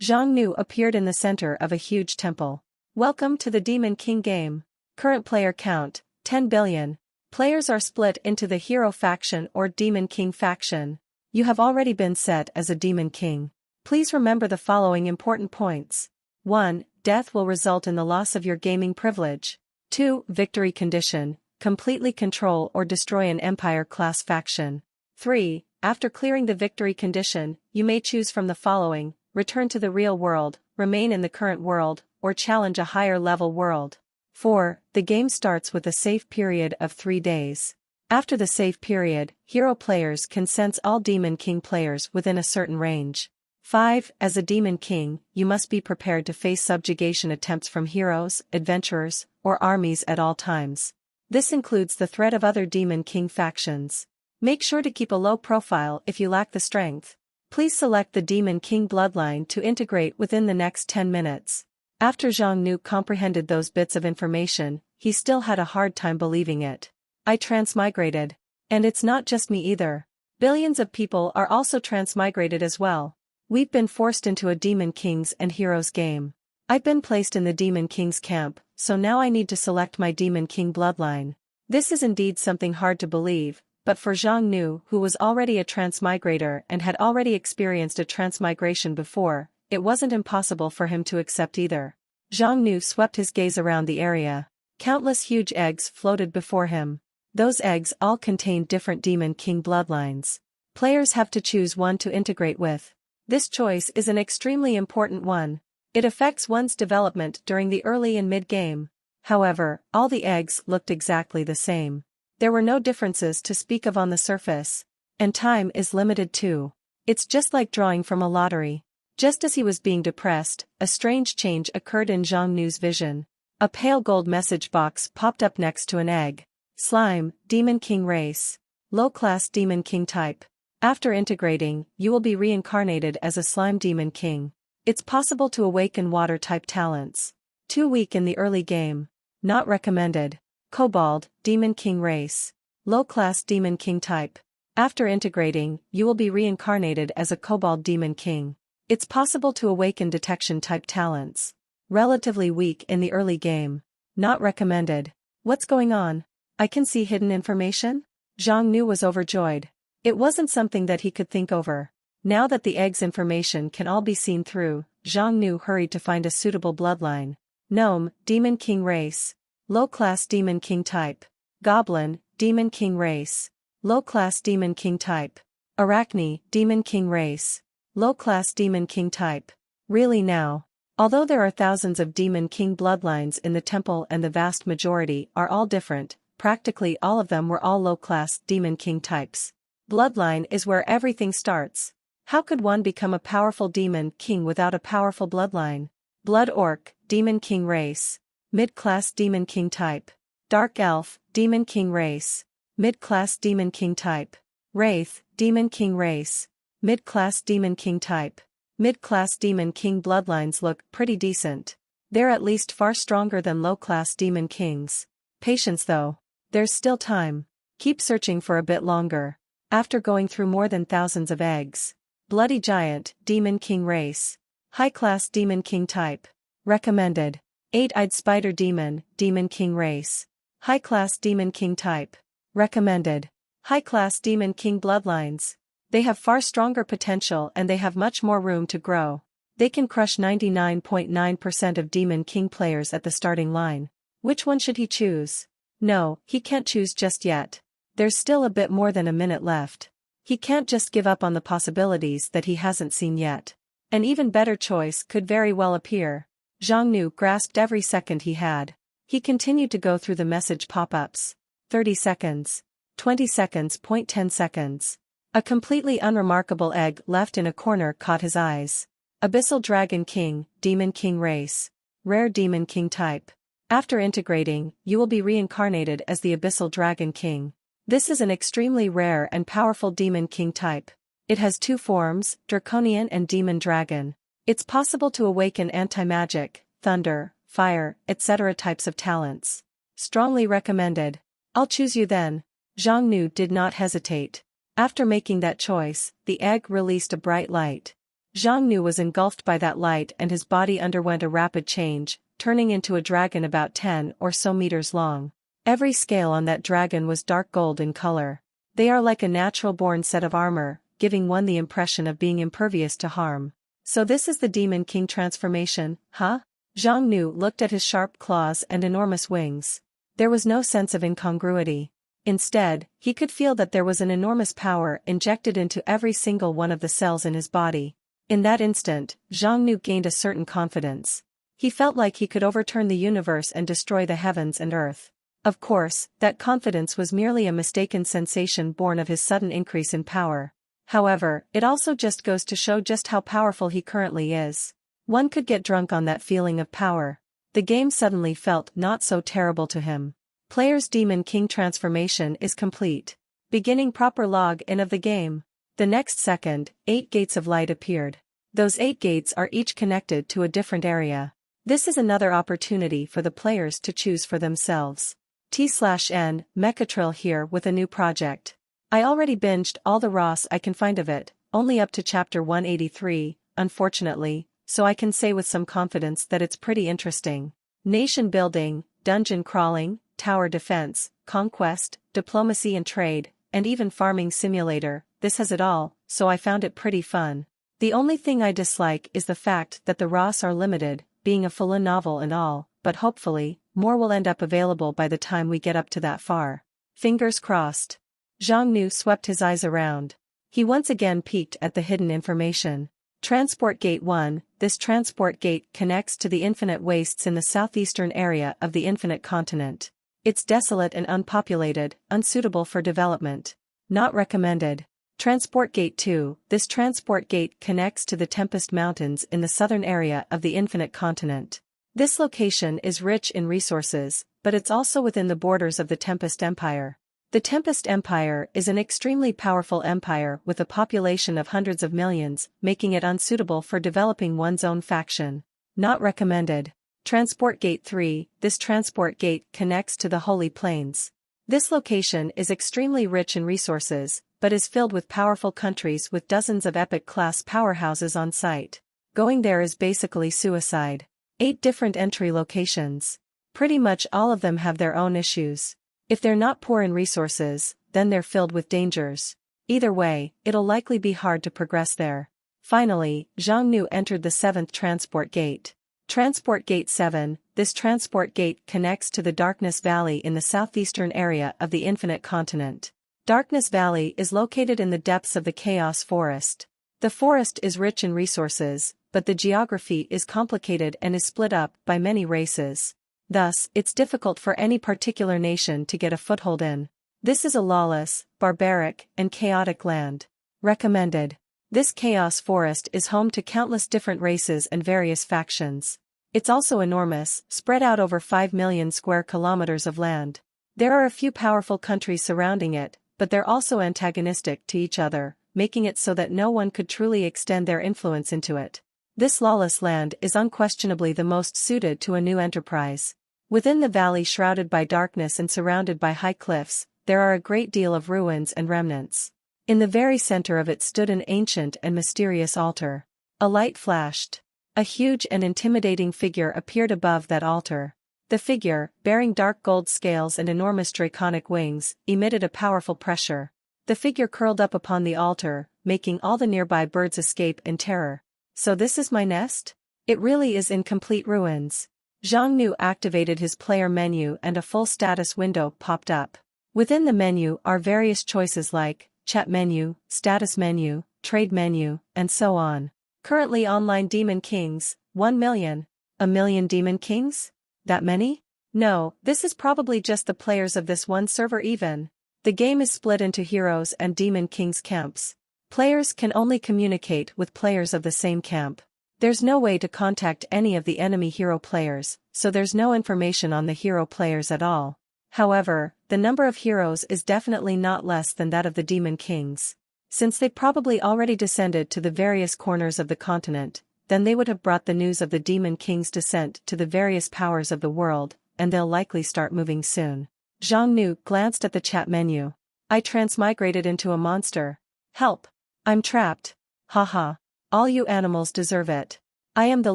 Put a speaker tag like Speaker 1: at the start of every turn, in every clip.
Speaker 1: Zhang Nu appeared in the center of a huge temple. Welcome to the Demon King game. Current player count, 10 billion. Players are split into the Hero faction or Demon King faction. You have already been set as a Demon King. Please remember the following important points. 1. Death will result in the loss of your gaming privilege. 2. Victory condition. Completely control or destroy an Empire-class faction. 3. After clearing the victory condition, you may choose from the following: return to the real world, remain in the current world, or challenge a higher-level world. 4. The game starts with a safe period of 3 days. After the safe period, Hero players can sense all Demon King players within a certain range. 5. As a Demon King, you must be prepared to face subjugation attempts from heroes, adventurers, or armies at all times. This includes the threat of other Demon King factions. Make sure to keep a low profile if you lack the strength. Please select the Demon King bloodline to integrate within the next 10 minutes. After Zhang Nu comprehended those bits of information, he still had a hard time believing it. I transmigrated. And it's not just me either. Billions of people are also transmigrated as well. We've been forced into a Demon Kings and Heroes game. I've been placed in the Demon Kings camp, so now I need to select my Demon King bloodline. This is indeed something hard to believe, but for Zhang Nu, who was already a transmigrator and had already experienced a transmigration before, it wasn't impossible for him to accept either. Zhang Nu swept his gaze around the area. Countless huge eggs floated before him. Those eggs all contained different Demon King bloodlines. Players have to choose one to integrate with. This choice is an extremely important one. It affects one's development during the early and mid-game. However, all the eggs looked exactly the same. There were no differences to speak of on the surface. And time is limited too. It's just like drawing from a lottery. Just as he was being depressed, a strange change occurred in Zhang Nu's vision. A pale gold message box popped up next to an egg. Slime, Demon King race. Low-class Demon King type. After integrating, you will be reincarnated as a Slime Demon King. It's possible to awaken water-type talents. Too weak in the early game. Not recommended. Kobold, Demon King race. Low-class Demon King type. After integrating, you will be reincarnated as a Kobold Demon King. It's possible to awaken detection-type talents. Relatively weak in the early game. Not recommended. What's going on? I can see hidden information? Zhang Nu was overjoyed. It wasn't something that he could think over. Now that the egg's information can all be seen through, Zhang Nu hurried to find a suitable bloodline. Gnome, Demon King race. Low-class Demon King type. Goblin, Demon King race. Low-class Demon King type. Arachne, Demon King race. Low-class Demon King type. Really now? Although there are thousands of Demon King bloodlines in the temple and the vast majority are all different, practically all of them were all low-class Demon King types. Bloodline is where everything starts. How could one become a powerful Demon King without a powerful bloodline? Blood Orc, Demon King race. Mid-class Demon King type. Dark Elf, Demon King race. Mid-class Demon King type. Wraith, Demon King race. Mid-class Demon King type. Mid-class Demon King bloodlines look pretty decent. They're at least far stronger than low-class Demon Kings. Patience though. There's still time. Keep searching for a bit longer. After going through more than thousands of eggs. Bloody Giant, Demon King race. High-class Demon King type. Recommended. 8-eyed Spider Demon, Demon King race. High-class Demon King type. Recommended. High-class Demon King bloodlines. They have far stronger potential and they have much more room to grow. They can crush 99.9% of Demon King players at the starting line. Which one should he choose? No, he can't choose just yet. There's still a bit more than a minute left. He can't just give up on the possibilities that he hasn't seen yet. An even better choice could very well appear. Zhang Nu grasped every second he had. He continued to go through the message pop-ups. 30 seconds. 20 seconds. 10 seconds. A completely unremarkable egg left in a corner caught his eyes. Abyssal Dragon King, Demon King race. Rare Demon King type. After integrating, you will be reincarnated as the Abyssal Dragon King. This is an extremely rare and powerful Demon King type. It has 2 forms, Draconian and Demon Dragon. It's possible to awaken anti-magic, thunder, fire, etc. types of talents. Strongly recommended. I'll choose you then. Zhang Nu did not hesitate. After making that choice, the egg released a bright light. Zhang Nu was engulfed by that light and his body underwent a rapid change, turning into a dragon about 10 or so meters long. Every scale on that dragon was dark gold in color. They are like a natural-born set of armor, giving one the impression of being impervious to harm. So this is the Demon King transformation, huh? Zhang Nu looked at his sharp claws and enormous wings. There was no sense of incongruity. Instead, he could feel that there was an enormous power injected into every single one of the cells in his body. In that instant, Zhang Nu gained a certain confidence. He felt like he could overturn the universe and destroy the heavens and earth. Of course, that confidence was merely a mistaken sensation born of his sudden increase in power. However, it also just goes to show just how powerful he currently is. One could get drunk on that feeling of power. The game suddenly felt not so terrible to him. Player's Demon King transformation is complete. Beginning proper log in of the game. The next second, 8 gates of light appeared. Those 8 gates are each connected to a different area. This is another opportunity for the players to choose for themselves. T/N, Mechatrill here with a new project. I already binged all the ROS I can find of it, only up to chapter 183, unfortunately, so I can say with some confidence that it's pretty interesting. Nation building, dungeon crawling, tower defense, conquest, diplomacy and trade, and even farming simulator, this has it all, so I found it pretty fun. The only thing I dislike is the fact that the ROS are limited, being a full novel and all, but hopefully, more will end up available by the time we get up to that far. Fingers crossed. Zhang Nu swept his eyes around. He once again peeked at the hidden information. Transport Gate 1, this transport gate connects to the infinite wastes in the southeastern area of the infinite continent. It's desolate and unpopulated, unsuitable for development. Not recommended. Transport Gate 2, this transport gate connects to the Tempest Mountains in the southern area of the infinite continent. This location is rich in resources, but it's also within the borders of the Tempest Empire. The Tempest Empire is an extremely powerful empire with a population of hundreds of millions, making it unsuitable for developing one's own faction. Not recommended. Transport Gate 3, this transport gate connects to the Holy Plains. This location is extremely rich in resources, but is filled with powerful countries with dozens of epic-class powerhouses on site. Going there is basically suicide. 8 different entry locations. Pretty much all of them have their own issues. If they're not poor in resources, then they're filled with dangers. Either way, it'll likely be hard to progress there. Finally, Zhang Nu entered the 7th transport gate. Transport Gate 7, this transport gate connects to the Darkness Valley in the southeastern area of the infinite continent. Darkness Valley is located in the depths of the Chaos Forest. The forest is rich in resources, but the geography is complicated and is split up by many races. Thus, it's difficult for any particular nation to get a foothold in. This is a lawless, barbaric, and chaotic land. Recommended. This Chaos Forest is home to countless different races and various factions. It's also enormous, spread out over 5 million square kilometers of land. There are a few powerful countries surrounding it, but they're also antagonistic to each other, making it so that no one could truly extend their influence into it. This lawless land is unquestionably the most suited to a new enterprise. Within the valley shrouded by darkness and surrounded by high cliffs, there are a great deal of ruins and remnants. In the very center of it stood an ancient and mysterious altar. A light flashed. A huge and intimidating figure appeared above that altar. The figure, bearing dark gold scales and enormous draconic wings, emitted a powerful pressure. The figure curled up upon the altar, making all the nearby birds escape in terror. So this is my nest? It really is in complete ruins. Zhang Nu activated his player menu and a full status window popped up. Within the menu are various choices like chat menu, status menu, trade menu, and so on. Currently online Demon Kings, 1 million. A million Demon Kings? That many? No, this is probably just the players of this one server even. The game is split into Heroes and Demon Kings camps. Players can only communicate with players of the same camp. There's no way to contact any of the enemy hero players, so there's no information on the hero players at all. However, the number of heroes is definitely not less than that of the Demon Kings. Since they probably already descended to the various corners of the continent, then they would have brought the news of the Demon King's descent to the various powers of the world, and they'll likely start moving soon. Zhang Nu glanced at the chat menu. I transmigrated into a monster. Help! I'm trapped. Haha. All you animals deserve it. I am the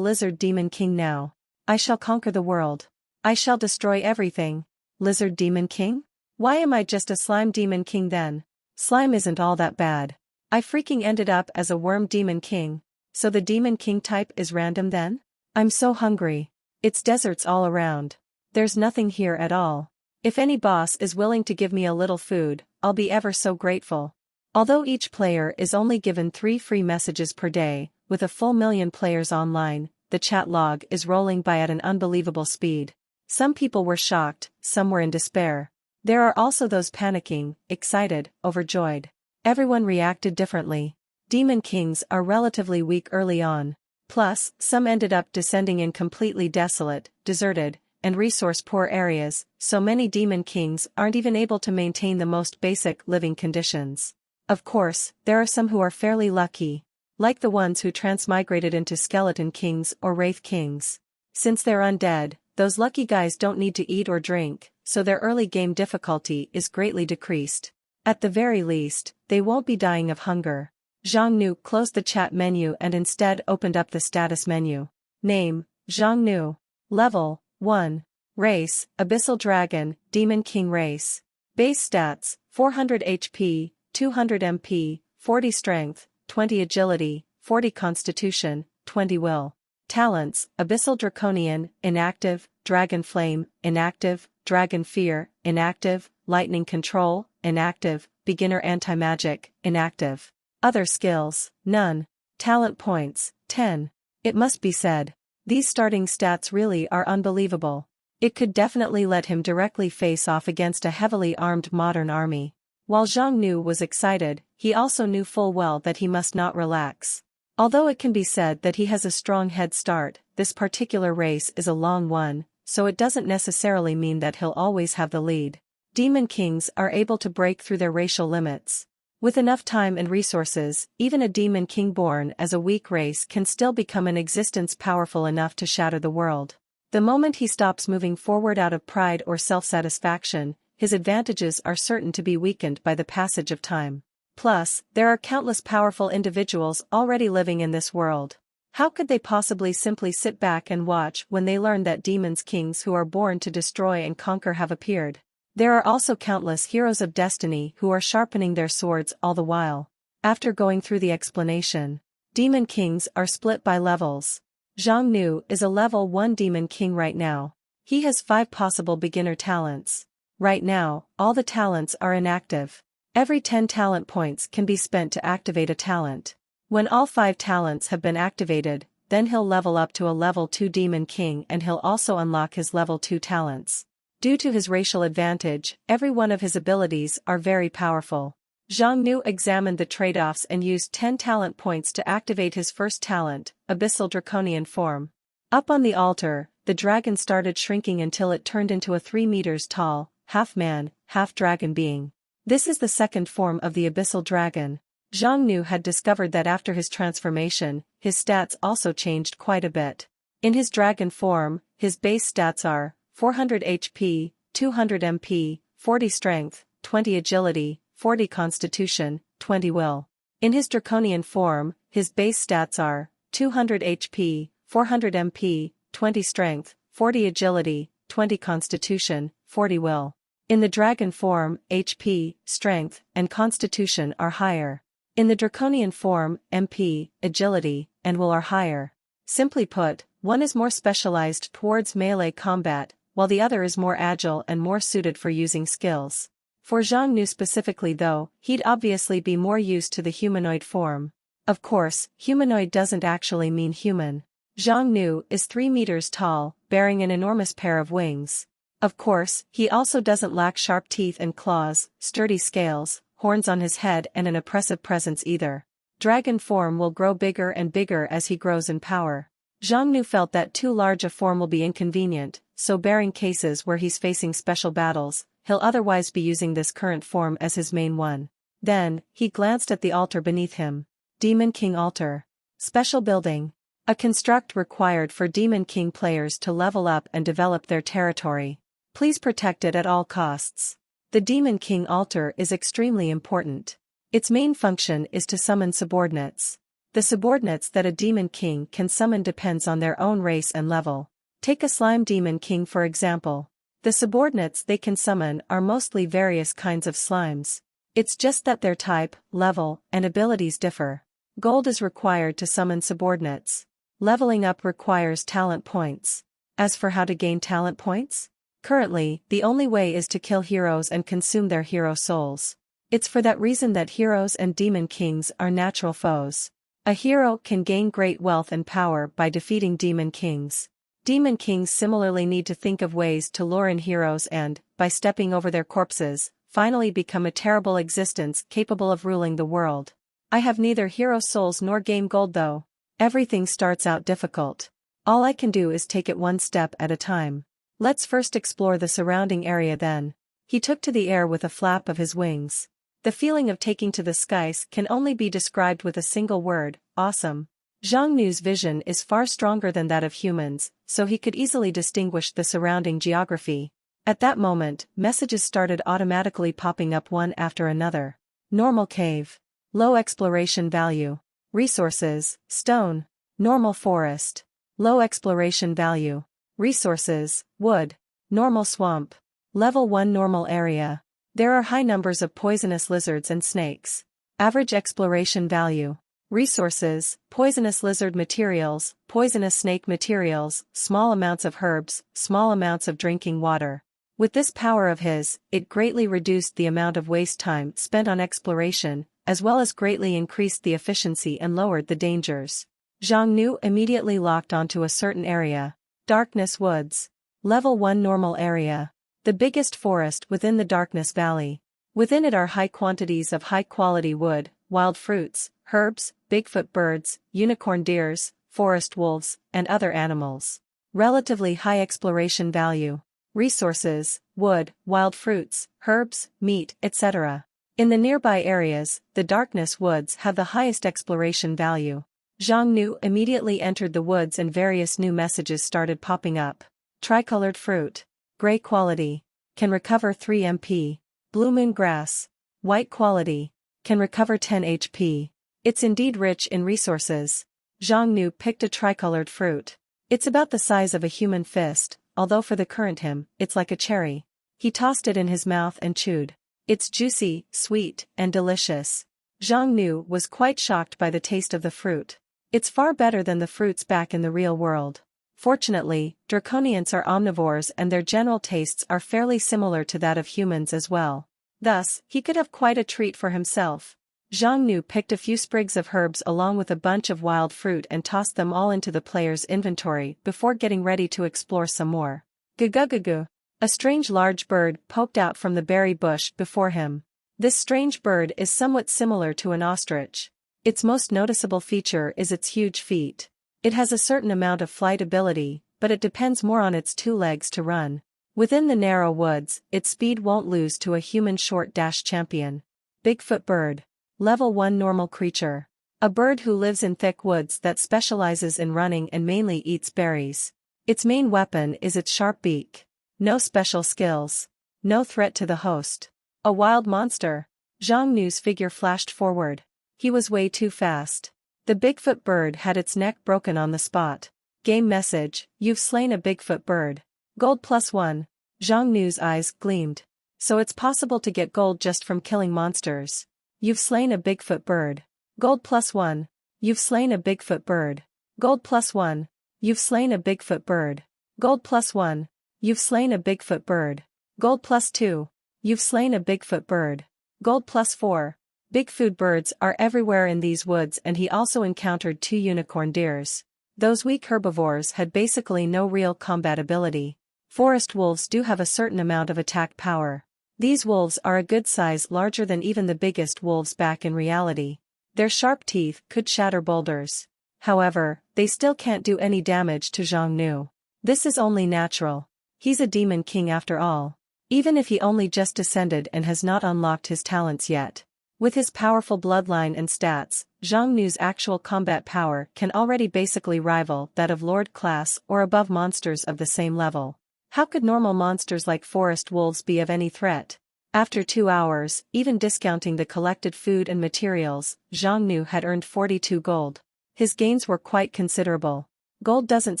Speaker 1: Lizard Demon King now. I shall conquer the world. I shall destroy everything. Lizard Demon King? Why am I just a Slime Demon King then? Slime isn't all that bad. I freaking ended up as a Worm Demon King. So the Demon King type is random then? I'm so hungry. It's deserts all around. There's nothing here at all. If any boss is willing to give me a little food, I'll be ever so grateful. Although each player is only given 3 free messages per day, with a full million players online, the chat log is rolling by at an unbelievable speed. Some people were shocked, some were in despair. There are also those panicking, excited, overjoyed. Everyone reacted differently. Demon Kings are relatively weak early on. Plus, some ended up descending in completely desolate, deserted, and resource-poor areas, so many Demon Kings aren't even able to maintain the most basic living conditions. Of course, there are some who are fairly lucky, like the ones who transmigrated into Skeleton Kings or Wraith Kings. Since they're undead, those lucky guys don't need to eat or drink, so their early game difficulty is greatly decreased. At the very least, they won't be dying of hunger. Zhang Nu closed the chat menu and instead opened up the status menu. Name, Zhang Nu. Level, 1. Race, Abyssal Dragon, Demon King Race. Base stats, 400 HP, 200 MP, 40 Strength, 20 Agility, 40 Constitution, 20 Will. Talents, Abyssal Draconian, Inactive, Dragon Flame, Inactive, Dragon Fear, Inactive, Lightning Control, Inactive, Beginner Anti-Magic, Inactive. Other skills, none. Talent points, 10. It must be said, these starting stats really are unbelievable. It could definitely let him directly face off against a heavily armed modern army. While Zhang Nu was excited, he also knew full well that he must not relax. Although it can be said that he has a strong head start, this particular race is a long one, so it doesn't necessarily mean that he'll always have the lead. Demon Kings are able to break through their racial limits. With enough time and resources, even a Demon King born as a weak race can still become an existence powerful enough to shatter the world. The moment he stops moving forward out of pride or self-satisfaction, his advantages are certain to be weakened by the passage of time. Plus, there are countless powerful individuals already living in this world. How could they possibly simply sit back and watch when they learn that demons kings who are born to destroy and conquer have appeared? There are also countless heroes of destiny who are sharpening their swords all the while. After going through the explanation, Demon Kings are split by levels. Zhang Nu is a level 1 Demon King right now. He has 5 possible beginner talents. Right now, all the talents are inactive. Every 10 talent points can be spent to activate a talent. When all 5 talents have been activated, then he'll level up to a level 2 Demon King and he'll also unlock his level 2 talents. Due to his racial advantage, every one of his abilities are very powerful. Zhang Nu examined the trade-offs and used 10 talent points to activate his first talent, Abyssal Draconian form. Up on the altar, the dragon started shrinking until it turned into a 3 meters tall, half-man, half-dragon being. This is the second form of the Abyssal Dragon. Zhang Nu had discovered that after his transformation, his stats also changed quite a bit. In his dragon form, his base stats are 400 HP, 200 MP, 40 Strength, 20 Agility, 40 Constitution, 20 Will. In his draconian form, his base stats are 200 HP, 400 MP, 20 Strength, 40 Agility, 20 Constitution, 40 Will. In the dragon form, HP, Strength, and Constitution are higher. In the draconian form, MP, Agility, and Will are higher. Simply put, one is more specialized towards melee combat, while the other is more agile and more suited for using skills. For Zhang Nu specifically though, he'd obviously be more used to the humanoid form. Of course, humanoid doesn't actually mean human. Zhang Nu is 3 meters tall, bearing an enormous pair of wings. Of course, he also doesn't lack sharp teeth and claws, sturdy scales, horns on his head and an oppressive presence either. Dragon form will grow bigger and bigger as he grows in power. Zhang Nu felt that too large a form will be inconvenient, so barring cases where he's facing special battles, he'll otherwise be using this current form as his main one. Then, he glanced at the altar beneath him. Demon King Altar. Special building. A construct required for Demon King players to level up and develop their territory. Please protect it at all costs. The Demon King Altar is extremely important. Its main function is to summon subordinates. The subordinates that a demon king can summon depends on their own race and level. Take a slime demon king for example. The subordinates they can summon are mostly various kinds of slimes. It's just that their type, level, and abilities differ. Gold is required to summon subordinates. Leveling up requires talent points. As for how to gain talent points? Currently, the only way is to kill heroes and consume their hero souls. It's for that reason that heroes and demon kings are natural foes. A hero can gain great wealth and power by defeating demon kings. Demon kings similarly need to think of ways to lure in heroes and, by stepping over their corpses, finally become a terrible existence capable of ruling the world. I have neither hero souls nor game gold though. Everything starts out difficult. All I can do is take it one step at a time. Let's first explore the surrounding area then. He took to the air with a flap of his wings. The feeling of taking to the skies can only be described with a single word, awesome. Zhang Nu's vision is far stronger than that of humans, so he could easily distinguish the surrounding geography. At that moment, messages started automatically popping up one after another. Normal cave. Low exploration value. Resources, stone. Normal forest. Low exploration value. Resources, wood. Normal swamp. Level 1 normal area. There are high numbers of poisonous lizards and snakes. Average exploration value. Resources, poisonous lizard materials, poisonous snake materials, small amounts of herbs, small amounts of drinking water. With this power of his, it greatly reduced the amount of waste time spent on exploration, as well as greatly increased the efficiency and lowered the dangers. Zhang Nu immediately locked onto a certain area. Darkness Woods. Level 1 normal area. The biggest forest within the Darkness Valley. Within it are high quantities of high-quality wood, wild fruits, herbs, Bigfoot birds, unicorn deers, forest wolves, and other animals. Relatively high exploration value. Resources, wood, wild fruits, herbs, meat, etc. In the nearby areas, the Darkness Woods have the highest exploration value. Zhang Nu immediately entered the woods and various new messages started popping up. Tricolored fruit. Gray quality. Can recover 3 MP. Blue moon grass. White quality. Can recover 10 HP. It's indeed rich in resources. Zhang Nu picked a tricolored fruit. It's about the size of a human fist, although for the current him, it's like a cherry. He tossed it in his mouth and chewed. It's juicy, sweet, and delicious. Zhang Nu was quite shocked by the taste of the fruit. It's far better than the fruits back in the real world. Fortunately, draconians are omnivores and their general tastes are fairly similar to that of humans as well. Thus, he could have quite a treat for himself. Zhang Nu picked a few sprigs of herbs along with a bunch of wild fruit and tossed them all into the player's inventory before getting ready to explore some more. Gugugugu. A strange large bird poked out from the berry bush before him. This strange bird is somewhat similar to an ostrich. Its most noticeable feature is its huge feet. It has a certain amount of flight ability, but it depends more on its 2 legs to run. Within the narrow woods, its speed won't lose to a human short dash champion. Bigfoot bird. Level 1 normal creature. A bird who lives in thick woods that specializes in running and mainly eats berries. Its main weapon is its sharp beak. No special skills. No threat to the host. A wild monster. Zhang Nu's figure flashed forward. He was way too fast. The Bigfoot bird had its neck broken on the spot. Game message, you've slain a Bigfoot bird. Gold +1. Zhang Nu's eyes gleamed. So it's possible to get gold just from killing monsters. You've slain a Bigfoot bird. Gold +1. You've slain a Bigfoot bird. Gold +1. You've slain a Bigfoot bird. Gold +1. You've slain a Bigfoot bird. Gold +2. You've slain a Bigfoot bird. Gold +4. Bigfoot birds are everywhere in these woods and he also encountered 2 unicorn deers. Those weak herbivores had basically no real combat ability. Forest wolves do have a certain amount of attack power. These wolves are a good size larger than even the biggest wolves back in reality. Their sharp teeth could shatter boulders. However, they still can't do any damage to Zhang Nu. This is only natural. He's a demon king after all. Even if he only just descended and has not unlocked his talents yet. With his powerful bloodline and stats, Zhang Nu's actual combat power can already basically rival that of Lord class or above monsters of the same level. How could normal monsters like forest wolves be of any threat? After 2 hours, even discounting the collected food and materials, Zhang Nu had earned 42 gold. His gains were quite considerable. Gold doesn't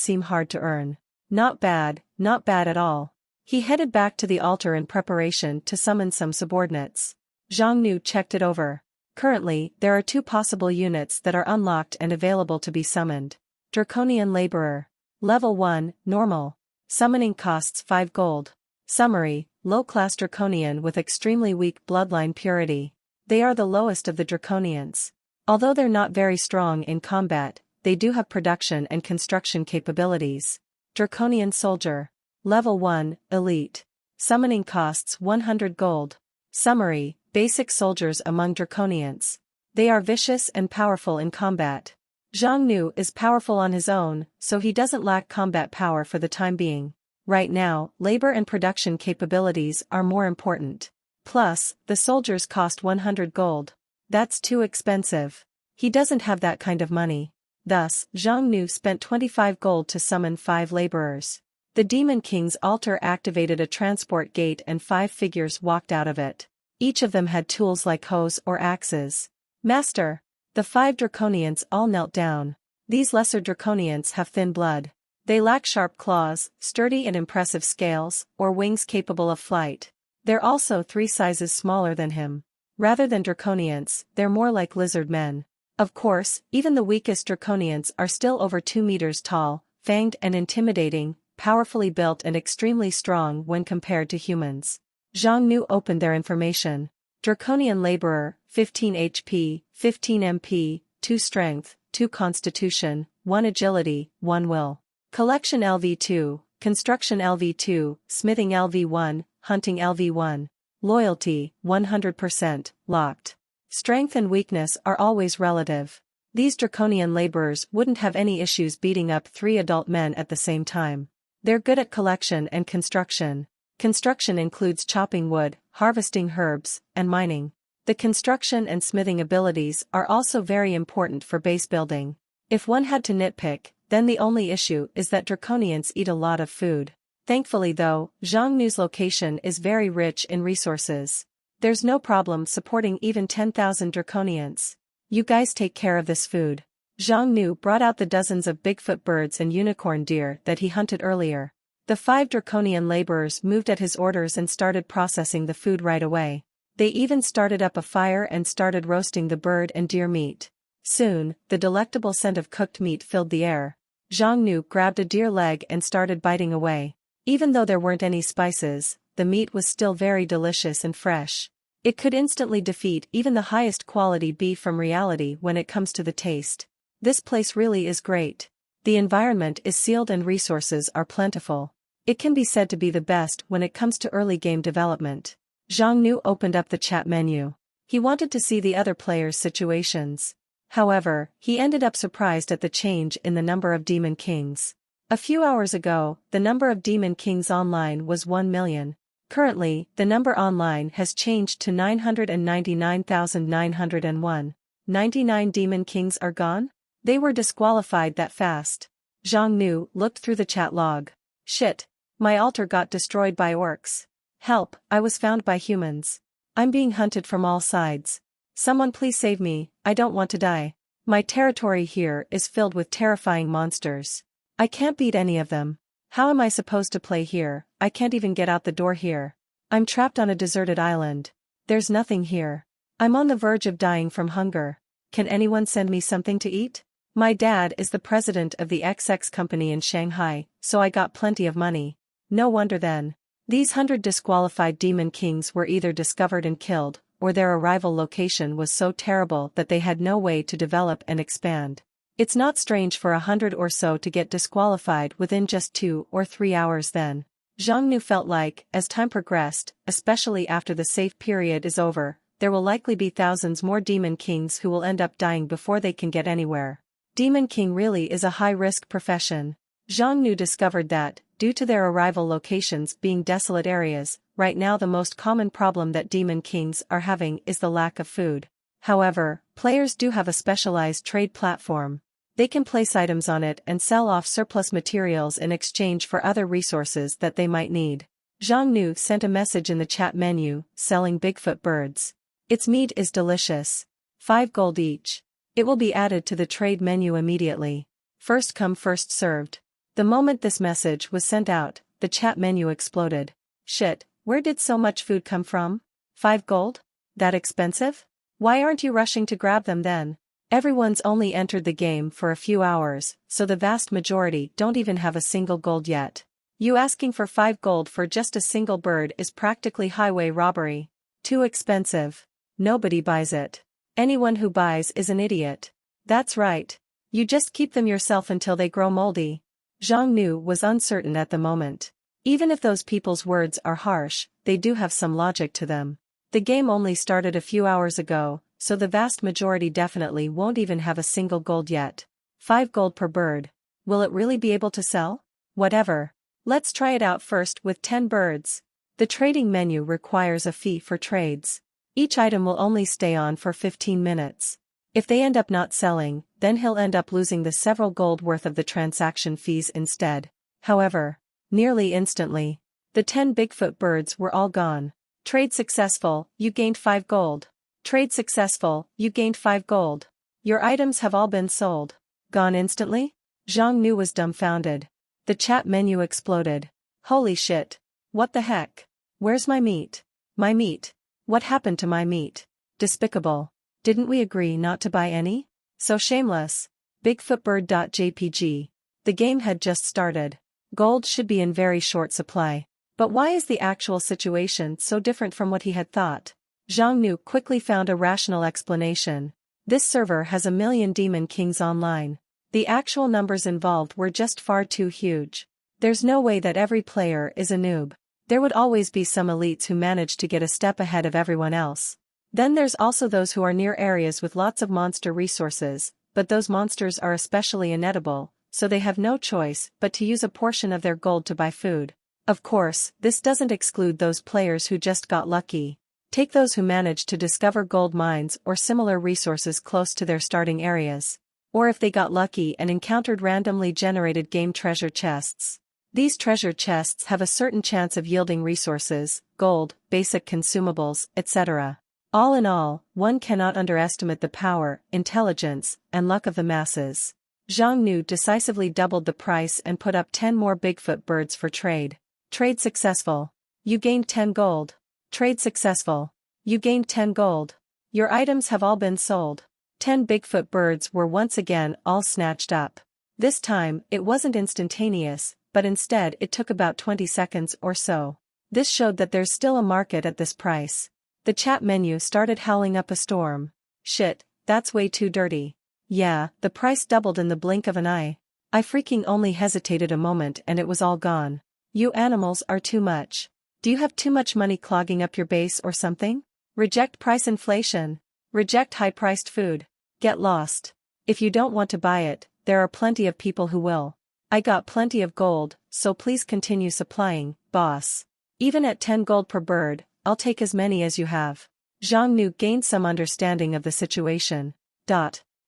Speaker 1: seem hard to earn. Not bad at all. He headed back to the altar in preparation to summon some subordinates. Zhang Nu checked it over. Currently, there are 2 possible units that are unlocked and available to be summoned. Draconian Laborer. Level 1, Normal. Summoning costs 5 gold. Summary, low-class Draconian with extremely weak bloodline purity. They are the lowest of the Draconians. Although they're not very strong in combat, they do have production and construction capabilities. Draconian Soldier. Level 1, Elite. Summoning costs 100 gold. Summary, basic soldiers among Draconians. They are vicious and powerful in combat. Zhang Nu is powerful on his own, so he doesn't lack combat power for the time being. Right now, labor and production capabilities are more important. Plus, the soldiers cost 100 gold. That's too expensive. He doesn't have that kind of money. Thus, Zhang Nu spent 25 gold to summon 5 laborers. The Demon King's altar activated a transport gate and 5 figures walked out of it. Each of them had tools like hoes or axes. Master! The 5 Draconians all knelt down. These lesser Draconians have thin blood. They lack sharp claws, sturdy and impressive scales, or wings capable of flight. They're also 3 sizes smaller than him. Rather than Draconians, they're more like lizard men. Of course, even the weakest Draconians are still over 2 meters tall, fanged and intimidating, powerfully built and extremely strong when compared to humans. Zhang Nu opened their information. Draconian Laborer, 15 HP, 15 MP, 2 Strength, 2 Constitution, 1 Agility, 1 Will. Collection LV2, Construction LV2, Smithing LV1, Hunting LV1. Loyalty, 100%, locked. Strength and weakness are always relative. These Draconian laborers wouldn't have any issues beating up 3 adult men at the same time. They're good at collection and construction. Construction includes chopping wood, harvesting herbs, and mining. The construction and smithing abilities are also very important for base building. If one had to nitpick, then the only issue is that Draconians eat a lot of food. Thankfully though, Zhang Nu's location is very rich in resources. There's no problem supporting even 10,000 Draconians. You guys take care of this food. Zhang Nu brought out the dozens of Bigfoot birds and unicorn deer that he hunted earlier. The 5 Draconian laborers moved at his orders and started processing the food right away. They even started up a fire and started roasting the bird and deer meat. Soon, the delectable scent of cooked meat filled the air. Zhang Nu grabbed a deer leg and started biting away. Even though there weren't any spices, the meat was still very delicious and fresh. It could instantly defeat even the highest quality beef from reality when it comes to the taste. This place really is great. The environment is sealed and resources are plentiful. It can be said to be the best when it comes to early game development. Zhang Nu opened up the chat menu. He wanted to see the other players' situations. However, he ended up surprised at the change in the number of Demon Kings. A few hours ago, the number of Demon Kings online was 1 million. Currently, the number online has changed to 999,901. 99 Demon Kings are gone? They were disqualified that fast. Zhang Nu looked through the chat log. Shit. My altar got destroyed by orcs. Help, I was found by humans. I'm being hunted from all sides. Someone please save me, I don't want to die. My territory here is filled with terrifying monsters. I can't beat any of them. How am I supposed to play here? I can't even get out the door here. I'm trapped on a deserted island. There's nothing here. I'm on the verge of dying from hunger. Can anyone send me something to eat? My dad is the president of the XX company in Shanghai, so I got plenty of money. No wonder then. These 100 disqualified Demon Kings were either discovered and killed, or their arrival location was so terrible that they had no way to develop and expand. It's not strange for 100 or so to get disqualified within just 2 or 3 hours then. Zhang Nu felt like, as time progressed, especially after the safe period is over, there will likely be thousands more Demon Kings who will end up dying before they can get anywhere. Demon King really is a high-risk profession. Zhang Nu discovered that, due to their arrival locations being desolate areas, right now the most common problem that Demon Kings are having is the lack of food. However, players do have a specialized trade platform. They can place items on it and sell off surplus materials in exchange for other resources that they might need. Zhang Nu sent a message in the chat menu, selling Bigfoot birds. Its meat is delicious. 5 gold each. It will be added to the trade menu immediately. First come first served. The moment this message was sent out, the chat menu exploded. Shit, where did so much food come from? 5 gold? That expensive? Why aren't you rushing to grab them then? Everyone's only entered the game for a few hours, so the vast majority don't even have a single gold yet. You asking for 5 gold for just a single bird is practically highway robbery. Too expensive. Nobody buys it. Anyone who buys is an idiot. That's right. You just keep them yourself until they grow moldy. Zhang Nu was uncertain at the moment. Even if those people's words are harsh, they do have some logic to them. The game only started a few hours ago, so the vast majority definitely won't even have a single gold yet. 5 gold per bird. Will it really be able to sell? Whatever. Let's try it out first with 10 birds. The trading menu requires a fee for trades. Each item will only stay on for 15 minutes. If they end up not selling, then he'll end up losing the several gold worth of the transaction fees instead. However, nearly instantly, the 10 Bigfoot birds were all gone. Trade successful, you gained 5 gold. Trade successful, you gained 5 gold. Your items have all been sold. Gone instantly? Zhang Nu was dumbfounded. The chat menu exploded. Holy shit. What the heck? Where's my meat? My meat. What happened to my meat? Despicable. Didn't we agree not to buy any? So shameless. Bigfootbird.jpg. The game had just started. Gold should be in very short supply. But why is the actual situation so different from what he had thought? Zhang Nu quickly found a rational explanation. This server has a million demon kings online. The actual numbers involved were just far too huge. There's no way that every player is a noob. There would always be some elites who manage to get a step ahead of everyone else. Then there's also those who are near areas with lots of monster resources, but those monsters are especially inedible, so they have no choice but to use a portion of their gold to buy food. Of course, this doesn't exclude those players who just got lucky. Take those who managed to discover gold mines or similar resources close to their starting areas. Or if they got lucky and encountered randomly generated game treasure chests. These treasure chests have a certain chance of yielding resources, gold, basic consumables, etc. All in all, one cannot underestimate the power, intelligence, and luck of the masses. Zhang Nu decisively doubled the price and put up 10 more Bigfoot birds for trade. Trade successful. You gained 10 gold. Trade successful. You gained 10 gold. Your items have all been sold. 10 Bigfoot birds were once again all snatched up. This time, it wasn't instantaneous, but instead it took about 20 seconds or so. This showed that there's still a market at this price. The chat menu started howling up a storm. Shit, that's way too dirty. Yeah, the price doubled in the blink of an eye. I freaking only hesitated a moment and it was all gone. You animals are too much. Do you have too much money clogging up your base or something? Reject price inflation. Reject high-priced food. Get lost. If you don't want to buy it, there are plenty of people who will. I got plenty of gold, so please continue supplying, boss. Even at 10 gold per bird, I'll take as many as you have. Zhang Nu gained some understanding of the situation.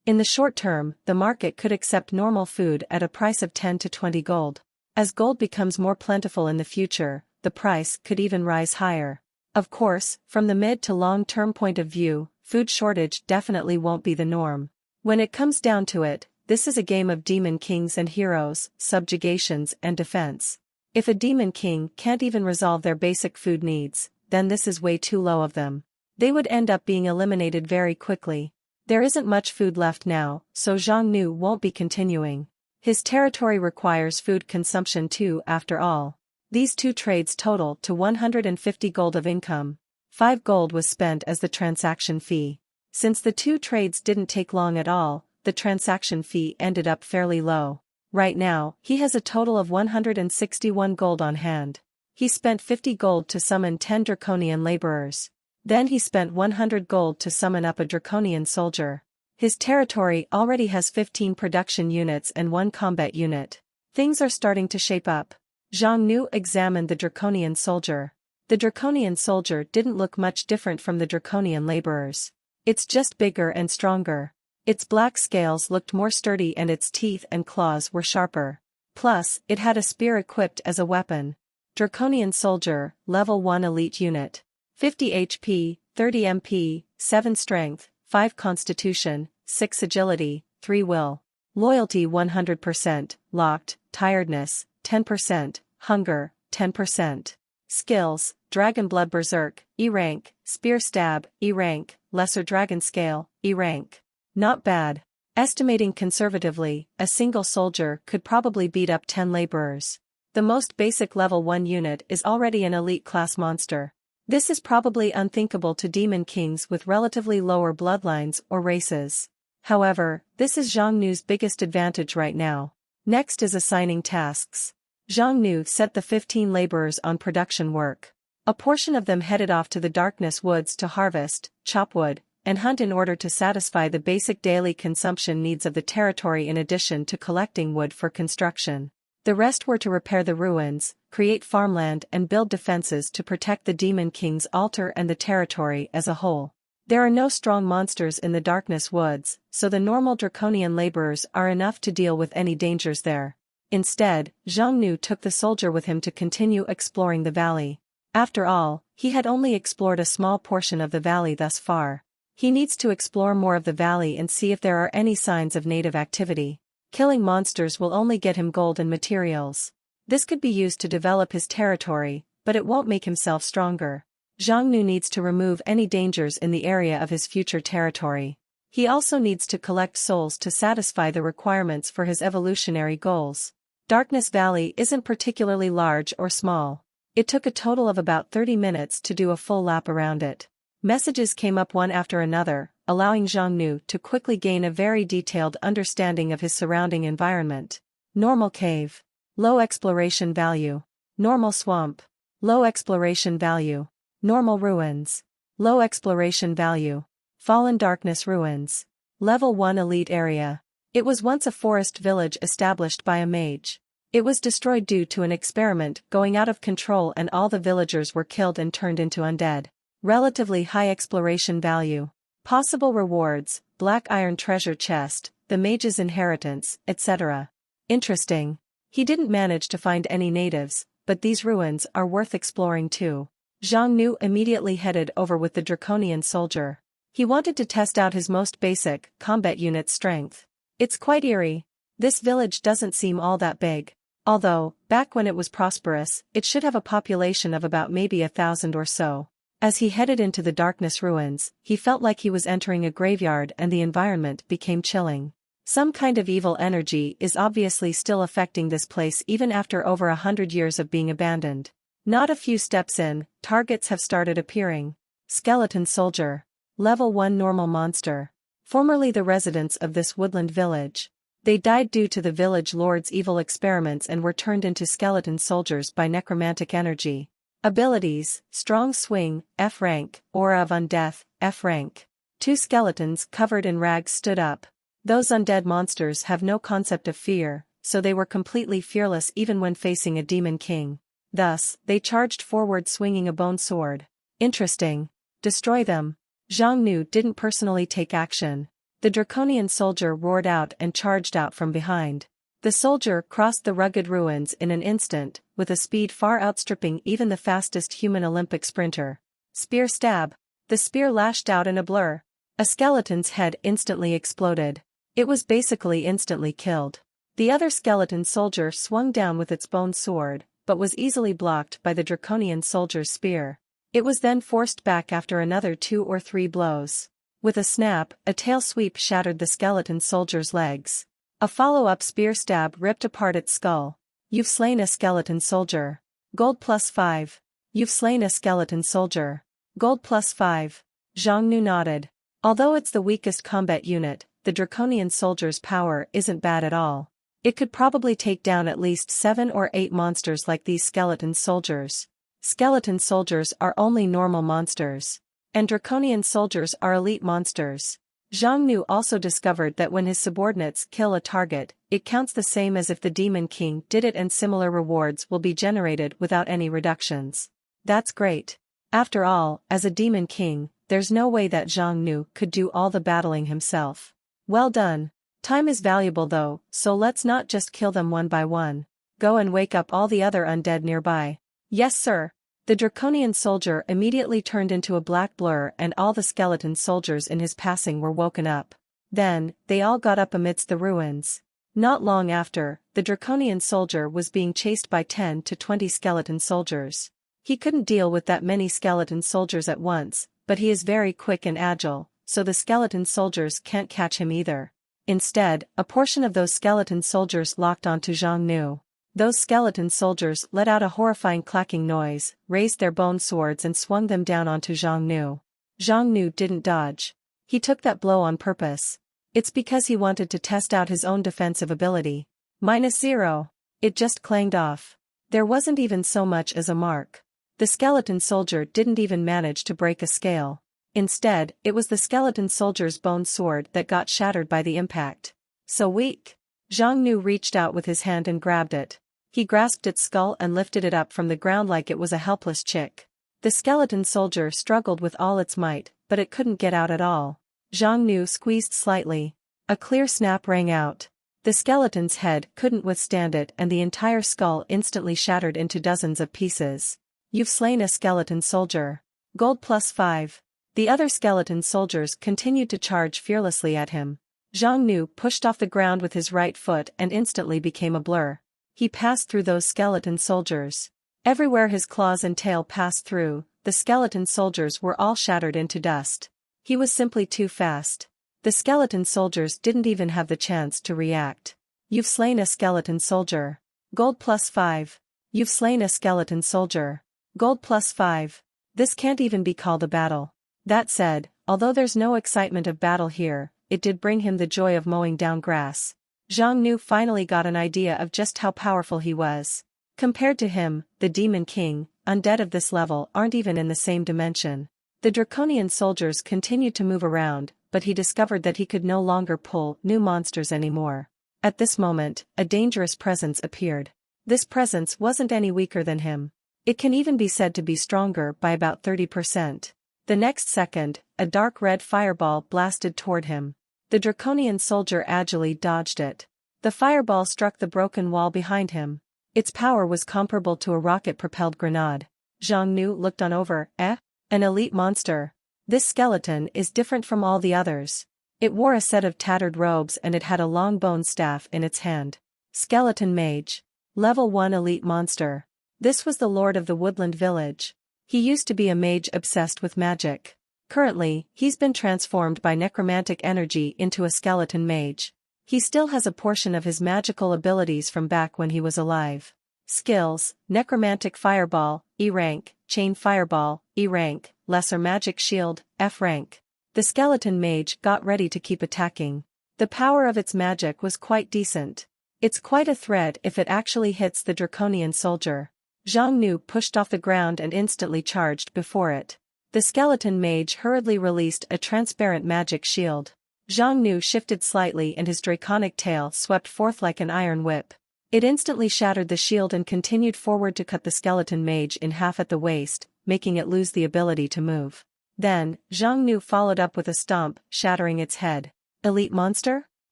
Speaker 1: In the short term, the market could accept normal food at a price of 10 to 20 gold. As gold becomes more plentiful in the future, the price could even rise higher. Of course, from the mid to long-term point of view, food shortage definitely won't be the norm. When it comes down to it, this is a game of demon kings and heroes, subjugations and defense. If a demon king can't even resolve their basic food needs, then this is way too low of them. They would end up being eliminated very quickly. There isn't much food left now, so Zhang Nu won't be continuing. His territory requires food consumption too after all. These two trades total to 150 gold of income. 5 gold was spent as the transaction fee. Since the two trades didn't take long at all, the transaction fee ended up fairly low. Right now, he has a total of 161 gold on hand. He spent 50 gold to summon 10 draconian laborers. Then he spent 100 gold to summon up a draconian soldier. His territory already has 15 production units and 1 combat unit. Things are starting to shape up. Zhang Nu examined the draconian soldier. The draconian soldier didn't look much different from the draconian laborers. It's just bigger and stronger. Its black scales looked more sturdy and its teeth and claws were sharper. Plus, it had a spear equipped as a weapon. Draconian soldier, level 1 elite unit. 50 HP, 30 MP, 7 strength, 5 constitution, 6 agility, 3 will. Loyalty 100%, locked, tiredness, 10%, hunger, 10%. Skills, Dragon Blood Berserk, E rank, Spear Stab, E rank, Lesser Dragon Scale, E rank. Not bad. Estimating conservatively, a single soldier could probably beat up 10 laborers. The most basic level 1 unit is already an elite class monster. This is probably unthinkable to demon kings with relatively lower bloodlines or races. However, this is Zhang Nu's biggest advantage right now. Next is assigning tasks. Zhang Nu set the 15 laborers on production work. A portion of them headed off to the Darkness Woods to harvest, chop wood, and hunt in order to satisfy the basic daily consumption needs of the territory in addition to collecting wood for construction. The rest were to repair the ruins, create farmland and build defenses to protect the Demon King's altar and the territory as a whole. There are no strong monsters in the Darkness Woods, so the normal draconian laborers are enough to deal with any dangers there. Instead, Zhang Nu took the soldier with him to continue exploring the valley. After all, he had only explored a small portion of the valley thus far. He needs to explore more of the valley and see if there are any signs of native activity. Killing monsters will only get him gold and materials. This could be used to develop his territory, but it won't make himself stronger. Zhang Nu needs to remove any dangers in the area of his future territory. He also needs to collect souls to satisfy the requirements for his evolutionary goals. Darkness Valley isn't particularly large or small. It took a total of about 30 minutes to do a full lap around it. Messages came up one after another, allowing Zhang Nu to quickly gain a very detailed understanding of his surrounding environment. Normal cave. Low exploration value. Normal swamp. Low exploration value. Normal ruins. Low exploration value. Fallen Darkness ruins. Level 1 elite area. It was once a forest village established by a mage. It was destroyed due to an experiment going out of control and all the villagers were killed and turned into undead. Relatively high exploration value. Possible rewards, black iron treasure chest, the mage's inheritance, etc. Interesting. He didn't manage to find any natives, but these ruins are worth exploring too. Zhang Nu immediately headed over with the draconian soldier. He wanted to test out his most basic combat unit's strength. It's quite eerie. This village doesn't seem all that big. Although, back when it was prosperous, it should have a population of about maybe 1,000 or so. As he headed into the Darkness ruins, he felt like he was entering a graveyard and the environment became chilling. Some kind of evil energy is obviously still affecting this place even after over 100 years of being abandoned. Not a few steps in, targets have started appearing. Skeleton Soldier. Level 1 normal monster. Formerly the residents of this woodland village. They died due to the village lord's evil experiments and were turned into skeleton soldiers by necromantic energy. Abilities, Strong Swing, F rank, Aura of Undeath, F rank. 2 skeletons covered in rags stood up. Those undead monsters have no concept of fear, so they were completely fearless even when facing a demon king. Thus, they charged forward swinging a bone sword. Interesting. Destroy them. Zhang Nu didn't personally take action. The draconian soldier roared out and charged out from behind. The soldier crossed the rugged ruins in an instant, with a speed far outstripping even the fastest human Olympic sprinter. Spear Stab. The spear lashed out in a blur. A skeleton's head instantly exploded. It was basically instantly killed. The other skeleton soldier swung down with its bone sword, but was easily blocked by the draconian soldier's spear. It was then forced back after another 2 or 3 blows. With a snap, a tail sweep shattered the skeleton soldier's legs. A follow-up spear stab ripped apart its skull. You've slain a skeleton soldier. Gold +5. You've slain a skeleton soldier. Gold +5. Zhang Nu nodded. Although it's the weakest combat unit, the draconian soldier's power isn't bad at all. It could probably take down at least 7 or 8 monsters like these skeleton soldiers. Skeleton soldiers are only normal monsters. And draconian soldiers are elite monsters. Zhang Nu also discovered that when his subordinates kill a target, it counts the same as if the Demon King did it and similar rewards will be generated without any reductions. That's great. After all, as a Demon King, there's no way that Zhang Nu could do all the battling himself. Well done. Time is valuable though, so let's not just kill them one by one. Go and wake up all the other undead nearby. Yes sir. The draconian soldier immediately turned into a black blur and all the skeleton soldiers in his passing were woken up. Then, they all got up amidst the ruins. Not long after, the draconian soldier was being chased by 10 to 20 skeleton soldiers. He couldn't deal with that many skeleton soldiers at once, but he is very quick and agile, so the skeleton soldiers can't catch him either. Instead, a portion of those skeleton soldiers locked onto Zhang Nu. Those skeleton soldiers let out a horrifying clacking noise, raised their bone swords and swung them down onto Zhang Nu. Zhang Nu didn't dodge. He took that blow on purpose. It's because he wanted to test out his own defensive ability. -0. It just clanged off. There wasn't even so much as a mark. The skeleton soldier didn't even manage to break a scale. Instead, it was the skeleton soldier's bone sword that got shattered by the impact. So weak. Zhang Nu reached out with his hand and grabbed it. He grasped its skull and lifted it up from the ground like it was a helpless chick. The skeleton soldier struggled with all its might, but it couldn't get out at all. Zhang Nu squeezed slightly. A clear snap rang out. The skeleton's head couldn't withstand it and the entire skull instantly shattered into dozens of pieces. You've slain a skeleton soldier. Gold +5. The other skeleton soldiers continued to charge fearlessly at him. Zhang Nu pushed off the ground with his right foot and instantly became a blur. He passed through those skeleton soldiers. Everywhere his claws and tail passed through, the skeleton soldiers were all shattered into dust. He was simply too fast. The skeleton soldiers didn't even have the chance to react. You've slain a skeleton soldier. Gold +5. You've slain a skeleton soldier. Gold +5. This can't even be called a battle. That said, although there's no excitement of battle here, it did bring him the joy of mowing down grass. Zhang Nu finally got an idea of just how powerful he was. Compared to him, the Demon King, undead of this level aren't even in the same dimension. The draconian soldiers continued to move around, but he discovered that he could no longer pull new monsters anymore. At this moment, a dangerous presence appeared. This presence wasn't any weaker than him. It can even be said to be stronger by about 30%. The next second, a dark red fireball blasted toward him. The draconian soldier agilely dodged it. The fireball struck the broken wall behind him. Its power was comparable to a rocket-propelled grenade. Zhang Nu looked on over. An elite monster. This skeleton is different from all the others. It wore a set of tattered robes and it had a long bone staff in its hand. Skeleton Mage. Level 1 elite monster. This was the lord of the woodland village. He used to be a mage obsessed with magic. Currently, he's been transformed by necromantic energy into a skeleton mage. He still has a portion of his magical abilities from back when he was alive. Skills: Necromantic Fireball, E rank, Chain Fireball, E rank, Lesser Magic Shield, F rank. The skeleton mage got ready to keep attacking. The power of its magic was quite decent. It's quite a threat if it actually hits the draconian soldier. Zhang Nu pushed off the ground and instantly charged before it. The skeleton mage hurriedly released a transparent magic shield. Zhang Nu shifted slightly and his draconic tail swept forth like an iron whip. It instantly shattered the shield and continued forward to cut the skeleton mage in half at the waist, making it lose the ability to move. Then, Zhang Nu followed up with a stomp, shattering its head. Elite monster?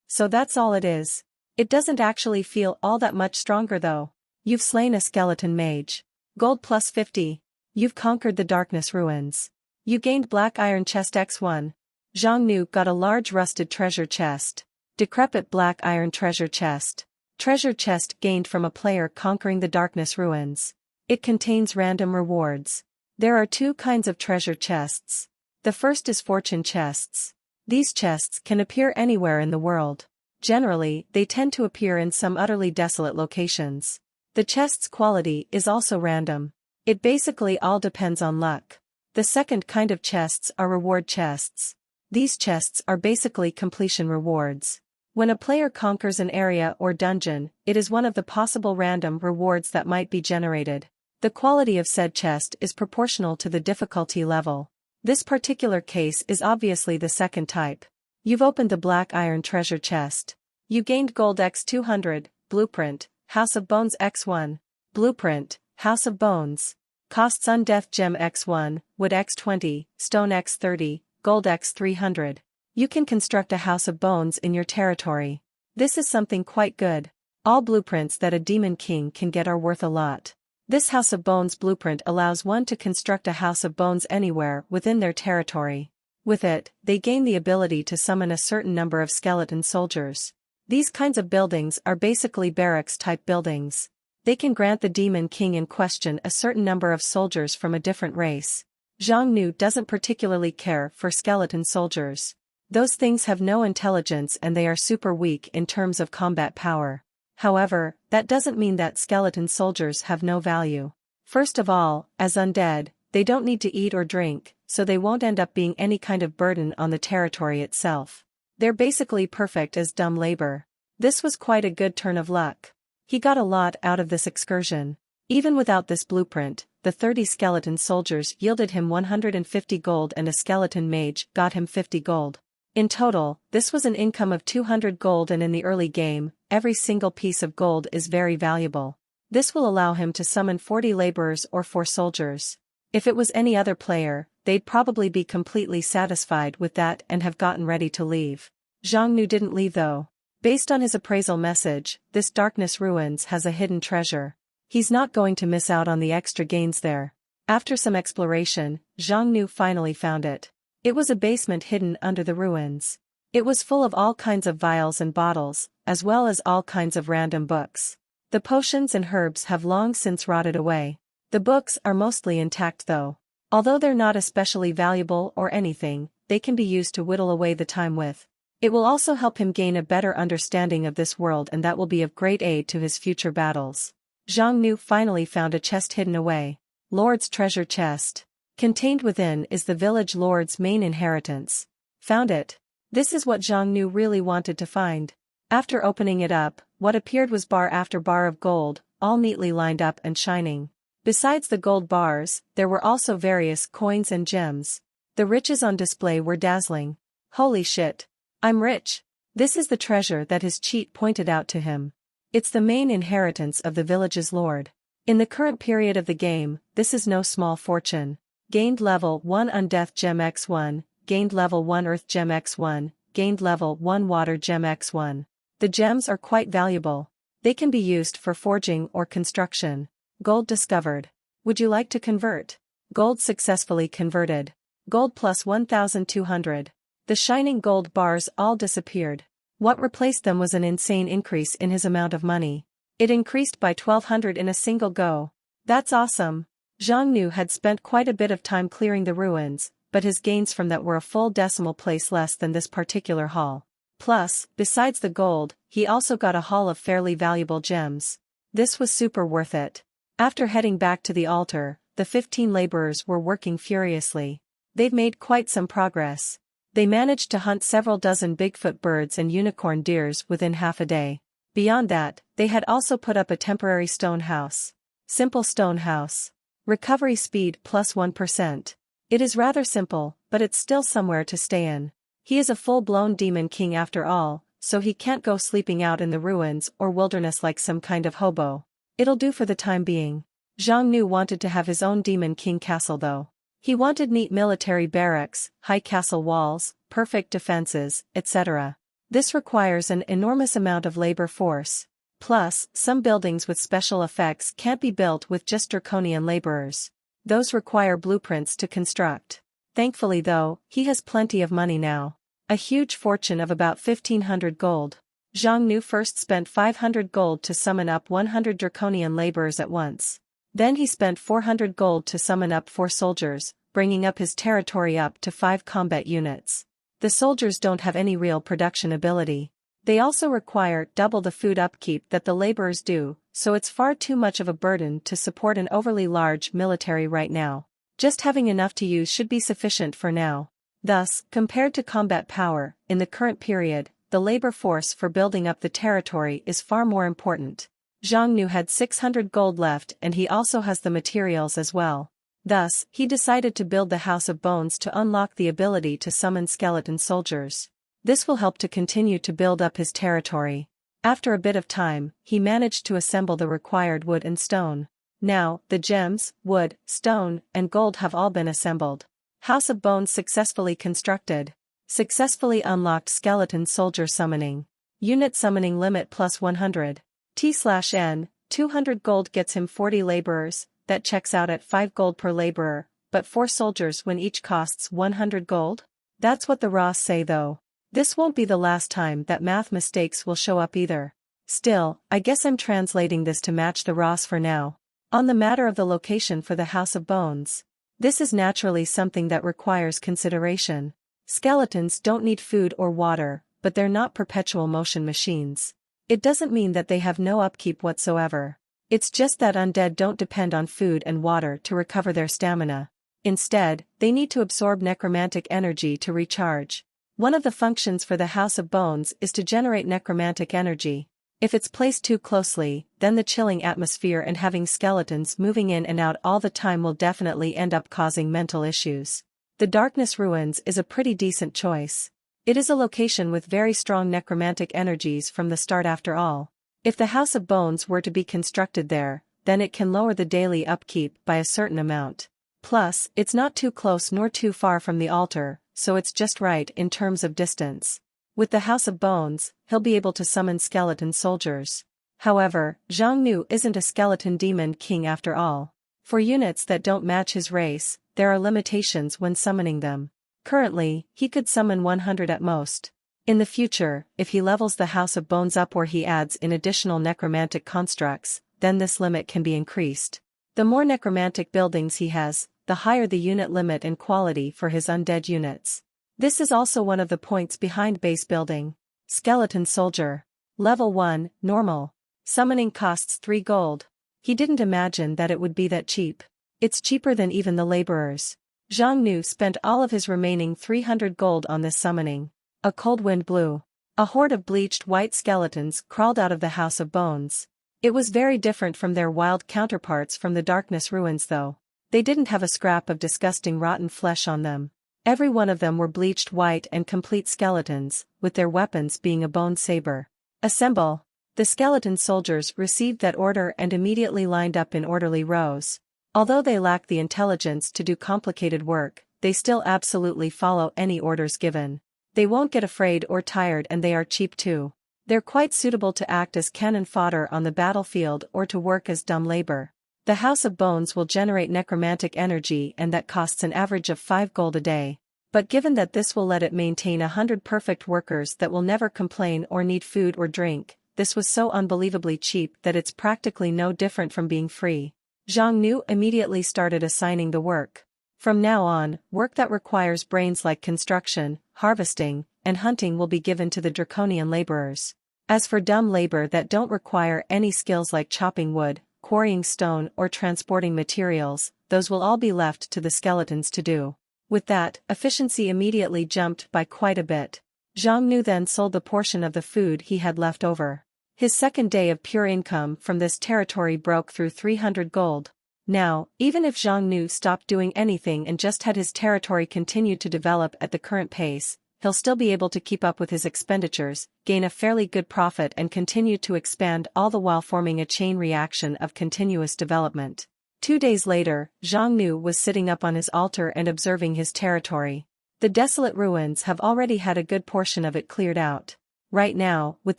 Speaker 1: So that's all it is. It doesn't actually feel all that much stronger though. You've slain a skeleton mage. Gold +50. You've conquered the darkness ruins. You gained Black Iron Chest X1. Zhang Nu got a large rusted treasure chest. Decrepit Black Iron Treasure Chest. Treasure chest gained from a player conquering the darkness ruins. It contains random rewards. There are two kinds of treasure chests. The first is fortune chests. These chests can appear anywhere in the world. Generally, they tend to appear in some utterly desolate locations. The chest's quality is also random. It basically all depends on luck. The second kind of chests are reward chests. These chests are basically completion rewards. When a player conquers an area or dungeon, it is one of the possible random rewards that might be generated. The quality of said chest is proportional to the difficulty level. This particular case is obviously the second type. You've opened the Black Iron Treasure Chest. You gained Gold X200, Blueprint, House of Bones X1. Blueprint, House of Bones. Costs Undeath Gem X1, Wood X20, Stone X30, Gold X300. You can construct a House of Bones in your territory. This is something quite good. All blueprints that a Demon King can get are worth a lot. This House of Bones blueprint allows one to construct a House of Bones anywhere within their territory. With it, they gain the ability to summon a certain number of skeleton soldiers. These kinds of buildings are basically barracks-type buildings. They can grant the demon king in question a certain number of soldiers from a different race. Zhang Nu doesn't particularly care for skeleton soldiers. Those things have no intelligence and they are super weak in terms of combat power. However, that doesn't mean that skeleton soldiers have no value. First of all, as undead, they don't need to eat or drink, so they won't end up being any kind of burden on the territory itself. They're basically perfect as dumb labor. This was quite a good turn of luck. He got a lot out of this excursion. Even without this blueprint, the 30 skeleton soldiers yielded him 150 gold and a skeleton mage got him 50 gold. In total, this was an income of 200 gold, and in the early game, every single piece of gold is very valuable. This will allow him to summon 40 laborers or 4 soldiers. If it was any other player, they'd probably be completely satisfied with that and have gotten ready to leave. Zhang Nu didn't leave though. Based on his appraisal message, this Darkness Ruins has a hidden treasure. He's not going to miss out on the extra gains there. After some exploration, Zhang Nu finally found it. It was a basement hidden under the ruins. It was full of all kinds of vials and bottles, as well as all kinds of random books. The potions and herbs have long since rotted away. The books are mostly intact though. Although they're not especially valuable or anything, they can be used to whittle away the time with. It will also help him gain a better understanding of this world, and that will be of great aid to his future battles. Zhang Nu finally found a chest hidden away. Lord's treasure chest. Contained within is the village lord's main inheritance. Found it. This is what Zhang Nu really wanted to find. After opening it up, what appeared was bar after bar of gold, all neatly lined up and shining. Besides the gold bars, there were also various coins and gems. The riches on display were dazzling. Holy shit. I'm rich. This is the treasure that his cheat pointed out to him. It's the main inheritance of the village's lord. In the current period of the game, this is no small fortune. Gained level 1 Undeath Gem X1, gained level 1 Earth Gem X1, gained level 1 Water Gem X1. The gems are quite valuable. They can be used for forging or construction. Gold discovered. Would you like to convert? Gold successfully converted. Gold plus 1,200. The shining gold bars all disappeared. What replaced them was an insane increase in his amount of money. It increased by 1,200 in a single go. That's awesome. Zhang Nu had spent quite a bit of time clearing the ruins, but his gains from that were a full decimal place less than this particular haul. Plus, besides the gold, he also got a haul of fairly valuable gems. This was super worth it. After heading back to the altar, the 15 laborers were working furiously. They've made quite some progress. They managed to hunt several dozen Bigfoot birds and unicorn deers within half a day. Beyond that, they had also put up a temporary stone house. Simple stone house. Recovery speed plus 1%. It is rather simple, but it's still somewhere to stay in. He is a full-blown demon king after all, so he can't go sleeping out in the ruins or wilderness like some kind of hobo. It'll do for the time being. Zhang Nu wanted to have his own demon king castle though. He wanted neat military barracks, high castle walls, perfect defenses, etc. This requires an enormous amount of labor force. Plus, some buildings with special effects can't be built with just draconian laborers. Those require blueprints to construct. Thankfully though, he has plenty of money now. A huge fortune of about 1,500 gold. Zhang Nu first spent 500 gold to summon up 100 draconian laborers at once. Then he spent 400 gold to summon up 4 soldiers, bringing up his territory up to 5 combat units. The soldiers don't have any real production ability. They also require double the food upkeep that the laborers do, so it's far too much of a burden to support an overly large military right now. Just having enough to use should be sufficient for now. Thus, compared to combat power, in the current period, the labor force for building up the territory is far more important. Zhang Nu had 600 gold left and he also has the materials as well. Thus, he decided to build the House of Bones to unlock the ability to summon skeleton soldiers. This will help to continue to build up his territory. After a bit of time, he managed to assemble the required wood and stone. Now, the gems, wood, stone, and gold have all been assembled. House of Bones successfully constructed. Successfully unlocked skeleton soldier summoning. Unit summoning limit plus 100. T/N, 200 gold gets him 40 laborers, that checks out at 5 gold per laborer, but 4 soldiers when each costs 100 gold? That's what the Ross say though. This won't be the last time that math mistakes will show up either. Still, I guess I'm translating this to match the Ross for now. On the matter of the location for the House of Bones. This is naturally something that requires consideration. Skeletons don't need food or water, but they're not perpetual motion machines. It doesn't mean that they have no upkeep whatsoever. It's just that undead don't depend on food and water to recover their stamina. Instead, they need to absorb necromantic energy to recharge. One of the functions for the House of Bones is to generate necromantic energy. If it's placed too closely, then the chilling atmosphere and having skeletons moving in and out all the time will definitely end up causing mental issues. The Darkness Ruins is a pretty decent choice. It is a location with very strong necromantic energies from the start after all. If the House of Bones were to be constructed there, then it can lower the daily upkeep by a certain amount. Plus, it's not too close nor too far from the altar, so it's just right in terms of distance. With the House of Bones, he'll be able to summon skeleton soldiers. However, Zhang Nu isn't a skeleton demon king after all. For units that don't match his race, there are limitations when summoning them. Currently, he could summon 100 at most. In the future, if he levels the House of Bones up or he adds in additional necromantic constructs, then this limit can be increased. The more necromantic buildings he has, the higher the unit limit and quality for his undead units. This is also one of the points behind base building. Skeleton Soldier. Level 1, Normal. Summoning costs 3 gold. He didn't imagine that it would be that cheap. It's cheaper than even the laborers. Zhang Nu spent all of his remaining 300 gold on this summoning. A cold wind blew. A horde of bleached white skeletons crawled out of the House of Bones. It was very different from their wild counterparts from the Darkness Ruins though. They didn't have a scrap of disgusting rotten flesh on them. Every one of them were bleached white and complete skeletons, with their weapons being a bone saber. Assemble! The skeleton soldiers received that order and immediately lined up in orderly rows. Although they lack the intelligence to do complicated work, they still absolutely follow any orders given. They won't get afraid or tired and they are cheap too. They're quite suitable to act as cannon fodder on the battlefield or to work as dumb labor. The House of Bones will generate necromantic energy and that costs an average of 5 gold a day. But given that this will let it maintain 100 perfect workers that will never complain or need food or drink, this was so unbelievably cheap that it's practically no different from being free. Zhang Nu immediately started assigning the work. From now on, work that requires brains like construction, harvesting, and hunting will be given to the draconian laborers. As for dumb labor that don't require any skills like chopping wood, quarrying stone or transporting materials, those will all be left to the skeletons to do. With that, efficiency immediately jumped by quite a bit. Zhang Nu then sold the portion of the food he had left over. His second day of pure income from this territory broke through 300 gold. Now, even if Zhang Nu stopped doing anything and just had his territory continue to develop at the current pace, he'll still be able to keep up with his expenditures, gain a fairly good profit and continue to expand all the while forming a chain reaction of continuous development. 2 days later, Zhang Nu was sitting up on his altar and observing his territory. The desolate ruins have already had a good portion of it cleared out. Right now, with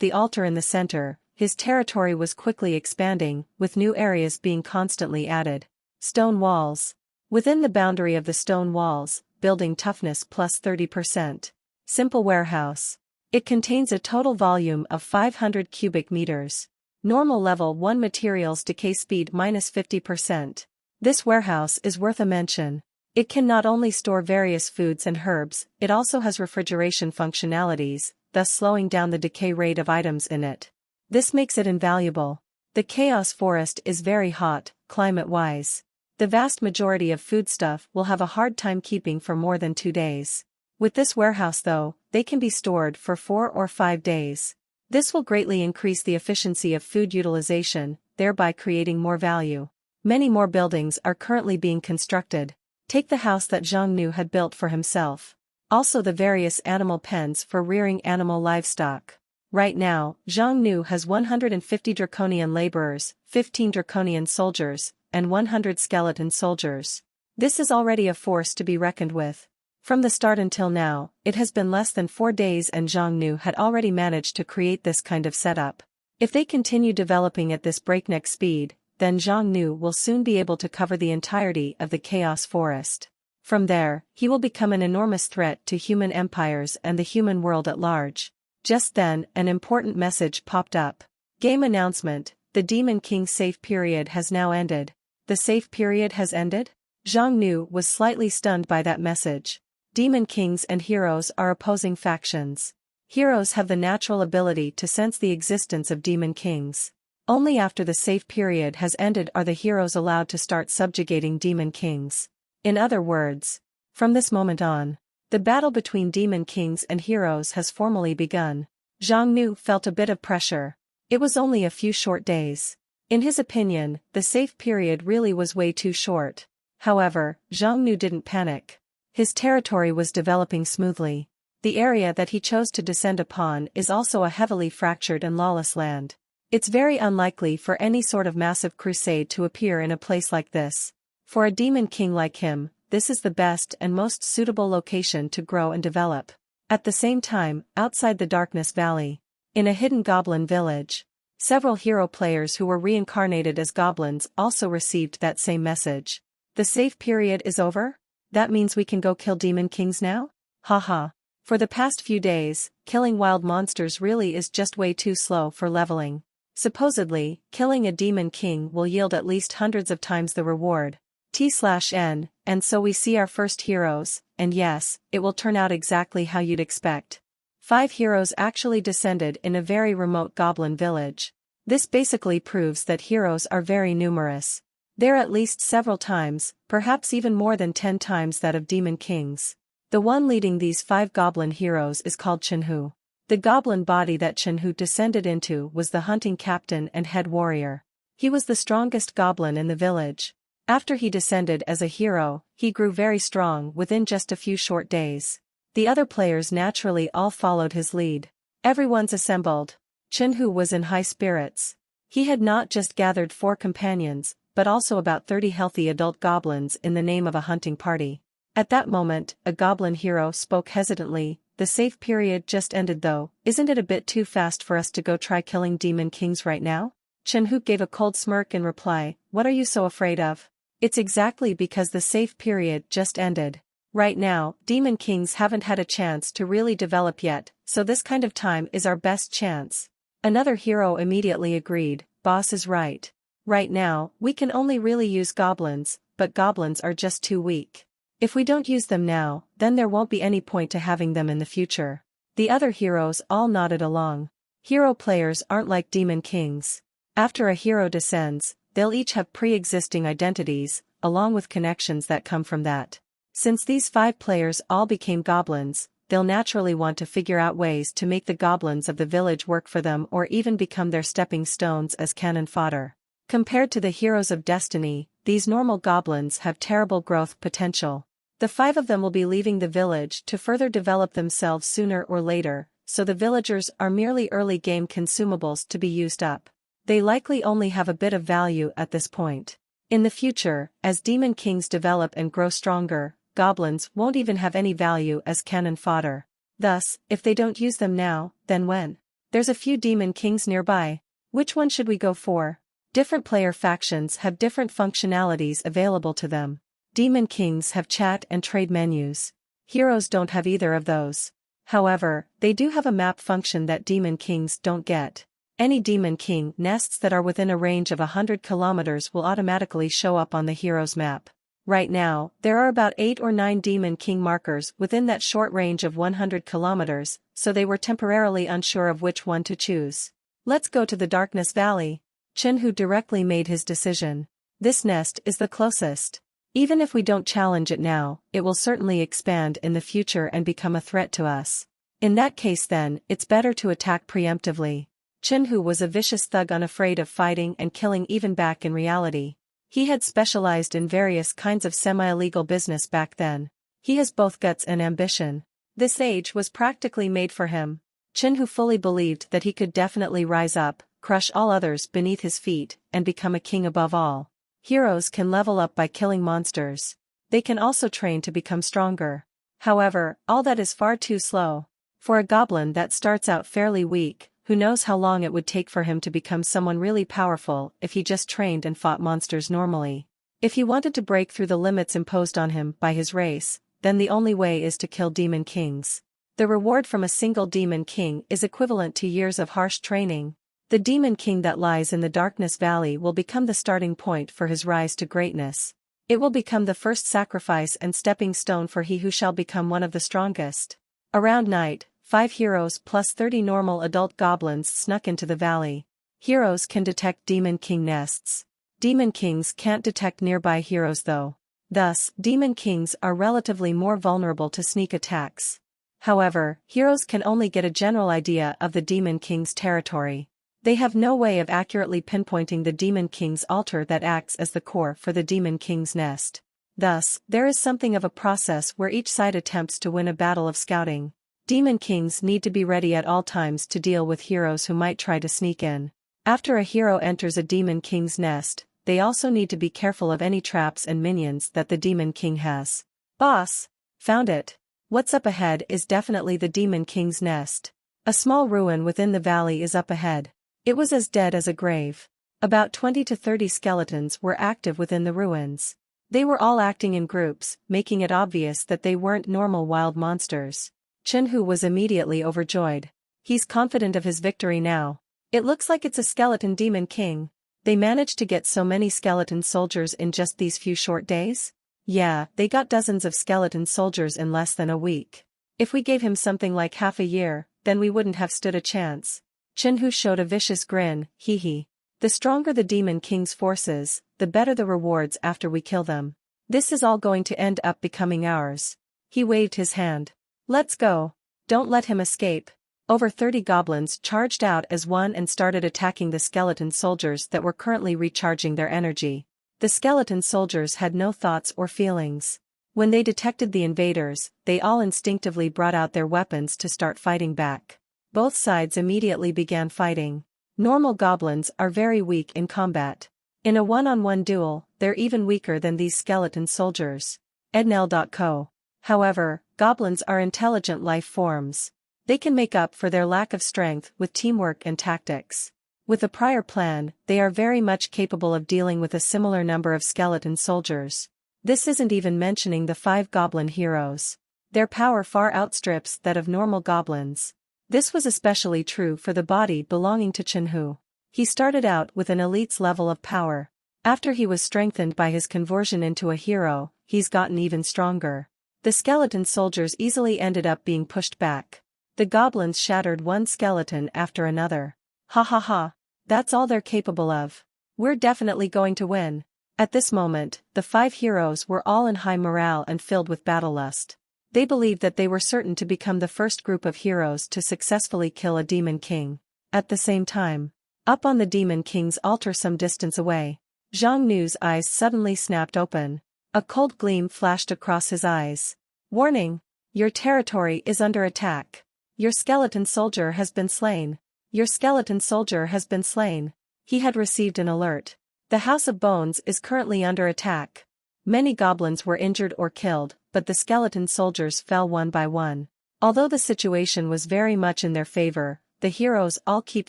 Speaker 1: the altar in the center, his territory was quickly expanding, with new areas being constantly added. Stone walls. Within the boundary of the stone walls, building toughness plus 30%. Simple warehouse. It contains a total volume of 500 cubic meters. Normal level 1 materials decay speed minus 50%. This warehouse is worth a mention. It can not only store various foods and herbs, it also has refrigeration functionalities, thus slowing down the decay rate of items in it. This makes it invaluable. The Chaos Forest is very hot, climate-wise. The vast majority of foodstuff will have a hard time keeping for more than 2 days. With this warehouse though, they can be stored for 4 or 5 days. This will greatly increase the efficiency of food utilization, thereby creating more value. Many more buildings are currently being constructed. Take the house that Zhang Nu had built for himself. Also the various animal pens for rearing animal livestock. Right now, Zhang Nu has 150 draconian laborers, 15 draconian soldiers, and 100 skeleton soldiers. This is already a force to be reckoned with. From the start until now, it has been less than 4 days and Zhang Nu had already managed to create this kind of setup. If they continue developing at this breakneck speed, then Zhang Nu will soon be able to cover the entirety of the Chaos Forest. From there, he will become an enormous threat to human empires and the human world at large. Just then, an important message popped up. Game announcement: the Demon King's safe period has now ended. The safe period has ended? Zhang Nu was slightly stunned by that message. Demon Kings and heroes are opposing factions. Heroes have the natural ability to sense the existence of Demon Kings. Only after the safe period has ended are the heroes allowed to start subjugating Demon Kings. In other words, from this moment on, the battle between Demon Kings and heroes has formally begun. Zhang Nu felt a bit of pressure. It was only a few short days. In his opinion, the safe period really was way too short. However, Zhang Nu didn't panic. His territory was developing smoothly. The area that he chose to descend upon is also a heavily fractured and lawless land. It's very unlikely for any sort of massive crusade to appear in a place like this. For a demon king like him, this is the best and most suitable location to grow and develop. At the same time, outside the Darkness Valley, in a hidden goblin village, several hero players who were reincarnated as goblins also received that same message. The safe period is over? That means we can go kill demon kings now? Haha. For the past few days, killing wild monsters really is just way too slow for leveling. Supposedly, killing a demon king will yield at least hundreds of times the reward. T/N, and so we see our first heroes, and yes, it will turn out exactly how you'd expect. 5 heroes actually descended in a very remote goblin village. This basically proves that heroes are very numerous. They're at least several times, perhaps even more than 10 times that of demon kings. The one leading these 5 goblin heroes is called Chenhu. The goblin body that Chenhu descended into was the hunting captain and head warrior. He was the strongest goblin in the village. After he descended as a hero, he grew very strong within just a few short days. The other players naturally all followed his lead. Everyone's assembled. Chenhu was in high spirits. He had not just gathered 4 companions, but also about 30 healthy adult goblins in the name of a hunting party. At that moment, a goblin hero spoke hesitantly. The safe period just ended though, isn't it a bit too fast for us to go try killing demon kings right now? Chenhu gave a cold smirk in reply. What are you so afraid of? It's exactly because the safe period just ended. Right now, demon kings haven't had a chance to really develop yet, so this kind of time is our best chance. Another hero immediately agreed. Boss is right. Right now, we can only really use goblins, but goblins are just too weak. If we don't use them now, then there won't be any point to having them in the future. The other heroes all nodded along. Hero players aren't like demon kings. After a hero descends, they'll each have pre-existing identities, along with connections that come from that. Since these 5 players all became goblins, they'll naturally want to figure out ways to make the goblins of the village work for them or even become their stepping stones as cannon fodder. Compared to the heroes of destiny, these normal goblins have terrible growth potential. The 5 of them will be leaving the village to further develop themselves sooner or later, so the villagers are merely early game consumables to be used up. They likely only have a bit of value at this point. In the future, as demon kings develop and grow stronger, goblins won't even have any value as cannon fodder. Thus, if they don't use them now, then when? There's a few demon kings nearby. Which one should we go for? Different player factions have different functionalities available to them. Demon kings have chat and trade menus. Heroes don't have either of those. However, they do have a map function that demon kings don't get. Any demon king nests that are within a range of 100 kilometers will automatically show up on the hero's map. Right now, there are about 8 or 9 demon king markers within that short range of 100 kilometers, so they were temporarily unsure of which one to choose. Let's go to the Darkness Valley. Chenhu directly made his decision. This nest is the closest. Even if we don't challenge it now, it will certainly expand in the future and become a threat to us. In that case then, it's better to attack preemptively. Chenhu was a vicious thug unafraid of fighting and killing even back in reality. He had specialized in various kinds of semi-illegal business back then. He has both guts and ambition. This age was practically made for him. Chenhu fully believed that he could definitely rise up, crush all others beneath his feet, and become a king above all. Heroes can level up by killing monsters. They can also train to become stronger. However, all that is far too slow. For a goblin that starts out fairly weak, who knows how long it would take for him to become someone really powerful if he just trained and fought monsters normally. If he wanted to break through the limits imposed on him by his race, then the only way is to kill demon kings. The reward from a single demon king is equivalent to years of harsh training. The demon king that lies in the Darkness Valley will become the starting point for his rise to greatness. It will become the first sacrifice and stepping stone for he who shall become one of the strongest. Around night, 5 heroes plus 30 normal adult goblins snuck into the valley. Heroes can detect demon king nests. Demon kings can't detect nearby heroes though. Thus, demon kings are relatively more vulnerable to sneak attacks. However, heroes can only get a general idea of the demon king's territory. They have no way of accurately pinpointing the demon king's altar that acts as the core for the demon king's nest. Thus, there is something of a process where each side attempts to win a battle of scouting. Demon kings need to be ready at all times to deal with heroes who might try to sneak in. After a hero enters a demon king's nest, they also need to be careful of any traps and minions that the demon king has. Boss! Found it. What's up ahead is definitely the demon king's nest. A small ruin within the valley is up ahead. It was as dead as a grave. About 20 to 30 skeletons were active within the ruins. They were all acting in groups, making it obvious that they weren't normal wild monsters. Chenhu was immediately overjoyed. He's confident of his victory now. It looks like it's a skeleton demon king. They managed to get so many skeleton soldiers in just these few short days? Yeah, they got dozens of skeleton soldiers in less than a week. If we gave him something like half a year, then we wouldn't have stood a chance. Chenhu showed a vicious grin, hee hee. The stronger the demon king's forces, the better the rewards after we kill them. This is all going to end up becoming ours. He waved his hand. Let's go. Don't let him escape. Over 30 goblins charged out as one and started attacking the skeleton soldiers that were currently recharging their energy. The skeleton soldiers had no thoughts or feelings. When they detected the invaders, they all instinctively brought out their weapons to start fighting back. Both sides immediately began fighting. Normal goblins are very weak in combat. In a one-on-one duel, they're even weaker than these skeleton soldiers. Ednel.co. However, goblins are intelligent life forms. They can make up for their lack of strength with teamwork and tactics. With a prior plan, they are very much capable of dealing with a similar number of skeleton soldiers. This isn't even mentioning the 5 goblin heroes. Their power far outstrips that of normal goblins. This was especially true for the body belonging to Chenhu. He started out with an elite's level of power. After he was strengthened by his conversion into a hero, he's gotten even stronger. The skeleton soldiers easily ended up being pushed back. The goblins shattered one skeleton after another. Ha ha ha. That's all they're capable of. We're definitely going to win. At this moment, the 5 heroes were all in high morale and filled with battle lust. They believed that they were certain to become the first group of heroes to successfully kill a demon king. At the same time, up on the demon king's altar some distance away, Zhang Nu's eyes suddenly snapped open. A cold gleam flashed across his eyes. Warning! Your territory is under attack. Your skeleton soldier has been slain. Your skeleton soldier has been slain. He had received an alert. The House of Bones is currently under attack. Many goblins were injured or killed, but the skeleton soldiers fell one by one. Although the situation was very much in their favor, the heroes all keep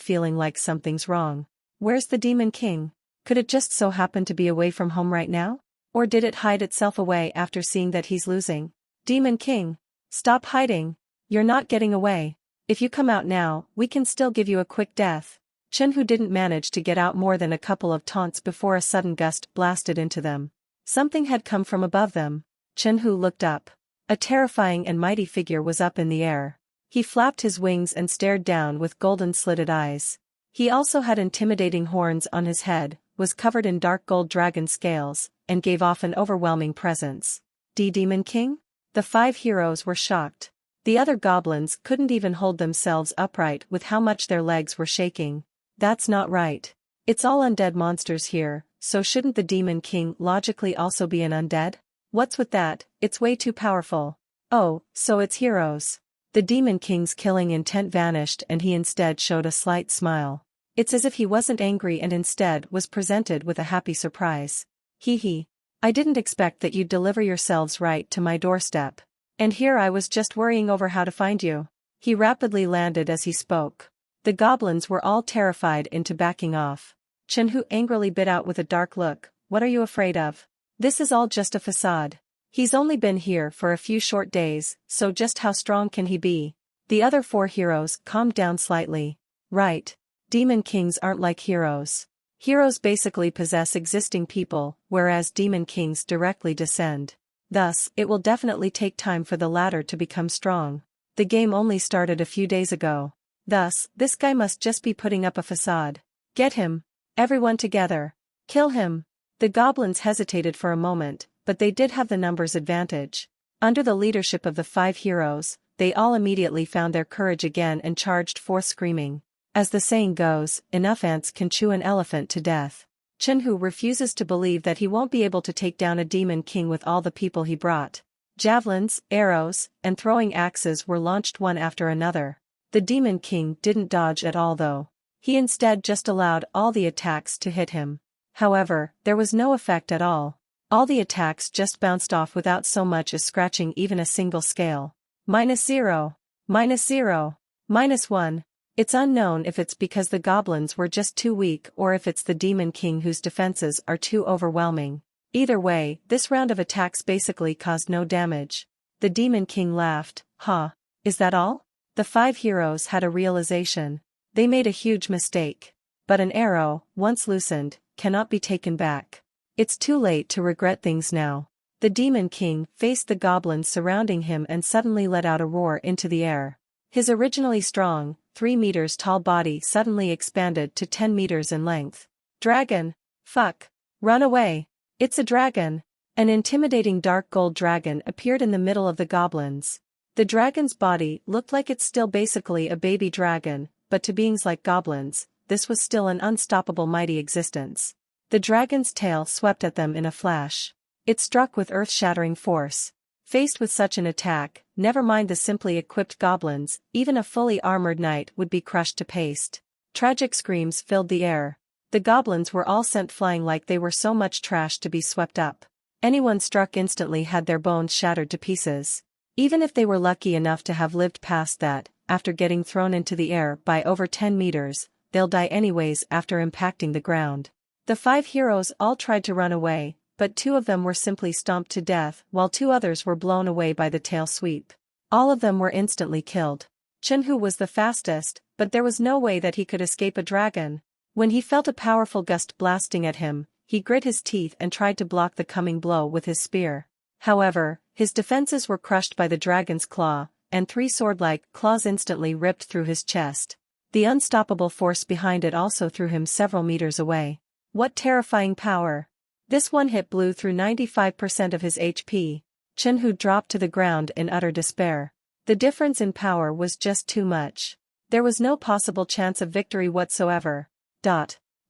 Speaker 1: feeling like something's wrong. Where's the demon king? Could it just so happen to be away from home right now? Or did it hide itself away after seeing that he's losing? Demon king! Stop hiding! You're not getting away. If you come out now, we can still give you a quick death. Chenhu didn't manage to get out more than a couple of taunts before a sudden gust blasted into them. Something had come from above them. Chenhu looked up. A terrifying and mighty figure was up in the air. He flapped his wings and stared down with golden slitted eyes. He also had intimidating horns on his head, was covered in dark gold dragon scales, and gave off an overwhelming presence. Demon King? The 5 heroes were shocked. The other goblins couldn't even hold themselves upright with how much their legs were shaking. That's not right. It's all undead monsters here, so shouldn't the Demon King logically also be an undead? What's with that? It's way too powerful. Oh, so it's heroes. The Demon King's killing intent vanished and he instead showed a slight smile. It's as if he wasn't angry and instead was presented with a happy surprise. Hee hee. I didn't expect that you'd deliver yourselves right to my doorstep. And here I was just worrying over how to find you. He rapidly landed as he spoke. The goblins were all terrified into backing off. Chenhu angrily bit out with a dark look, what are you afraid of? This is all just a facade. He's only been here for a few short days, so just how strong can he be? The other 4 heroes calmed down slightly. Right. Demon kings aren't like heroes. Heroes basically possess existing people, whereas demon kings directly descend. Thus, it will definitely take time for the latter to become strong. The game only started a few days ago. Thus, this guy must just be putting up a facade. Get him. Everyone together. Kill him. The goblins hesitated for a moment, but they did have the numbers advantage. Under the leadership of the 5 heroes, they all immediately found their courage again and charged forth screaming. As the saying goes, enough ants can chew an elephant to death. Chenhu refuses to believe that he won't be able to take down a demon king with all the people he brought. Javelins, arrows, and throwing axes were launched one after another. The demon king didn't dodge at all though. He instead just allowed all the attacks to hit him. However, there was no effect at all. All the attacks just bounced off without so much as scratching even a single scale. -0. -0. -1. It's unknown if it's because the goblins were just too weak or if it's the demon king whose defenses are too overwhelming. Either way, this round of attacks basically caused no damage. The demon king laughed. "Huh? Is that all?" The 5 heroes had a realization. They made a huge mistake. But an arrow, once loosened, cannot be taken back. It's too late to regret things now. The demon king faced the goblins surrounding him and suddenly let out a roar into the air. His originally strong, 3 meters tall body suddenly expanded to 10 meters in length. Dragon! Fuck! Run away! It's a dragon! An intimidating dark gold dragon appeared in the middle of the goblins. The dragon's body looked like it's still basically a baby dragon, but to beings like goblins, this was still an unstoppable mighty existence. The dragon's tail swept at them in a flash. It struck with earth-shattering force. Faced with such an attack, never mind the simply equipped goblins, even a fully armored knight would be crushed to paste. Tragic screams filled the air. The goblins were all sent flying like they were so much trash to be swept up. Anyone struck instantly had their bones shattered to pieces. Even if they were lucky enough to have lived past that, after getting thrown into the air by over 10 meters, they'll die anyways after impacting the ground. The 5 heroes all tried to run away, but 2 of them were simply stomped to death while 2 others were blown away by the tail sweep. All of them were instantly killed. Chenhu was the fastest, but there was no way that he could escape a dragon. When he felt a powerful gust blasting at him, he grit his teeth and tried to block the coming blow with his spear. However, his defenses were crushed by the dragon's claw, and 3 sword-like claws instantly ripped through his chest. The unstoppable force behind it also threw him several meters away. What terrifying power! This one hit blew through 95% of his HP. Chenhu dropped to the ground in utter despair. The difference in power was just too much. There was no possible chance of victory whatsoever.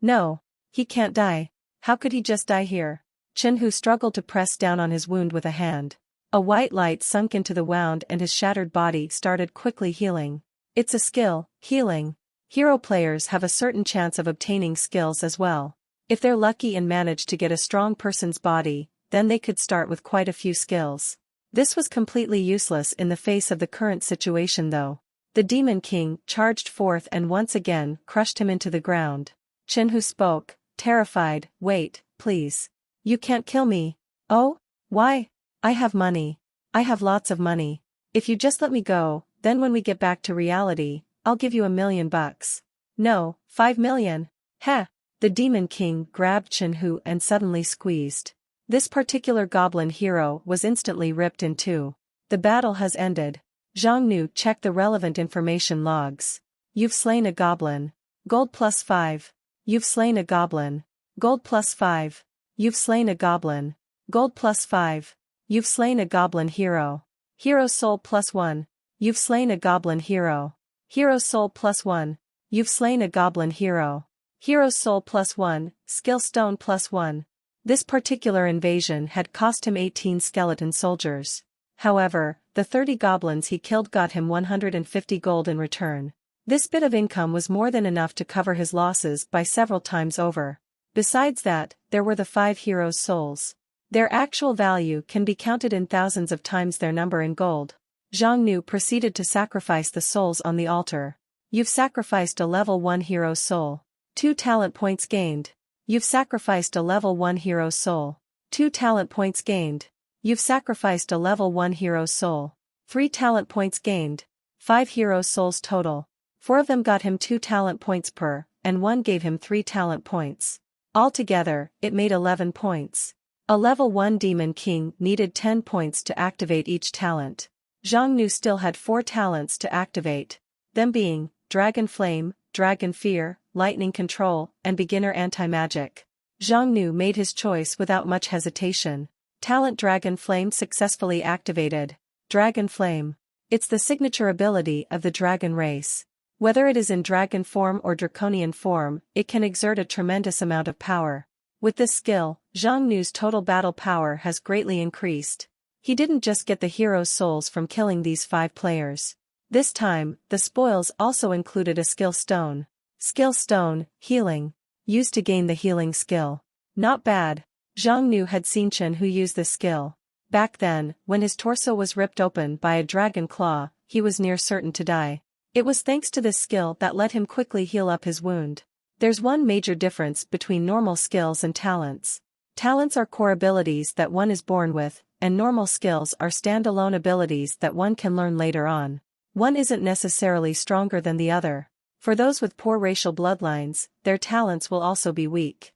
Speaker 1: No. He can't die. How could he just die here? Chenhu struggled to press down on his wound with a hand. A white light sunk into the wound and his shattered body started quickly healing. It's a skill, healing. Hero players have a certain chance of obtaining skills as well. If they're lucky and manage to get a strong person's body, then they could start with quite a few skills. This was completely useless in the face of the current situation though. The Demon King charged forth and once again crushed him into the ground. Chenhu spoke, terrified. "Wait, please. You can't kill me." "Oh? Why? I have money. I have lots of money. If you just let me go, then when we get back to reality, I'll give you $1 million. "No, 5 million. Heh." The Demon King grabbed Chenhu and suddenly squeezed. This particular goblin hero was instantly ripped in 2. The battle has ended. Zhang Nu checked the relevant information logs. You've slain a goblin. Gold +5. You've slain a goblin. Gold +5. You've slain a goblin. Gold +5. You've slain a goblin hero. Hero soul +1. You've slain a goblin hero. Hero soul +1. You've slain a goblin hero. Hero soul +1, skill stone +1. This particular invasion had cost him 18 skeleton soldiers. However, the 30 goblins he killed got him 150 gold in return. This bit of income was more than enough to cover his losses by several times over. Besides that, there were the 5 heroes' souls. Their actual value can be counted in thousands of times their number in gold. Zhang Nu proceeded to sacrifice the souls on the altar. You've sacrificed a level 1 hero's soul. 2 talent points gained. You've sacrificed a level 1 hero's soul. 2 talent points gained. You've sacrificed a level 1 hero's soul. 3 talent points gained. 5 heroes' souls total. 4 of them got him 2 talent points per, and 1 gave him 3 talent points. Altogether, it made 11 points. A level 1 Demon King needed 10 points to activate each talent. Zhang Nu still had 4 talents to activate, them being Dragon Flame, Dragon Fear, Lightning Control, and Beginner Anti-Magic. Zhang Nu made his choice without much hesitation. Talent Dragon Flame successfully activated. Dragon Flame. It's the signature ability of the dragon race. Whether it is in dragon form or draconian form, it can exert a tremendous amount of power. With this skill, Zhang Nu's total battle power has greatly increased. He didn't just get the hero's souls from killing these 5 players. This time, the spoils also included a skill stone. Skill stone, Healing. Used to gain the healing skill. Not bad. Zhang Nu had seen Chen who used this skill. Back then, when his torso was ripped open by a dragon claw, he was near certain to die. It was thanks to this skill that let him quickly heal up his wound. There's one major difference between normal skills and talents. Talents are core abilities that one is born with, and normal skills are standalone abilities that one can learn later on. One isn't necessarily stronger than the other. For those with poor racial bloodlines, their talents will also be weak.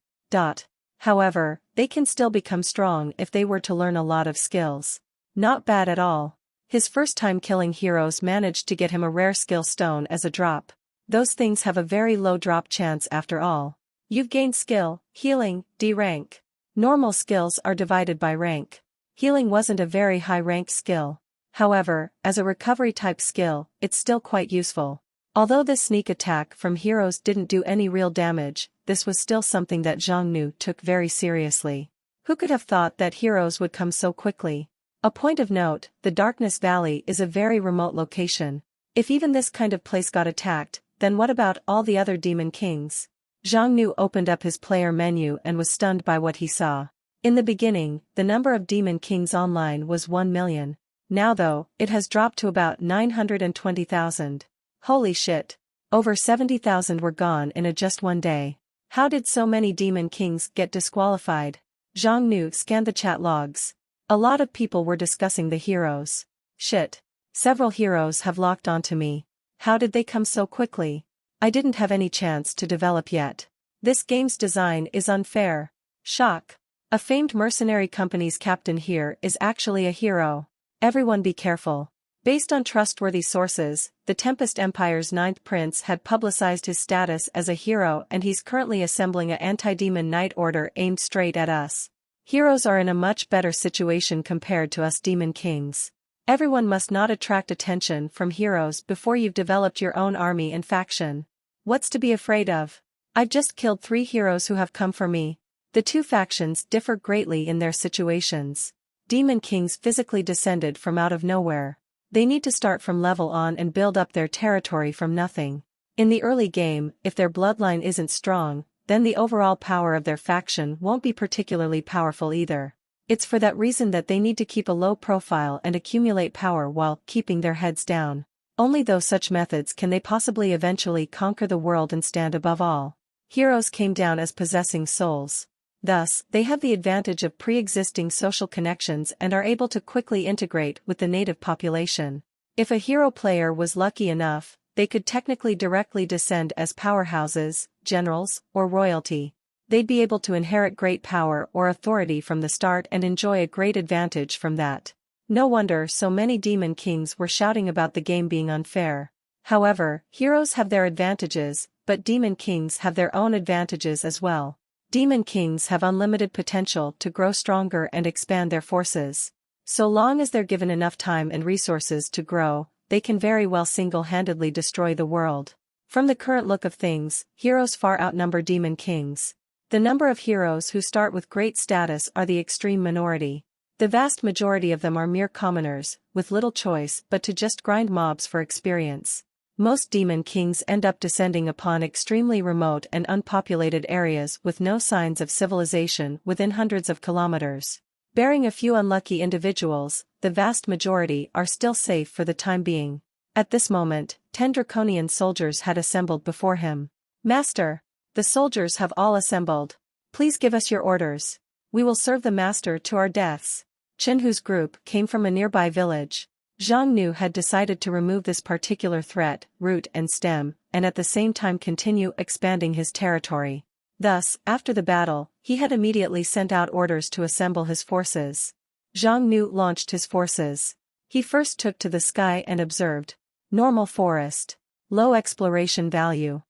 Speaker 1: However, they can still become strong if they were to learn a lot of skills. Not bad at all. His first time killing heroes managed to get him a rare skill stone as a drop. Those things have a very low drop chance after all. You've gained skill, Healing, D rank. Normal skills are divided by rank. Healing wasn't a very high rank skill. However, as a recovery type skill, it's still quite useful. Although this sneak attack from heroes didn't do any real damage, this was still something that Zhang Nu took very seriously. Who could have thought that heroes would come so quickly? A point of note, the Darkness Valley is a very remote location. If even this kind of place got attacked, then what about all the other Demon Kings? Zhang Nu opened up his player menu and was stunned by what he saw. In the beginning, the number of Demon Kings online was 1 million. Now though, it has dropped to about 920,000. Holy shit. Over 70,000 were gone in just one day. How did so many Demon Kings get disqualified? Zhang Nu scanned the chat logs. A lot of people were discussing the heroes. Shit. Several heroes have locked onto me. How did they come so quickly? I didn't have any chance to develop yet. This game's design is unfair. Shock. A famed mercenary company's captain here is actually a hero. Everyone be careful. Based on trustworthy sources, the Tempest Empire's 9th prince had publicized his status as a hero and he's currently assembling an anti-demon knight order aimed straight at us. Heroes are in a much better situation compared to us Demon Kings. Everyone must not attract attention from heroes before you've developed your own army and faction. What's to be afraid of? I've just killed 3 heroes who have come for me. The 2 factions differ greatly in their situations. Demon Kings physically descended from out of nowhere. They need to start from level on and build up their territory from nothing. In the early game, if their bloodline isn't strong, then the overall power of their faction won't be particularly powerful either. It's for that reason that they need to keep a low profile and accumulate power while keeping their heads down. Only through such methods can they possibly eventually conquer the world and stand above all. Heroes came down as possessing souls. Thus, they have the advantage of pre-existing social connections and are able to quickly integrate with the native population. If a hero player was lucky enough, they could technically directly descend as powerhouses, generals, or royalty. They'd be able to inherit great power or authority from the start and enjoy a great advantage from that. No wonder so many Demon Kings were shouting about the game being unfair. However, heroes have their advantages, but Demon Kings have their own advantages as well. Demon Kings have unlimited potential to grow stronger and expand their forces. So long as they're given enough time and resources to grow, they can very well single-handedly destroy the world. From the current look of things, heroes far outnumber Demon Kings. The number of heroes who start with great status are the extreme minority. The vast majority of them are mere commoners, with little choice but to just grind mobs for experience. Most Demon Kings end up descending upon extremely remote and unpopulated areas with no signs of civilization within hundreds of kilometers. Barring a few unlucky individuals, the vast majority are still safe for the time being. At this moment, 10 draconian soldiers had assembled before him. Master! The soldiers have all assembled. Please give us your orders. We will serve the master to our deaths. Chenhu's group came from a nearby village. Zhang Nu had decided to remove this particular threat, root and stem, and at the same time continue expanding his territory. Thus, after the battle, he had immediately sent out orders to assemble his forces. Zhang Nu launched his forces. He first took to the sky and observed. Normal forest. Low exploration value.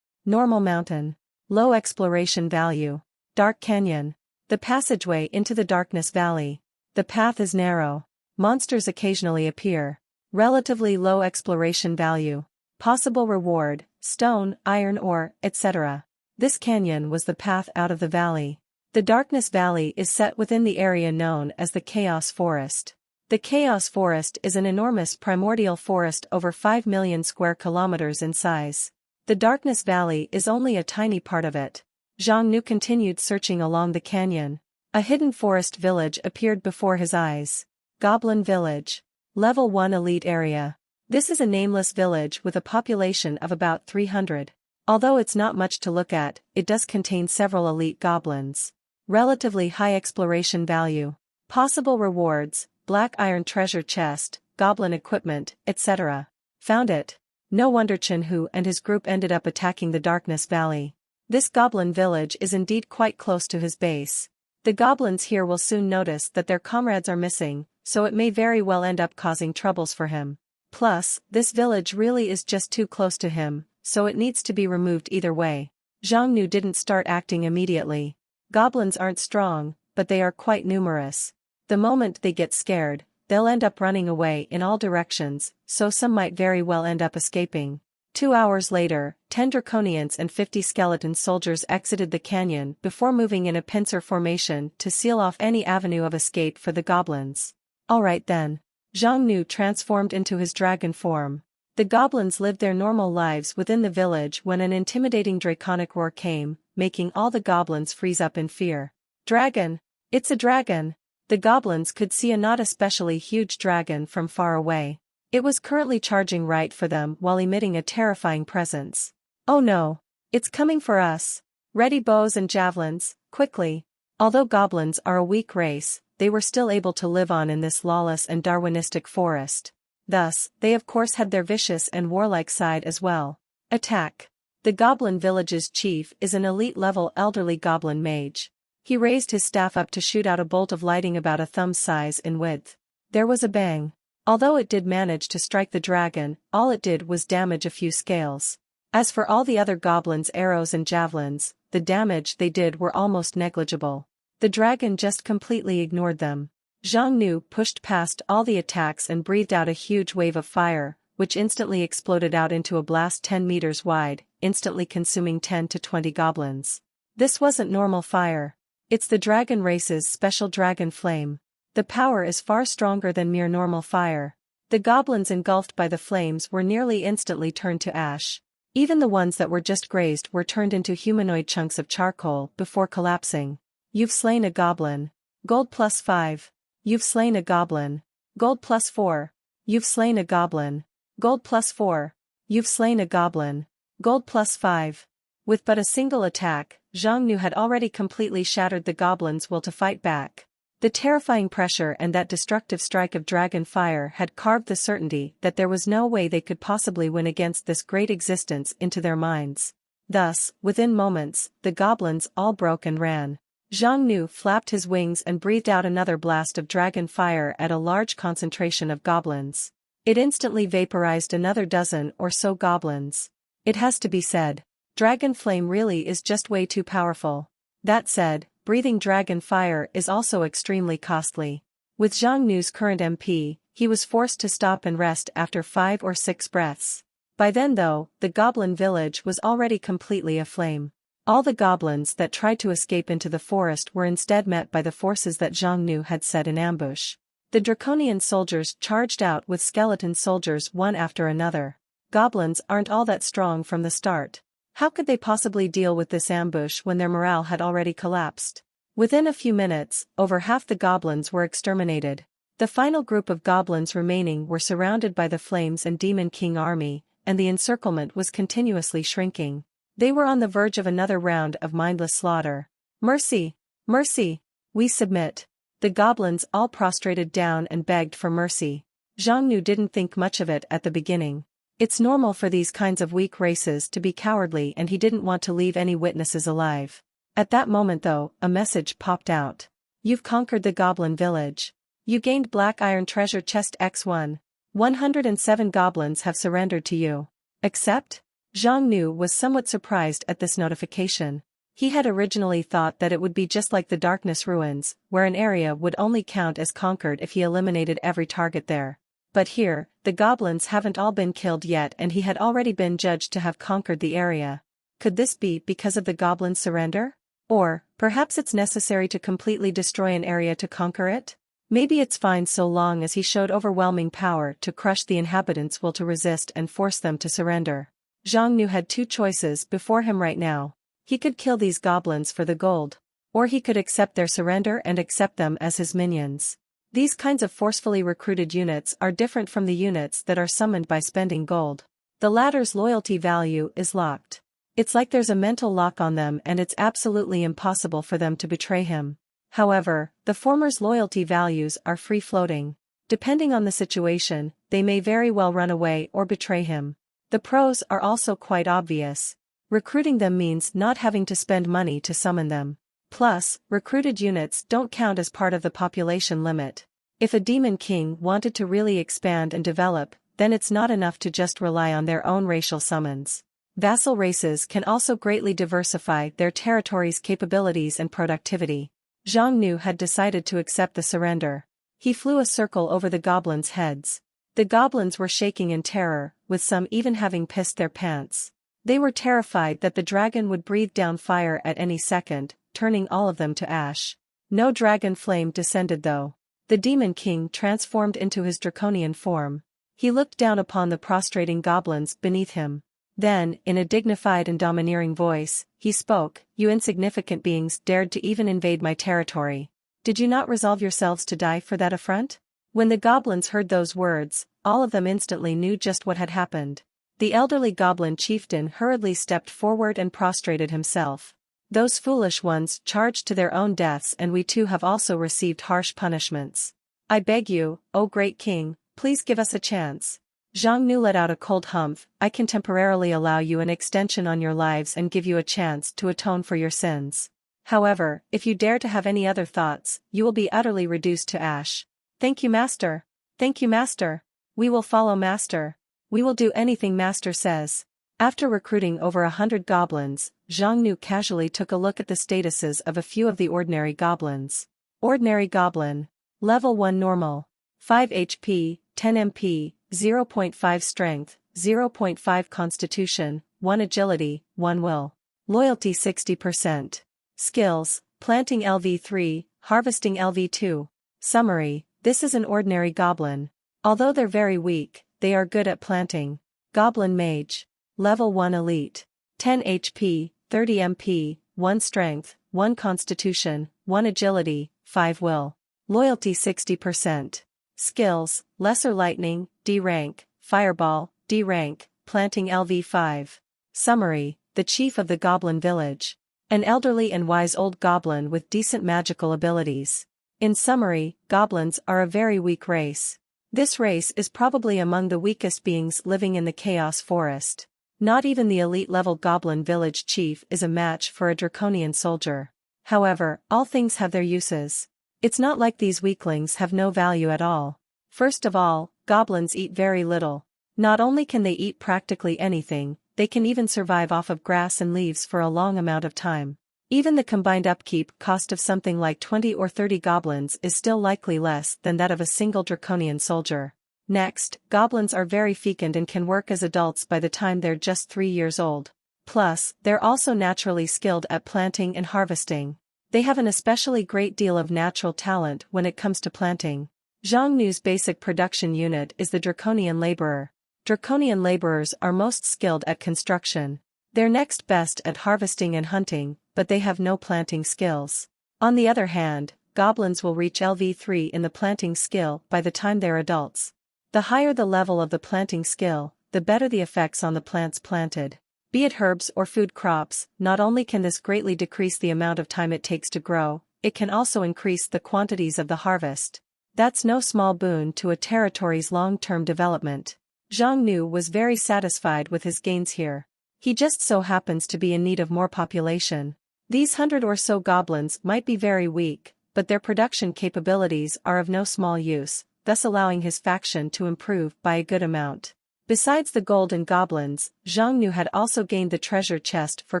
Speaker 1: Normal mountain. Low exploration value. Dark canyon. The passageway into the darkness valley. The path is narrow. Monsters occasionally appear. Relatively low exploration value. Possible reward, stone, iron ore, etc. This canyon was the path out of the valley. The Darkness Valley is set within the area known as the Chaos Forest. The Chaos Forest is an enormous primordial forest over 5 million square kilometers in size. The Darkness Valley is only a tiny part of it. Zhang Nu continued searching along the canyon. A hidden forest village appeared before his eyes. Goblin Village. Level 1 Elite Area. This is a nameless village with a population of about 300. Although it's not much to look at, it does contain several elite goblins. Relatively high exploration value. Possible rewards, black iron treasure chest, goblin equipment, etc. Found it. No wonder Chenhu and his group ended up attacking the Darkness Valley. This goblin village is indeed quite close to his base. The goblins here will soon notice that their comrades are missing, so it may very well end up causing troubles for him. Plus, this village really is just too close to him, so it needs to be removed either way. Zhang Nu didn't start acting immediately. Goblins aren't strong, but they are quite numerous. The moment they get scared, they'll end up running away in all directions, so some might very well end up escaping. 2 hours later, 10 Draconians and 50 skeleton soldiers exited the canyon before moving in a pincer formation to seal off any avenue of escape for the goblins. Alright then. Zhang Nu transformed into his dragon form. The goblins lived their normal lives within the village when an intimidating draconic roar came, making all the goblins freeze up in fear. Dragon! It's a dragon! The goblins could see a not especially huge dragon from far away. It was currently charging right for them while emitting a terrifying presence. Oh no! It's coming for us! Ready bows and javelins, quickly! Although goblins are a weak race, they were still able to live on in this lawless and Darwinistic forest. Thus, they of course had their vicious and warlike side as well. Attack! The goblin village's chief is an elite-level elderly goblin mage. He raised his staff up to shoot out a bolt of lightning about a thumb's size in width. There was a bang. Although it did manage to strike the dragon, all it did was damage a few scales. As for all the other goblins' arrows and javelins, the damage they did were almost negligible. The dragon just completely ignored them. Zhang Nu pushed past all the attacks and breathed out a huge wave of fire, which instantly exploded out into a blast 10 meters wide, instantly consuming 10 to 20 goblins. This wasn't normal fire. It's the dragon race's special dragon flame. The power is far stronger than mere normal fire. The goblins engulfed by the flames were nearly instantly turned to ash. Even the ones that were just grazed were turned into humanoid chunks of charcoal before collapsing. You've slain a goblin. Gold +5. You've slain a goblin. Gold +4. You've slain a goblin. Gold +4. You've slain a goblin. Gold +5. With but a single attack, Zhang Nu had already completely shattered the goblins' will to fight back. The terrifying pressure and that destructive strike of dragon fire had carved the certainty that there was no way they could possibly win against this great existence into their minds. Thus, within moments, the goblins all broke and ran. Zhang Nu flapped his wings and breathed out another blast of dragon fire at a large concentration of goblins. It instantly vaporized another dozen or so goblins. It has to be said, dragon flame really is just way too powerful. That said, breathing dragon fire is also extremely costly. With Zhang Nu's current MP, he was forced to stop and rest after 5 or 6 breaths. By then though, the goblin village was already completely aflame. All the goblins that tried to escape into the forest were instead met by the forces that Zhang Nu had set in ambush. The draconian soldiers charged out with skeleton soldiers one after another. Goblins aren't all that strong from the start. How could they possibly deal with this ambush when their morale had already collapsed? Within a few minutes, over half the goblins were exterminated. The final group of goblins remaining were surrounded by the Flames and Demon King army, and the encirclement was continuously shrinking. They were on the verge of another round of mindless slaughter. Mercy! Mercy! We submit. The goblins all prostrated down and begged for mercy. Zhang Nu didn't think much of it at the beginning. It's normal for these kinds of weak races to be cowardly, and he didn't want to leave any witnesses alive. At that moment though, a message popped out. You've conquered the goblin village. You gained black iron treasure chest X1. 107 goblins have surrendered to you. Accept? Zhang Nu was somewhat surprised at this notification. He had originally thought that it would be just like the Darkness Ruins, where an area would only count as conquered if he eliminated every target there. But here, the goblins haven't all been killed yet and he had already been judged to have conquered the area. Could this be because of the goblins' surrender? Or, perhaps it's necessary to completely destroy an area to conquer it? Maybe it's fine so long as he showed overwhelming power to crush the inhabitants' will to resist and force them to surrender. Zhang Nu had two choices before him right now. He could kill these goblins for the gold. Or he could accept their surrender and accept them as his minions. These kinds of forcefully recruited units are different from the units that are summoned by spending gold. The latter's loyalty value is locked. It's like there's a mental lock on them and it's absolutely impossible for them to betray him. However, the former's loyalty values are free-floating. Depending on the situation, they may very well run away or betray him. The pros are also quite obvious. Recruiting them means not having to spend money to summon them. Plus, recruited units don't count as part of the population limit. If a demon king wanted to really expand and develop, then it's not enough to just rely on their own racial summons. Vassal races can also greatly diversify their territory's capabilities and productivity. Zhang Nu had decided to accept the surrender. He flew a circle over the goblins' heads. The goblins were shaking in terror, with some even having pissed their pants. They were terrified that the dragon would breathe down fire at any second, turning all of them to ash. No dragon flame descended though. The demon king transformed into his draconian form. He looked down upon the prostrating goblins beneath him. Then, in a dignified and domineering voice, he spoke, "You insignificant beings dared to even invade my territory. Did you not resolve yourselves to die for that affront?" When the goblins heard those words, all of them instantly knew just what had happened. The elderly goblin chieftain hurriedly stepped forward and prostrated himself. "Those foolish ones charged to their own deaths, and we too have also received harsh punishments. I beg you, O great king, please give us a chance." Zhang Nu let out a cold humph. "I can temporarily allow you an extension on your lives and give you a chance to atone for your sins. However, if you dare to have any other thoughts, you will be utterly reduced to ash." "Thank you, master. Thank you, master. We will follow master. We will do anything master says." After recruiting over 100 goblins, Zhang Nu casually took a look at the statuses of a few of the ordinary goblins. Ordinary goblin. Level 1 normal. 5 HP, 10 MP, 0.5 strength, 0.5 constitution, 1 agility, 1 will. Loyalty 60%. Skills, planting LV3, harvesting LV2. Summary, this is an ordinary goblin. Although they're very weak, they are good at planting. Goblin Mage. Level 1 Elite. 10 HP, 30 MP, 1 strength, 1 constitution, 1 agility, 5 will. Loyalty 60%. Skills, Lesser Lightning, D rank, Fireball, D rank, planting LV5. Summary, the chief of the goblin village. An elderly and wise old goblin with decent magical abilities. In summary, goblins are a very weak race. This race is probably among the weakest beings living in the Chaos Forest. Not even the elite-level goblin village chief is a match for a draconian soldier. However, all things have their uses. It's not like these weaklings have no value at all. First of all, goblins eat very little. Not only can they eat practically anything, they can even survive off of grass and leaves for a long amount of time. Even the combined upkeep cost of something like 20 or 30 goblins is still likely less than that of a single draconian soldier. Next, goblins are very fecund and can work as adults by the time they're just 3 years old. Plus, they're also naturally skilled at planting and harvesting. They have an especially great deal of natural talent when it comes to planting. Zhang Nu's basic production unit is the Draconian Laborer. Draconian laborers are most skilled at construction. They're next best at harvesting and hunting, but they have no planting skills. On the other hand, goblins will reach LV3 in the planting skill by the time they're adults. The higher the level of the planting skill, the better the effects on the plants planted. Be it herbs or food crops, not only can this greatly decrease the amount of time it takes to grow, it can also increase the quantities of the harvest. That's no small boon to a territory's long-term development. Zhang Nu was very satisfied with his gains here. He just so happens to be in need of more population. These 100 or so goblins might be very weak, but their production capabilities are of no small use, thus allowing his faction to improve by a good amount. Besides the gold and goblins, Zhang Nu had also gained the treasure chest for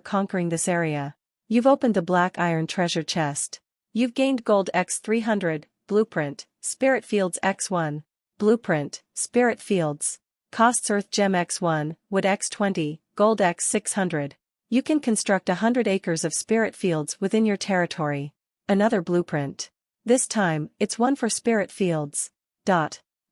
Speaker 1: conquering this area. You've opened the black iron treasure chest. You've gained gold x 300, blueprint, spirit fields x1, blueprint, spirit fields. Costs earth gem x1, wood x20, gold x 600. You can construct 100 acres of spirit fields within your territory. Another blueprint. This time, it's one for spirit fields.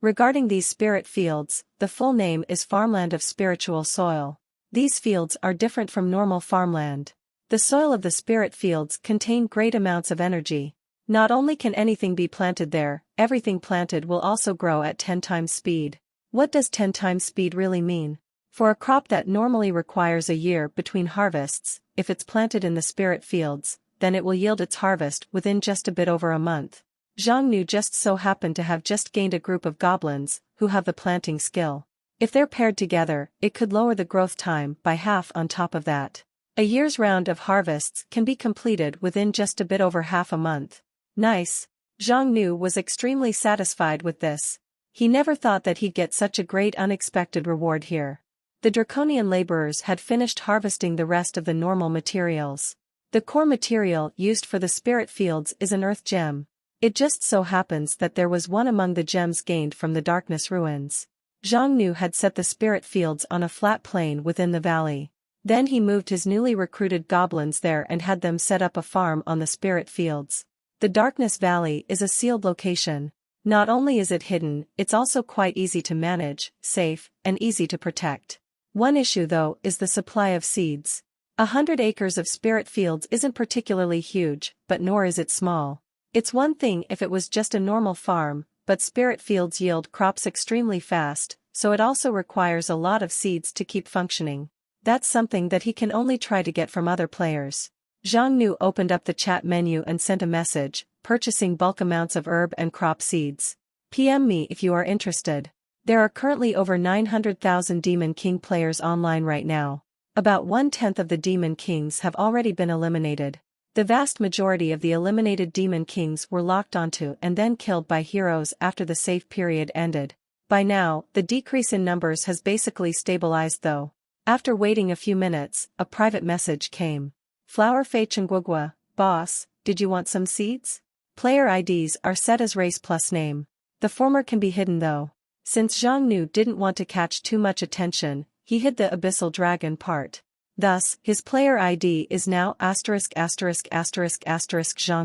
Speaker 1: Regarding these spirit fields, the full name is Farmland of Spiritual Soil. These fields are different from normal farmland. The soil of the spirit fields contain great amounts of energy. Not only can anything be planted there, everything planted will also grow at 10 times speed. What does 10 times speed really mean? For a crop that normally requires a year between harvests, if it's planted in the spirit fields, then it will yield its harvest within just a bit over a month. Zhang Nu just so happened to have just gained a group of goblins, who have the planting skill. If they're paired together, it could lower the growth time by half on top of that. A year's round of harvests can be completed within just a bit over half a month. Nice. Zhang Nu was extremely satisfied with this. He never thought that he'd get such a great unexpected reward here. The draconian laborers had finished harvesting the rest of the normal materials. The core material used for the spirit fields is an earth gem. It just so happens that there was one among the gems gained from the darkness ruins. Zhang Nu had set the spirit fields on a flat plain within the valley. Then he moved his newly recruited goblins there and had them set up a farm on the spirit fields. The Darkness Valley is a sealed location. Not only is it hidden, it's also quite easy to manage, safe, and easy to protect. One issue though is the supply of seeds. 100 acres of spirit fields isn't particularly huge, but nor is it small. It's one thing if it was just a normal farm, but spirit fields yield crops extremely fast, so it also requires a lot of seeds to keep functioning. That's something that he can only try to get from other players. Zhang Nu opened up the chat menu and sent a message, purchasing bulk amounts of herb and crop seeds. PM me if you are interested. There are currently over 900,000 Demon King players online right now. About 1/10 of the Demon Kings have already been eliminated. The vast majority of the eliminated Demon Kings were locked onto and then killed by heroes after the safe period ended. By now, the decrease in numbers has basically stabilized though. After waiting a few minutes, a private message came. Flower Fei Chengguogua, boss, did you want some seeds? Player IDs are set as race plus name. The former can be hidden though. Since Zhang Nu didn't want to catch too much attention, he hid the Abyssal Dragon part. Thus, his player ID is now ******Zhang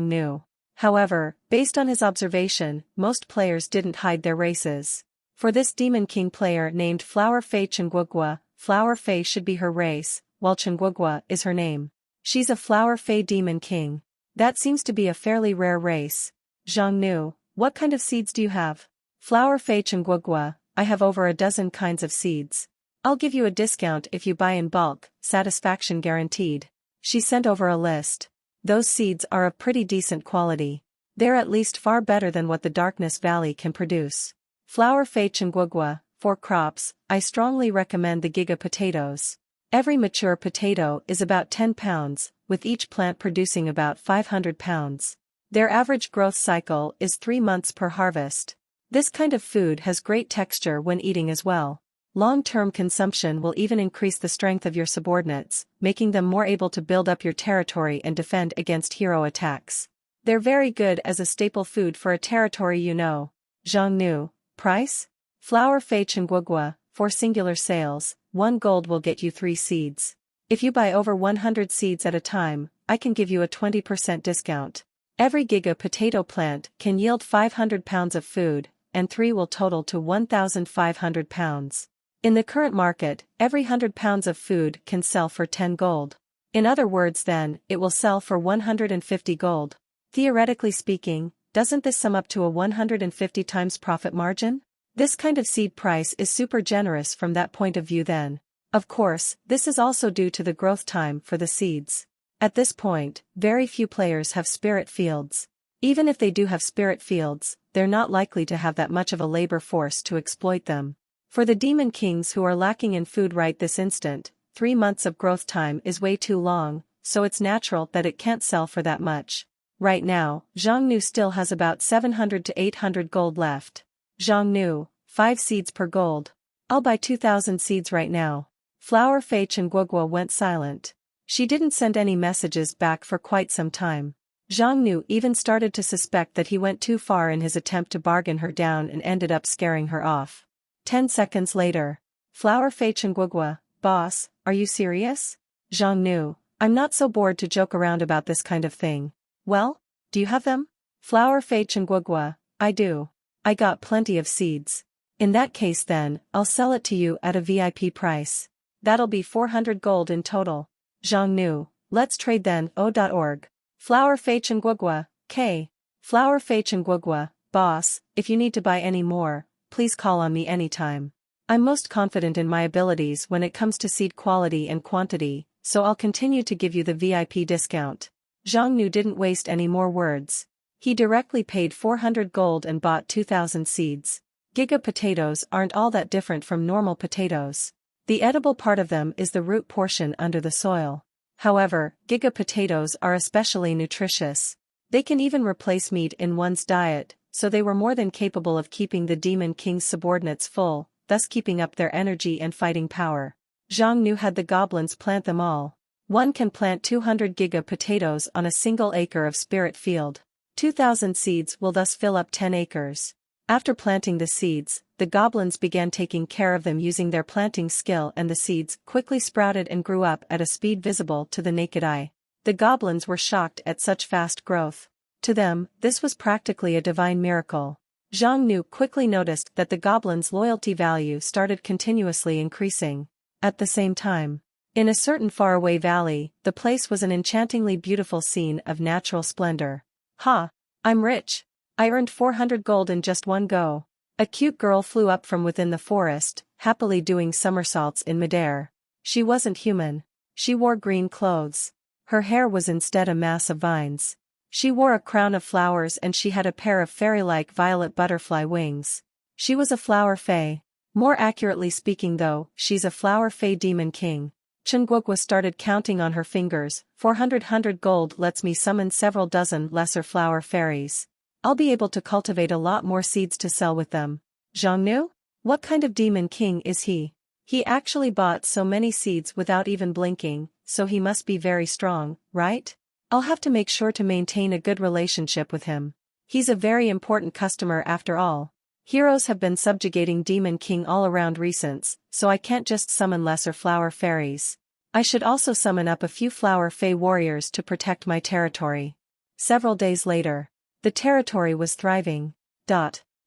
Speaker 1: Nu. However, based on his observation, most players didn't hide their races. For this Demon King player named Flower Fei Chengguogua, Flower Fei should be her race, while Chengguogua is her name. She's a Flower Fei Demon King. That seems to be a fairly rare race. Zhang Nu, what kind of seeds do you have? Flower Fei Chengguogua, I have over a dozen kinds of seeds. I'll give you a discount if you buy in bulk, satisfaction guaranteed. She sent over a list. Those seeds are of pretty decent quality. They're at least far better than what the Darkness Valley can produce. Flower Fei Chengguogua, for crops, I strongly recommend the Giga potatoes. Every mature potato is about 10 pounds, with each plant producing about 500 pounds. Their average growth cycle is 3 months per harvest. This kind of food has great texture when eating as well. Long-term consumption will even increase the strength of your subordinates, making them more able to build up your territory and defend against hero attacks. They're very good as a staple food for a territory you know. Zhang Nu, price? Flower Fei Chengguogua, for singular sales, 1 gold will get you 3 seeds. If you buy over 100 seeds at a time, I can give you a 20% discount. Every giga potato plant can yield 500 pounds of food, and 3 will total to 1,500 pounds. In the current market, every 100 pounds of food can sell for 10 gold. In other words then, it will sell for 150 gold. Theoretically speaking, doesn't this sum up to a 150 times profit margin? This kind of seed price is super generous from that point of view then. Of course, this is also due to the growth time for the seeds. At this point, very few players have spirit fields. Even if they do have spirit fields, they're not likely to have that much of a labor force to exploit them. For the Demon Kings who are lacking in food right this instant, 3 months of growth time is way too long, so it's natural that it can't sell for that much. Right now, Zhongnu still has about 700 to 800 gold left. Zhongnu, 5 seeds per gold. I'll buy 2,000 seeds right now. Flower Fei Chenguogua went silent. She didn't send any messages back for quite some time. Zhongnu even started to suspect that he went too far in his attempt to bargain her down and ended up scaring her off. 10 seconds later. Flower Fei Chenguogua, boss, are you serious? Zhongnu, I'm not so bored to joke around about this kind of thing. Well, do you have them? Flower Fei Chenguogua, I do. I got plenty of seeds. In that case then, I'll sell it to you at a VIP price. That'll be 400 gold in total. Zhongnu, let's trade then. O.org. Flower Fei Chenguogua, K. Flower Fei Chenguogua, boss, if you need to buy any more, please call on me anytime. I'm most confident in my abilities when it comes to seed quality and quantity, so I'll continue to give you the VIP discount. Zhongnu didn't waste any more words. He directly paid 400 gold and bought 2,000 seeds. Giga potatoes aren't all that different from normal potatoes. The edible part of them is the root portion under the soil. However, giga potatoes are especially nutritious. They can even replace meat in one's diet, so they were more than capable of keeping the Demon King's subordinates full, thus keeping up their energy and fighting power. Zhongnu had the goblins plant them all. One can plant 200 giga potatoes on a single acre of spirit field. 2,000 seeds will thus fill up 10 acres. After planting the seeds, the goblins began taking care of them using their planting skill, and the seeds quickly sprouted and grew up at a speed visible to the naked eye. The goblins were shocked at such fast growth. To them, this was practically a divine miracle. Zhongnu quickly noticed that the goblins' loyalty value started continuously increasing. At the same time, in a certain faraway valley, the place was an enchantingly beautiful scene of natural splendor. Ha! I'm rich! I earned 400 gold in just one go. A cute girl flew up from within the forest, happily doing somersaults in midair. She wasn't human. She wore green clothes. Her hair was instead a mass of vines. She wore a crown of flowers and she had a pair of fairy-like violet butterfly wings. She was a flower fae. More accurately speaking though, she's a flower fae demon king. Chenguogua started counting on her fingers. 400 gold lets me summon several dozen lesser flower fairies. I'll be able to cultivate a lot more seeds to sell with them. Zhongnu? What kind of demon king is he? He actually bought so many seeds without even blinking, so he must be very strong, right? I'll have to make sure to maintain a good relationship with him. He's a very important customer after all. Heroes have been subjugating Demon King all around recents, so I can't just summon lesser flower fairies. I should also summon up a few flower fae warriors to protect my territory. Several days later, the territory was thriving.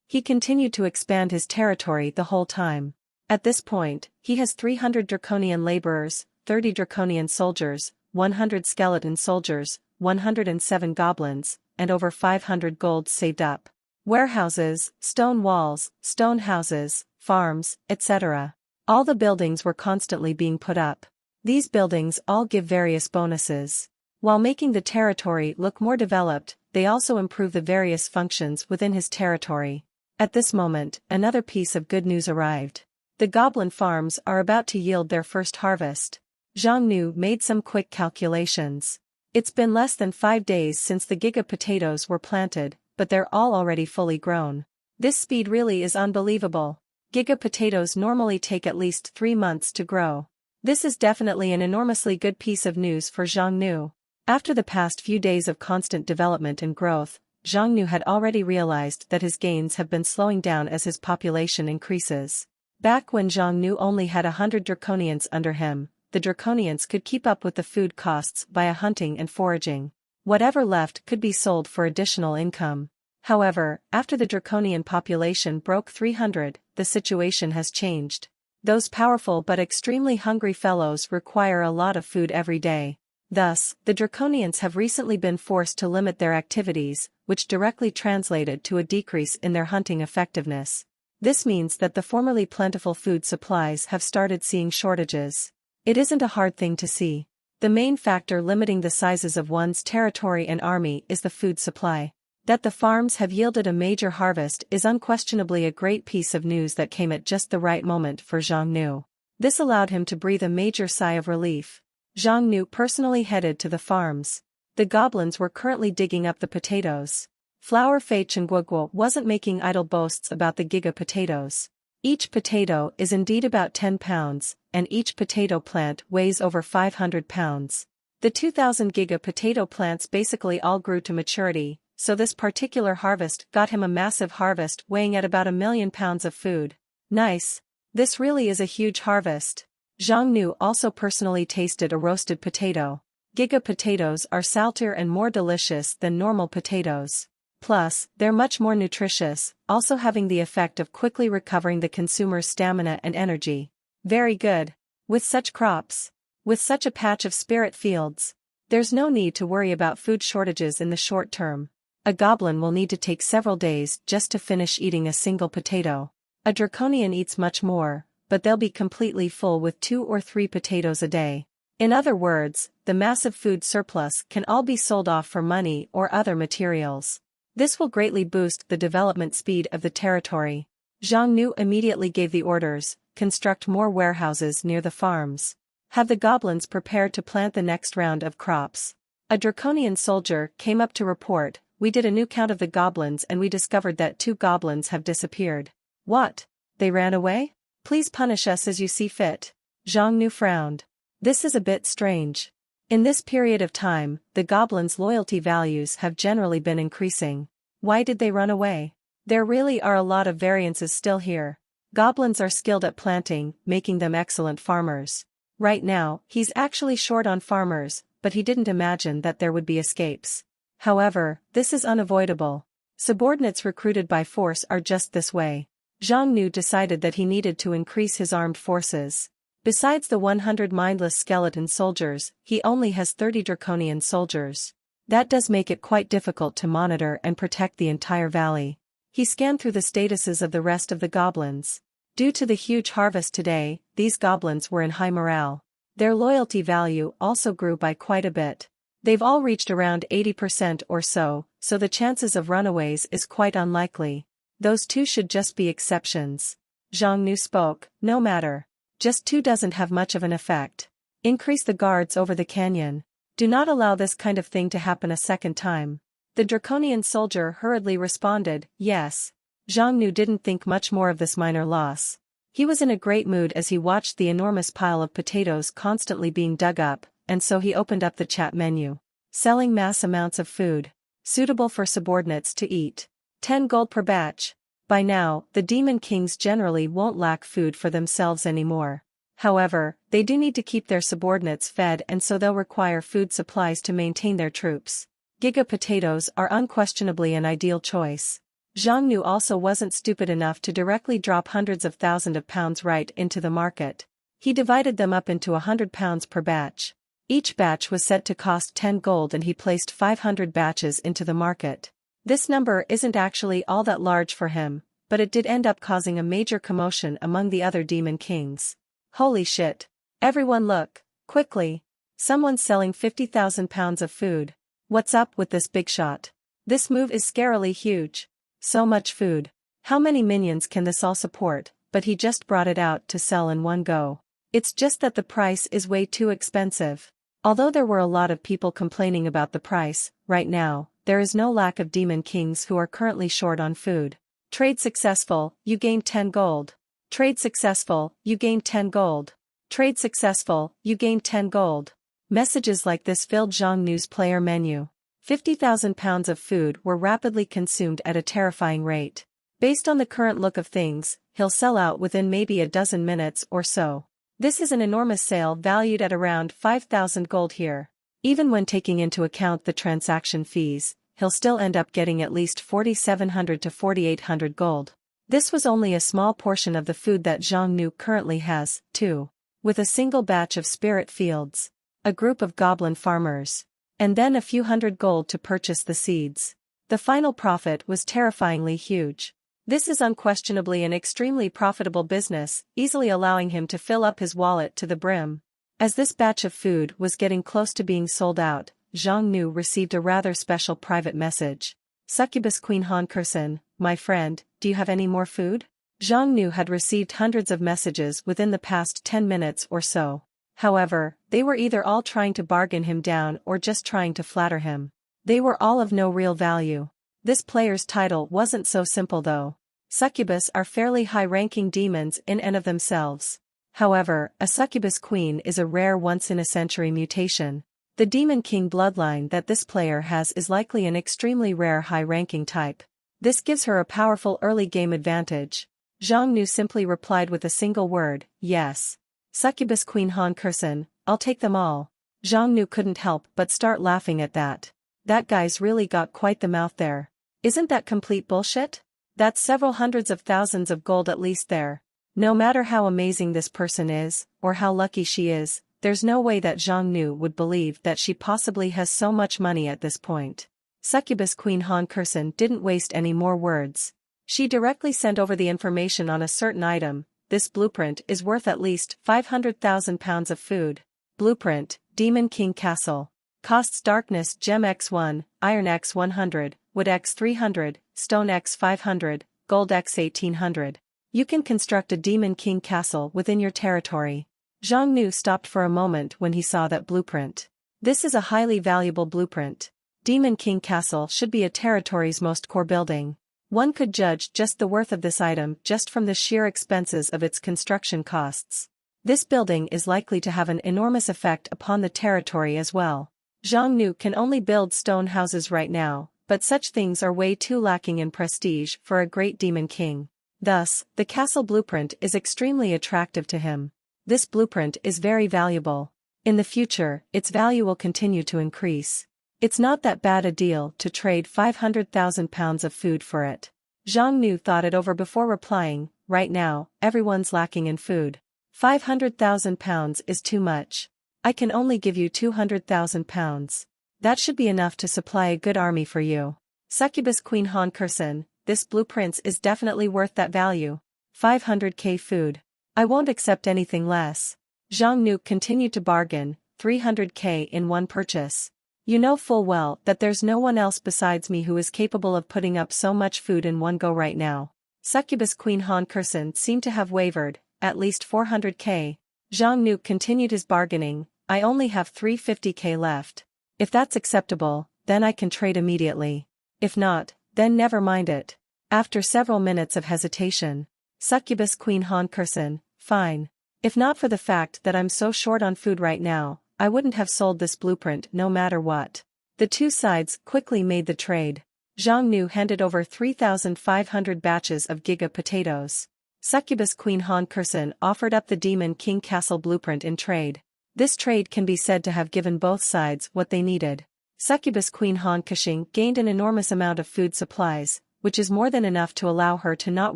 Speaker 1: He continued to expand his territory the whole time. At this point, he has 300 draconian laborers, 30 draconian soldiers, 100 skeleton soldiers, 107 goblins, and over 500 gold saved up. Warehouses, stone walls, stone houses, farms, etc. All the buildings were constantly being put up. These buildings all give various bonuses. While making the territory look more developed, they also improve the various functions within his territory. At this moment, another piece of good news arrived. The goblin farms are about to yield their first harvest. Zhongnu made some quick calculations. It's been less than 5 days since the giga potatoes were planted, but they're all already fully grown. This speed really is unbelievable. Giga potatoes normally take at least 3 months to grow. This is definitely an enormously good piece of news for Zhongnu. After the past few days of constant development and growth, Zhongnu had already realized that his gains have been slowing down as his population increases. Back when Zhongnu only had 100 draconians under him, the draconians could keep up with the food costs via hunting and foraging. Whatever left could be sold for additional income. However, after the draconian population broke 300, the situation has changed. Those powerful but extremely hungry fellows require a lot of food every day. Thus, the draconians have recently been forced to limit their activities, which directly translated to a decrease in their hunting effectiveness. This means that the formerly plentiful food supplies have started seeing shortages. It isn't a hard thing to see. The main factor limiting the sizes of one's territory and army is the food supply. That the farms have yielded a major harvest is unquestionably a great piece of news that came at just the right moment for Xiongnu. This allowed him to breathe a major sigh of relief. Xiongnu personally headed to the farms. The goblins were currently digging up the potatoes. Flower Fei Chenguoguo wasn't making idle boasts about the giga potatoes. Each potato is indeed about 10 pounds, and each potato plant weighs over 500 pounds. The 2,000 giga potato plants basically all grew to maturity, so this particular harvest got him a massive harvest weighing at about 1 million pounds of food. Nice. This really is a huge harvest. Xiongnu also personally tasted a roasted potato. Giga potatoes are saltier and more delicious than normal potatoes. Plus, they're much more nutritious, also having the effect of quickly recovering the consumer's stamina and energy. Very good. With such crops, with such a patch of spirit fields, there's no need to worry about food shortages in the short term. A goblin will need to take several days just to finish eating a single potato. A draconian eats much more, but they'll be completely full with 2 or 3 potatoes a day. In other words, the massive food surplus can all be sold off for money or other materials. This will greatly boost the development speed of the territory. Xiongnu immediately gave the orders, construct more warehouses near the farms. Have the goblins prepared to plant the next round of crops. A draconian soldier came up to report, "We did a new count of the goblins and we discovered that 2 goblins have disappeared." What? They ran away? Please punish us as you see fit. Xiongnu frowned. This is a bit strange. In this period of time, the goblins' loyalty values have generally been increasing. Why did they run away? There really are a lot of variances still here. Goblins are skilled at planting, making them excellent farmers. Right now, he's actually short on farmers, but he didn't imagine that there would be escapes. However, this is unavoidable. Subordinates recruited by force are just this way. Xiongnu decided that he needed to increase his armed forces. Besides the 100 mindless skeleton soldiers, he only has 30 draconian soldiers. That does make it quite difficult to monitor and protect the entire valley. He scanned through the statuses of the rest of the goblins. Due to the huge harvest today, these goblins were in high morale. Their loyalty value also grew by quite a bit. They've all reached around 80% or so the chances of runaways is quite unlikely. Those 2 should just be exceptions. Xiongnu spoke, no matter. Just 2 doesn't have much of an effect. Increase the guards over the canyon. Do not allow this kind of thing to happen a second time. The draconian soldier hurriedly responded, yes. Xiongnu didn't think much more of this minor loss. He was in a great mood as he watched the enormous pile of potatoes constantly being dug up, and so he opened up the chat menu. Selling mass amounts of food. Suitable for subordinates to eat. 10 gold per batch. By now, the demon kings generally won't lack food for themselves anymore. However, they do need to keep their subordinates fed and so they'll require food supplies to maintain their troops. Giga potatoes are unquestionably an ideal choice. Xiongnu also wasn't stupid enough to directly drop hundreds of thousands of pounds right into the market. He divided them up into 100 pounds per batch. Each batch was set to cost 10 gold and he placed 500 batches into the market. This number isn't actually all that large for him, but it did end up causing a major commotion among the other demon kings. Holy shit. Everyone look, quickly. Someone's selling 50,000 pounds of food. What's up with this big shot? This move is scarily huge. So much food. How many minions can this all support? But he just brought it out to sell in one go. It's just that the price is way too expensive. Although there were a lot of people complaining about the price, right now, there is no lack of demon kings who are currently short on food. Trade successful, you gain 10 gold. Trade successful, you gain 10 gold. Trade successful, you gain 10 gold. Messages like this filled Xiongnu's player menu. 50,000 pounds of food were rapidly consumed at a terrifying rate. Based on the current look of things, he'll sell out within maybe a dozen minutes or so. This is an enormous sale valued at around 5,000 gold here. Even when taking into account the transaction fees, he'll still end up getting at least 4,700 to 4,800 gold. This was only a small portion of the food that Xiongnu currently has, too. With a single batch of spirit fields, a group of goblin farmers, and then a few hundred gold to purchase the seeds. The final profit was terrifyingly huge. This is unquestionably an extremely profitable business, easily allowing him to fill up his wallet to the brim. As this batch of food was getting close to being sold out, Zhang Nu received a rather special private message. Succubus Queen Han Kurson, my friend, do you have any more food? Zhang Nu had received hundreds of messages within the past 10 minutes or so. However, they were either all trying to bargain him down or just trying to flatter him. They were all of no real value. This player's title wasn't so simple though. Succubus are fairly high-ranking demons in and of themselves. However, a succubus queen is a rare once-in-a-century mutation. The Demon King bloodline that this player has is likely an extremely rare high-ranking type. This gives her a powerful early-game advantage. Zhang Nu simply replied with a single word, yes. Succubus Queen Han Kurson, I'll take them all. Zhang Nu couldn't help but start laughing at that. That guy's really got quite the mouth there. Isn't that complete bullshit? That's several hundreds of thousands of gold at least there. No matter how amazing this person is, or how lucky she is, there's no way that Zhang Nu would believe that she possibly has so much money at this point. Succubus Queen Han Kurson didn't waste any more words. She directly sent over the information on a certain item. This blueprint is worth at least 500,000 pounds of food. Blueprint, Demon King Castle. Costs Darkness Gem X1, Iron X100, Wood X300, Stone X500, Gold X1800. You can construct a Demon King Castle within your territory. Zhang Nu stopped for a moment when he saw that blueprint. This is a highly valuable blueprint. Demon King Castle should be a territory's most core building. One could judge just the worth of this item just from the sheer expenses of its construction costs. This building is likely to have an enormous effect upon the territory as well. Zhang Nu can only build stone houses right now, but such things are way too lacking in prestige for a great demon king. Thus, the castle blueprint is extremely attractive to him. This blueprint is very valuable. In the future, its value will continue to increase. It's not that bad a deal to trade 500,000 pounds of food for it. Zhang Nu thought it over before replying, right now, everyone's lacking in food. 500,000 pounds is too much. I can only give you 200,000 pounds. That should be enough to supply a good army for you. Succubus Queen Han Kurson, this blueprint is definitely worth that value. 500k food. I won't accept anything less. Zhang Nu continued to bargain, 300k in one purchase. You know full well that there's no one else besides me who is capable of putting up so much food in one go right now. Succubus Queen Han Kurson seemed to have wavered, at least 400k. Zhang Nu continued his bargaining, I only have 350k left. If that's acceptable, then I can trade immediately. If not, then never mind it. After several minutes of hesitation, Succubus Queen Han Kurson, fine. If not for the fact that I'm so short on food right now, I wouldn't have sold this blueprint no matter what. The two sides quickly made the trade. Zhang Nu handed over 3,500 batches of giga potatoes. Succubus Queen Han Kurson offered up the Demon King Castle blueprint in trade. This trade can be said to have given both sides what they needed. Succubus Queen Han Kushing gained an enormous amount of food supplies, which is more than enough to allow her to not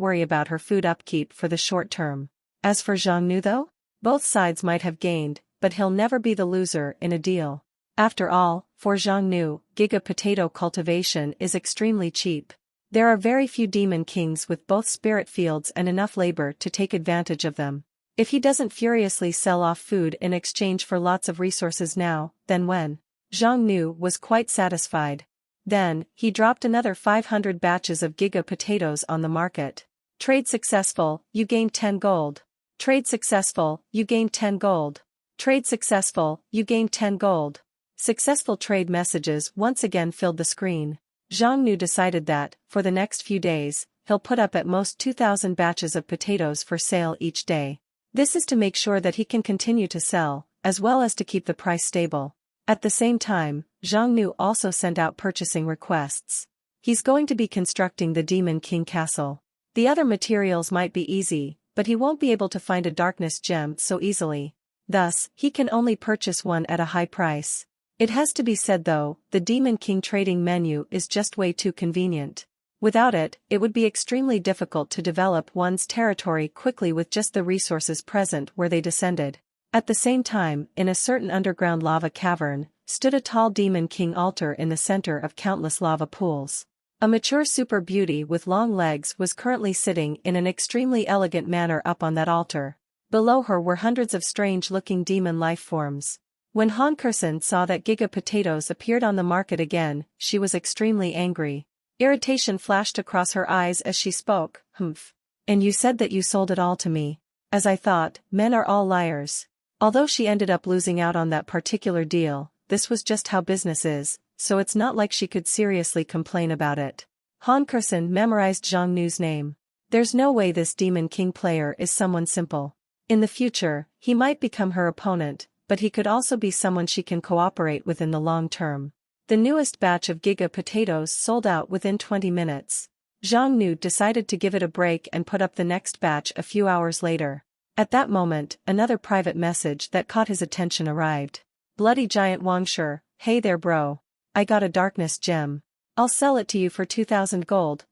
Speaker 1: worry about her food upkeep for the short term. As for Zhang Nu though, both sides might have gained, but he'll never be the loser in a deal. After all, for Zhang Nu, giga potato cultivation is extremely cheap. There are very few demon kings with both spirit fields and enough labor to take advantage of them. If he doesn't furiously sell off food in exchange for lots of resources now, then when? Zhang Nu was quite satisfied. Then, he dropped another 500 batches of giga potatoes on the market. Trade successful, you gained 10 gold. Trade successful, you gained 10 gold. Trade successful, you gained 10 gold. Successful trade messages once again filled the screen. Zhang Nu decided that, for the next few days, he'll put up at most 2,000 batches of potatoes for sale each day. This is to make sure that he can continue to sell, as well as to keep the price stable. At the same time, Zhang Nu also sent out purchasing requests. He's going to be constructing the Demon King Castle. The other materials might be easy, but he won't be able to find a darkness gem so easily. Thus, he can only purchase one at a high price. It has to be said though, the Demon King trading menu is just way too convenient. Without it, it would be extremely difficult to develop one's territory quickly with just the resources present where they descended. At the same time, in a certain underground lava cavern, stood a tall Demon King altar in the center of countless lava pools. A mature super beauty with long legs was currently sitting in an extremely elegant manner up on that altar. Below her were hundreds of strange-looking demon life forms. When Han Kursen saw that Giga potatoes appeared on the market again, she was extremely angry. Irritation flashed across her eyes as she spoke. Humph. And you said that you sold it all to me. As I thought, men are all liars. Although she ended up losing out on that particular deal, this was just how business is, so it's not like she could seriously complain about it. Han Kursen memorized Zhang Nu's name. There's no way this Demon King player is someone simple. In the future, he might become her opponent, but he could also be someone she can cooperate with in the long term. The newest batch of Giga potatoes sold out within 20 minutes. Zhang Nu decided to give it a break and put up the next batch a few hours later. At that moment, another private message that caught his attention arrived. Bloody Giant Wangshi, hey there bro. I got a darkness gem. I'll sell it to you for 2,000 gold.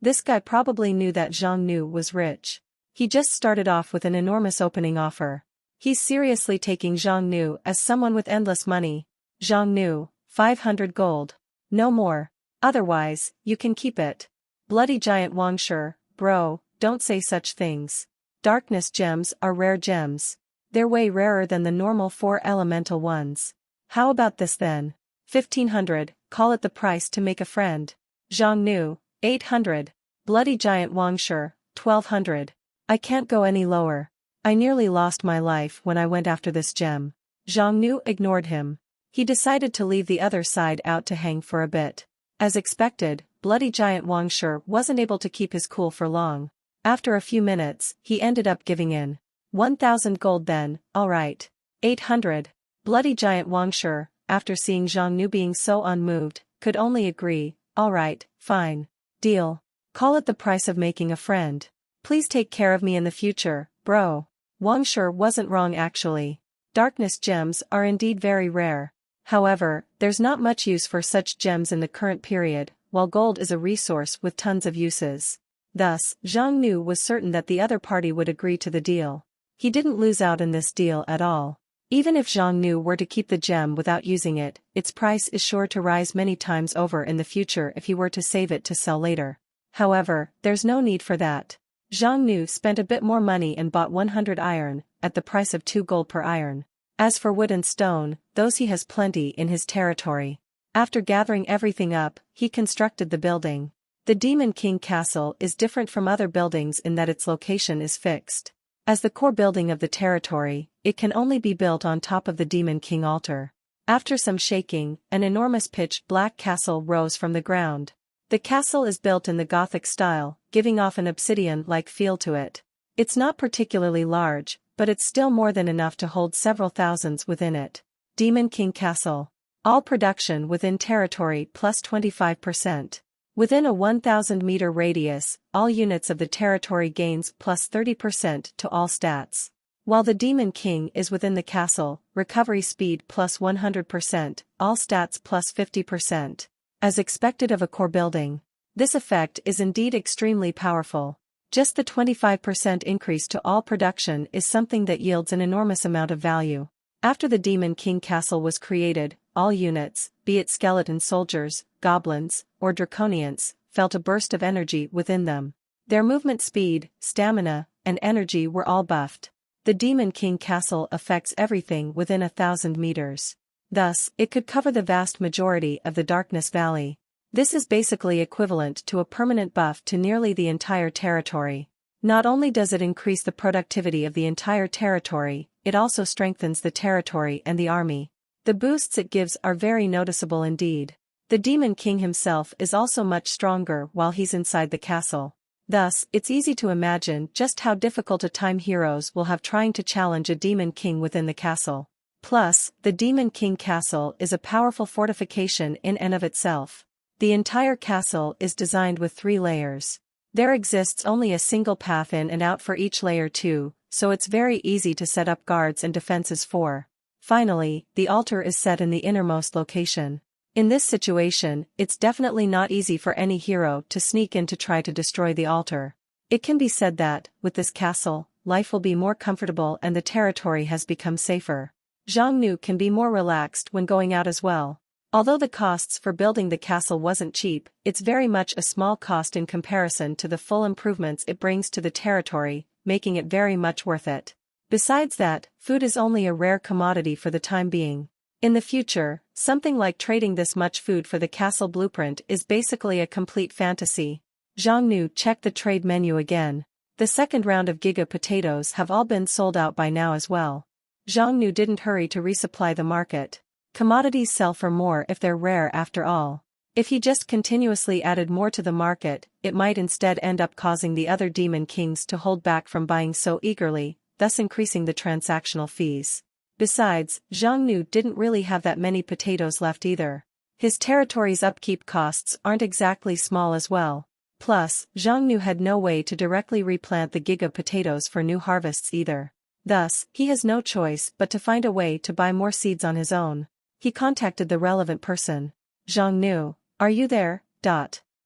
Speaker 1: This guy probably knew that Zhang Nu was rich. He just started off with an enormous opening offer. He's seriously taking Zhang Nu as someone with endless money. Zhang Nu, 500 gold. No more. Otherwise, you can keep it. Bloody Giant Wangshi, bro, don't say such things. Darkness gems are rare gems. They're way rarer than the normal 4 elemental ones. How about this then? 1,500, call it the price to make a friend. Zhang Nu, 800. Bloody Giant Wangshi, 1,200. I can't go any lower. I nearly lost my life when I went after this gem. Zhang Nu ignored him. He decided to leave the other side out to hang for a bit. As expected, Bloody Giant Wangshi wasn't able to keep his cool for long. After a few minutes, he ended up giving in. 1,000 gold then, alright. 800. Bloody Giant Wangshi, after seeing Zhang Nu being so unmoved, could only agree, alright, fine. Deal. Call it the price of making a friend. Please take care of me in the future, bro. Wangshi wasn't wrong actually. Darkness gems are indeed very rare. However, there's not much use for such gems in the current period, while gold is a resource with tons of uses. Thus, Zhang Nu was certain that the other party would agree to the deal. He didn't lose out in this deal at all. Even if Zhang Nu were to keep the gem without using it, its price is sure to rise many times over in the future if he were to save it to sell later. However, there's no need for that. Zhang Nu spent a bit more money and bought 100 iron, at the price of 2 gold per iron. As for wood and stone, those he has plenty in his territory. After gathering everything up, he constructed the building. The Demon King Castle is different from other buildings in that its location is fixed. As the core building of the territory, it can only be built on top of the Demon King altar. After some shaking, an enormous pitch-black castle rose from the ground. The castle is built in the Gothic style, giving off an obsidian-like feel to it. It's not particularly large, but it's still more than enough to hold several thousands within it. Demon King Castle. All production within territory plus 25%. Within a 1,000-meter radius, all units of the territory gains plus 30% to all stats. While the Demon King is within the castle, recovery speed plus 100%, all stats plus 50%. As expected of a core building. This effect is indeed extremely powerful. Just the 25% increase to all production is something that yields an enormous amount of value. After the Demon King Castle was created, all units, be it skeleton soldiers, goblins, or draconians, felt a burst of energy within them. Their movement speed, stamina, and energy were all buffed. The Demon King Castle affects everything within 1,000 meters. Thus, it could cover the vast majority of the Darkness Valley. This is basically equivalent to a permanent buff to nearly the entire territory. Not only does it increase the productivity of the entire territory, it also strengthens the territory and the army. The boosts it gives are very noticeable indeed. The Demon King himself is also much stronger while he's inside the castle. Thus, it's easy to imagine just how difficult a time heroes will have trying to challenge a Demon King within the castle. Plus, the Demon King Castle is a powerful fortification in and of itself. The entire castle is designed with 3 layers. There exists only a single path in and out for each layer too, so it's very easy to set up guards and defenses for. Finally, the altar is set in the innermost location. In this situation, it's definitely not easy for any hero to sneak in to try to destroy the altar. It can be said that, with this castle, life will be more comfortable and the territory has become safer. Zhang Nu can be more relaxed when going out as well. Although the costs for building the castle wasn't cheap, it's very much a small cost in comparison to the full improvements it brings to the territory, making it very much worth it. Besides that, food is only a rare commodity for the time being. In the future, something like trading this much food for the castle blueprint is basically a complete fantasy. Zhang Nu checked the trade menu again. The second round of Giga potatoes have all been sold out by now as well. Zhang Nu didn't hurry to resupply the market. Commodities sell for more if they're rare after all. If he just continuously added more to the market, it might instead end up causing the other demon kings to hold back from buying so eagerly, thus increasing the transactional fees. Besides, Zhang Nu didn't really have that many potatoes left either. His territory's upkeep costs aren't exactly small as well. Plus, Zhang Nu had no way to directly replant the Giga potatoes for new harvests either. Thus, he has no choice but to find a way to buy more seeds on his own. He contacted the relevant person. Zhang Nu, are you there?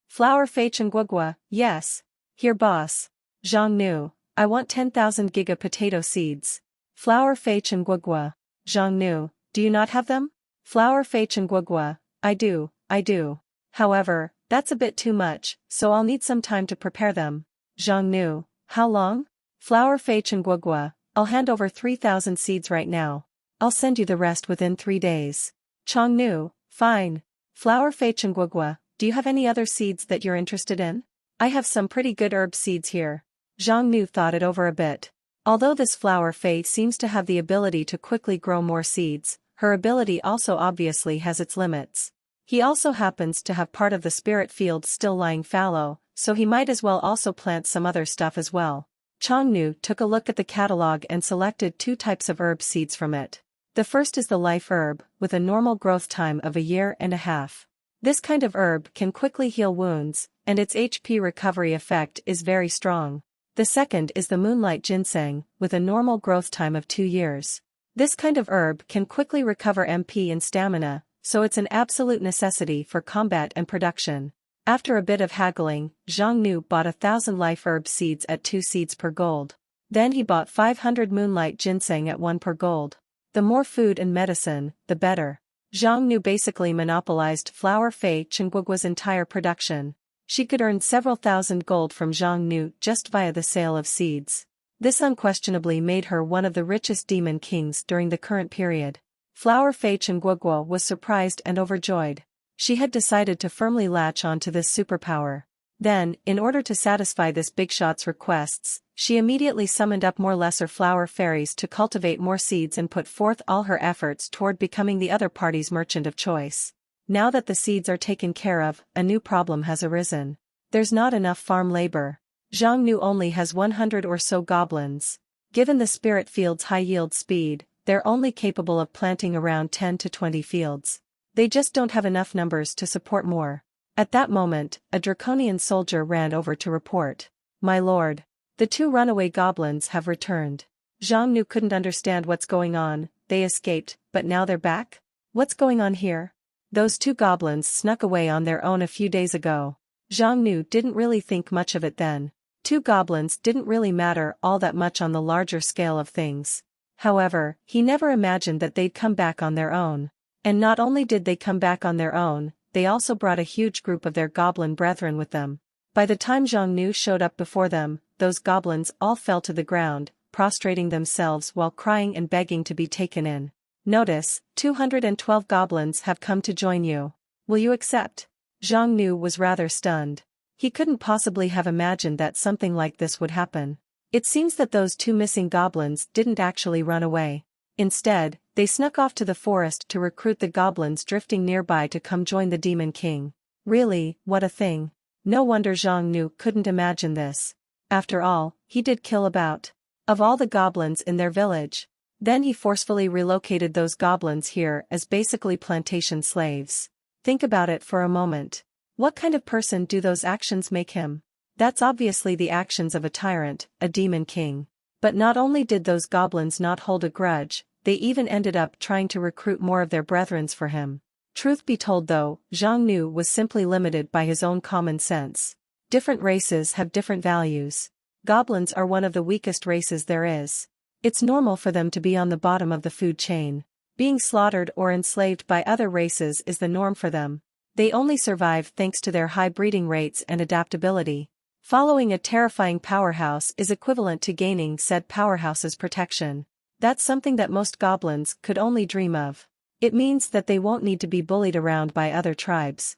Speaker 1: Flower Fei Chengguogua, yes. Here boss. Zhang Nu, I want 10,000 Giga potato seeds. Flower Fei Chengguogua. Zhang Nu, do you not have them? Flower Fei Chengguogua, I do. However, that's a bit too much, so I'll need some time to prepare them. Zhang Nu, how long? Flower Fei Chengguogua, I'll hand over 3,000 seeds right now. I'll send you the rest within 3 days. Zhang Nu, fine. Flower Fei Chengguogua, do you have any other seeds that you're interested in? I have some pretty good herb seeds here. Zhang Nu thought it over a bit. Although this Flower Fei seems to have the ability to quickly grow more seeds, her ability also obviously has its limits. He also happens to have part of the spirit field still lying fallow, so he might as well also plant some other stuff as well. Zhang Nu took a look at the catalog and selected 2 types of herb seeds from it. The first is the life herb, with a normal growth time of 1.5 years. This kind of herb can quickly heal wounds, and its HP recovery effect is very strong. The second is the moonlight ginseng, with a normal growth time of 2 years. This kind of herb can quickly recover MP and stamina, so it's an absolute necessity for combat and production. After a bit of haggling, Zhang Nu bought 1,000 life herb seeds at 2 seeds per gold. Then he bought 500 moonlight ginseng at 1 per gold. The more food and medicine, the better. Zhang Nu basically monopolized Flower Fei Chengguogua's entire production. She could earn several thousand gold from Zhang Nu just via the sale of seeds. This unquestionably made her one of the richest demon kings during the current period. Flower Fei Chengguogua was surprised and overjoyed. She had decided to firmly latch on to this superpower. Then, in order to satisfy this big shot's requests, she immediately summoned up more lesser flower fairies to cultivate more seeds and put forth all her efforts toward becoming the other party's merchant of choice. Now that the seeds are taken care of, a new problem has arisen. There's not enough farm labor. Zhang Nu only has 100 or so goblins. Given the spirit field's high yield speed, they're only capable of planting around 10 to 20 fields. They just don't have enough numbers to support more. At that moment, a draconian soldier ran over to report. My lord. The 2 runaway goblins have returned. Zhang Nu couldn't understand what's going on. They escaped, but now they're back? What's going on here? Those 2 goblins snuck away on their own a few days ago. Zhang Nu didn't really think much of it then. 2 goblins didn't really matter all that much on the larger scale of things. However, he never imagined that they'd come back on their own. And not only did they come back on their own, they also brought a huge group of their goblin brethren with them. By the time Zhang Nu showed up before them, those goblins all fell to the ground, prostrating themselves while crying and begging to be taken in. Notice, 212 goblins have come to join you. Will you accept? Zhang Nu was rather stunned. He couldn't possibly have imagined that something like this would happen. It seems that those 2 missing goblins didn't actually run away. Instead, they snuck off to the forest to recruit the goblins drifting nearby to come join the Demon King. Really, what a thing. No wonder Zhang Nu couldn't imagine this. After all, he did kill about of all the goblins in their village. Then he forcefully relocated those goblins here as basically plantation slaves. Think about it for a moment. What kind of person do those actions make him? That's obviously the actions of a tyrant, a demon king. But not only did those goblins not hold a grudge, they even ended up trying to recruit more of their brethren for him. Truth be told though, Zhang Nu was simply limited by his own common sense. Different races have different values. Goblins are one of the weakest races there is. It's normal for them to be on the bottom of the food chain. Being slaughtered or enslaved by other races is the norm for them. They only survive thanks to their high breeding rates and adaptability. Following a terrifying powerhouse is equivalent to gaining said powerhouse's protection. That's something that most goblins could only dream of. It means that they won't need to be bullied around by other tribes.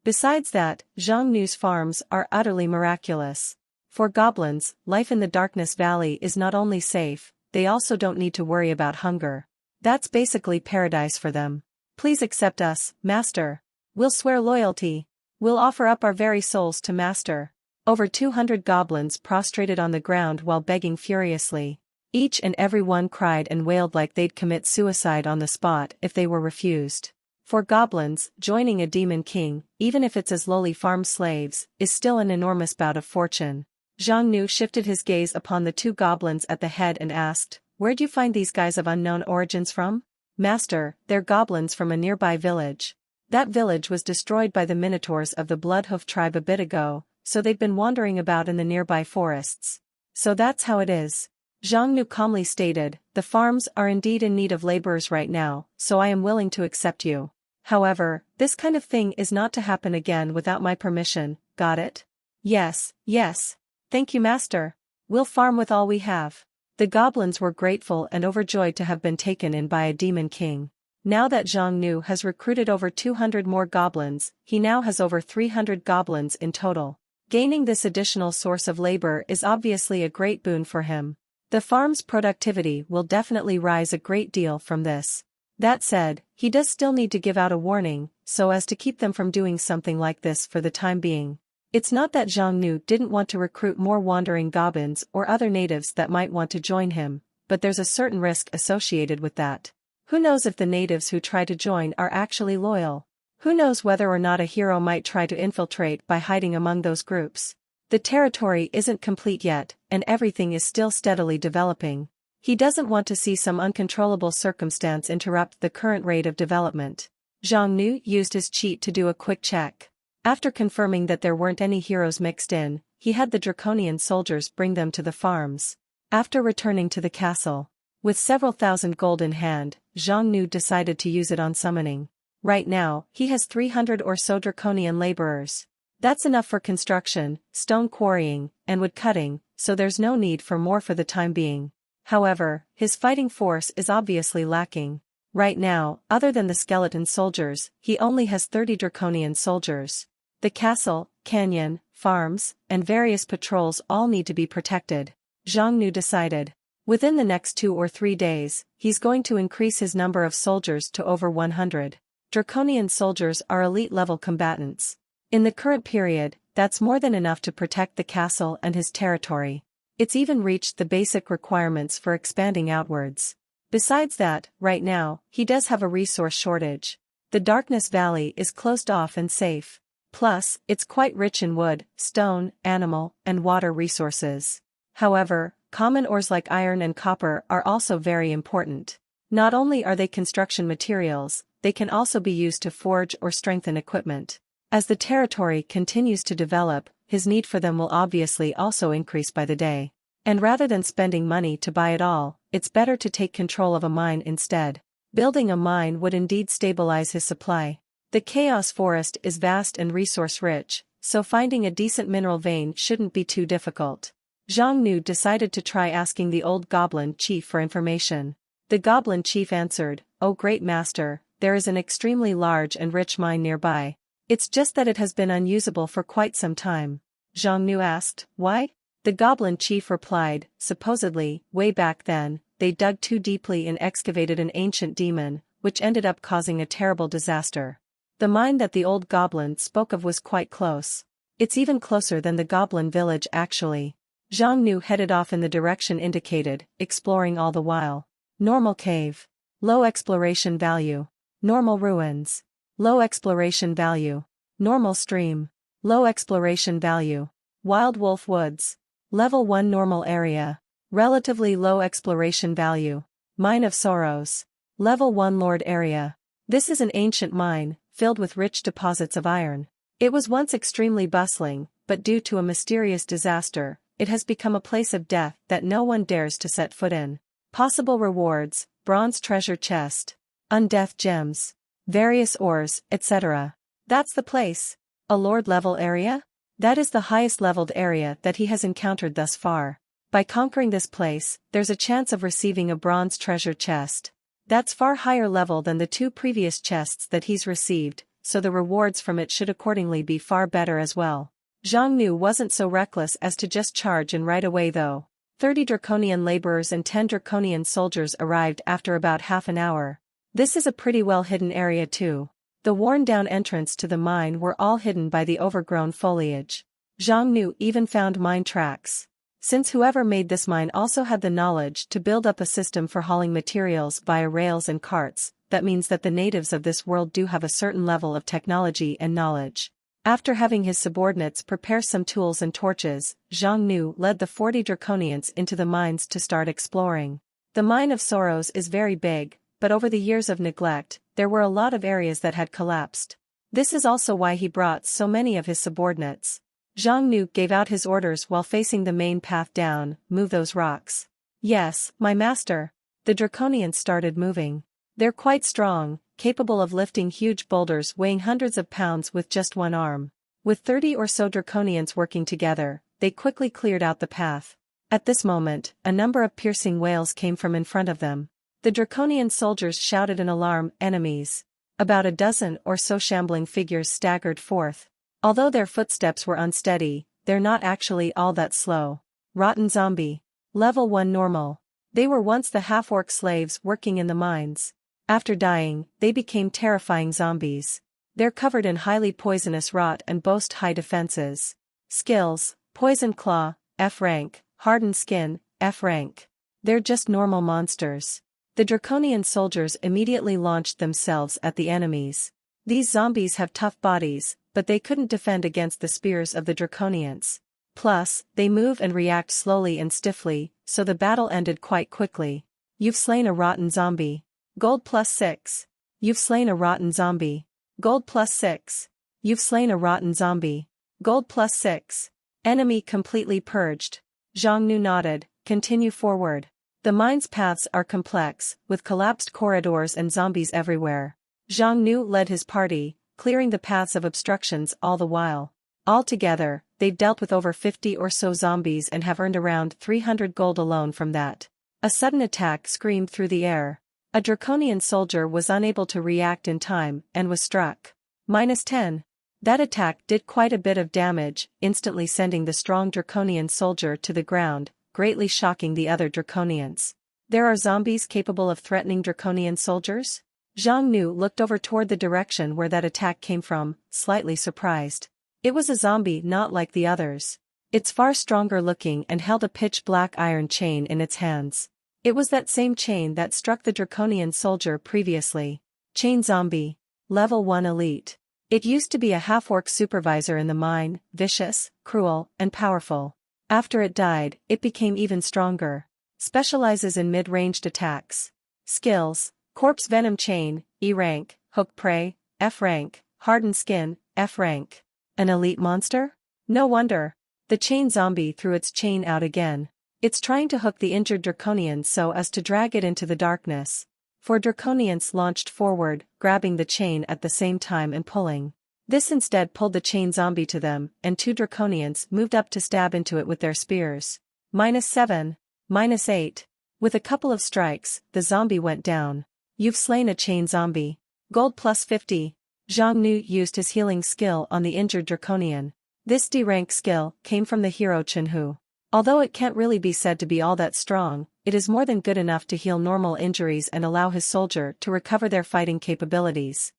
Speaker 1: Besides that, Xiongnu's farms are utterly miraculous. For goblins, life in the Darkness Valley is not only safe, they also don't need to worry about hunger. That's basically paradise for them. Please accept us, Master. We'll swear loyalty. We'll offer up our very souls to Master. Over 200 goblins prostrated on the ground while begging furiously. Each and every one cried and wailed like they'd commit suicide on the spot if they were refused. For goblins, joining a demon king, even if it's as lowly farm slaves, is still an enormous bout of fortune. Xiongnu shifted his gaze upon the two goblins at the head and asked, "Where'd you find these guys of unknown origins from?" "Master, they're goblins from a nearby village. That village was destroyed by the minotaurs of the Bloodhoof tribe a bit ago, so they've been wandering about in the nearby forests." "So that's how it is," Xiongnu calmly stated. "The farms are indeed in need of laborers right now, so I am willing to accept you. However, this kind of thing is not to happen again without my permission, got it?" "Yes, yes. Thank you, Master. We'll farm with all we have." The goblins were grateful and overjoyed to have been taken in by a demon king. Now that Xiongnu has recruited over 200 more goblins, he now has over 300 goblins in total. Gaining this additional source of labor is obviously a great boon for him. The farm's productivity will definitely rise a great deal from this. That said, he does still need to give out a warning, so as to keep them from doing something like this for the time being. It's not that Xiongnu didn't want to recruit more wandering goblins or other natives that might want to join him, but there's a certain risk associated with that. Who knows if the natives who try to join are actually loyal? Who knows whether or not a hero might try to infiltrate by hiding among those groups? The territory isn't complete yet, and everything is still steadily developing. He doesn't want to see some uncontrollable circumstance interrupt the current rate of development. Xiongnu used his cheat to do a quick check. After confirming that there weren't any heroes mixed in, he had the draconian soldiers bring them to the farms. After returning to the castle, with several thousand gold in hand, Xiongnu decided to use it on summoning. Right now, he has 300 or so draconian laborers. That's enough for construction, stone quarrying, and wood cutting, so there's no need for more for the time being. However, his fighting force is obviously lacking. Right now, other than the skeleton soldiers, he only has 30 draconian soldiers. The castle, canyon, farms, and various patrols all need to be protected. Xiongnu decided. Within the next 2 or 3 days, he's going to increase his number of soldiers to over 100. Draconian soldiers are elite-level combatants. In the current period, that's more than enough to protect the castle and his territory. It's even reached the basic requirements for expanding outwards. Besides that, right now, he does have a resource shortage. The Darkness Valley is closed off and safe. Plus, it's quite rich in wood, stone, animal, and water resources. However, common ores like iron and copper are also very important. Not only are they construction materials, they can also be used to forge or strengthen equipment. As the territory continues to develop, his need for them will obviously also increase by the day. And rather than spending money to buy it all, it's better to take control of a mine instead. Building a mine would indeed stabilize his supply. The Chaos Forest is vast and resource-rich, so finding a decent mineral vein shouldn't be too difficult. Xiongnu decided to try asking the old goblin chief for information. The goblin chief answered, "Oh great master, there is an extremely large and rich mine nearby. It's just that it has been unusable for quite some time." Xiongnu asked, "Why?" The goblin chief replied, "Supposedly, way back then, they dug too deeply and excavated an ancient demon, which ended up causing a terrible disaster." The mine that the old goblin spoke of was quite close. It's even closer than the goblin village actually. Xiongnu headed off in the direction indicated, exploring all the while. Normal cave. Low exploration value. Normal ruins. Low exploration value. Normal stream. Low exploration value. Wild Wolf Woods. Level 1 normal area. Relatively low exploration value. Mine of Sorrows. Level 1 Lord area. This is an ancient mine, filled with rich deposits of iron. It was once extremely bustling, but due to a mysterious disaster, it has become a place of death that no one dares to set foot in. Possible rewards, bronze treasure chest, undeath gems, various ores, etc. That's the place. A lord level area? That is the highest leveled area that he has encountered thus far. By conquering this place, there's a chance of receiving a bronze treasure chest. That's far higher level than the 2 previous chests that he's received, so the rewards from it should accordingly be far better as well. Zhang Nu wasn't so reckless as to just charge in right away though. 30 draconian laborers and 10 draconian soldiers arrived after about half an hour. This is a pretty well hidden area too. The worn-down entrance to the mine were all hidden by the overgrown foliage. Zhang Nu even found mine tracks. Since whoever made this mine also had the knowledge to build up a system for hauling materials via rails and carts, that means that the natives of this world do have a certain level of technology and knowledge. After having his subordinates prepare some tools and torches, Zhang Nu led the 40 draconians into the mines to start exploring. The Mine of Sorrows is very big, but over the years of neglect, there were a lot of areas that had collapsed. This is also why he brought so many of his subordinates. Zhang Nu gave out his orders while facing the main path down. Move those rocks. Yes, my master. The draconians started moving. They're quite strong, capable of lifting huge boulders weighing hundreds of pounds with just one arm. With 30 or so draconians working together, they quickly cleared out the path. At this moment, a number of piercing wails came from in front of them. The draconian soldiers shouted in alarm, enemies. About a dozen or so shambling figures staggered forth. Although their footsteps were unsteady, they're not actually all that slow. Rotten zombie. Level 1 normal. They were once the half-orc slaves working in the mines. After dying, they became terrifying zombies. They're covered in highly poisonous rot and boast high defenses. Skills: Poison Claw, F rank, Hardened Skin, F rank. They're just normal monsters. The draconian soldiers immediately launched themselves at the enemies. These zombies have tough bodies, but they couldn't defend against the spears of the draconians. Plus, they move and react slowly and stiffly, so the battle ended quite quickly. You've slain a rotten zombie. Gold +6. You've slain a rotten zombie. Gold +6. You've slain a rotten zombie. Gold +6. Enemy completely purged. Zhang Nu nodded. Continue forward. The mine's paths are complex, with collapsed corridors and zombies everywhere. Zhang Nu led his party, clearing the paths of obstructions all the while. Altogether, they've dealt with over 50 or so zombies and have earned around 300 gold alone from that. A sudden attack screamed through the air. A draconian soldier was unable to react in time and was struck. -10. That attack did quite a bit of damage, instantly sending the strong draconian soldier to the ground, greatly shocking the other draconians. There are zombies capable of threatening draconian soldiers? Zhang Nu looked over toward the direction where that attack came from, slightly surprised. It was a zombie not like the others. It's far stronger looking and held a pitch-black iron chain in its hands. It was that same chain that struck the draconian soldier previously. Chain zombie. Level 1 elite. It used to be a half-orc supervisor in the mine, vicious, cruel, and powerful. After it died, it became even stronger. Specializes in mid-ranged attacks. Skills: Corpse Venom Chain, E rank, Hook Prey, F rank, Hardened Skin, F rank. An elite monster? No wonder. The chain zombie threw its chain out again. It's trying to hook the injured draconian so as to drag it into the darkness. 4 draconians launched forward, grabbing the chain at the same time and pulling. This instead pulled the chain zombie to them, and 2 draconians moved up to stab into it with their spears. -7. -8. With a couple of strikes, the zombie went down. You've slain a chain zombie. Gold +50. Zhang Nu used his healing skill on the injured draconian. This D-rank skill came from the hero Chenhu. Although it can't really be said to be all that strong, it is more than good enough to heal normal injuries and allow his soldier to recover their fighting capabilities.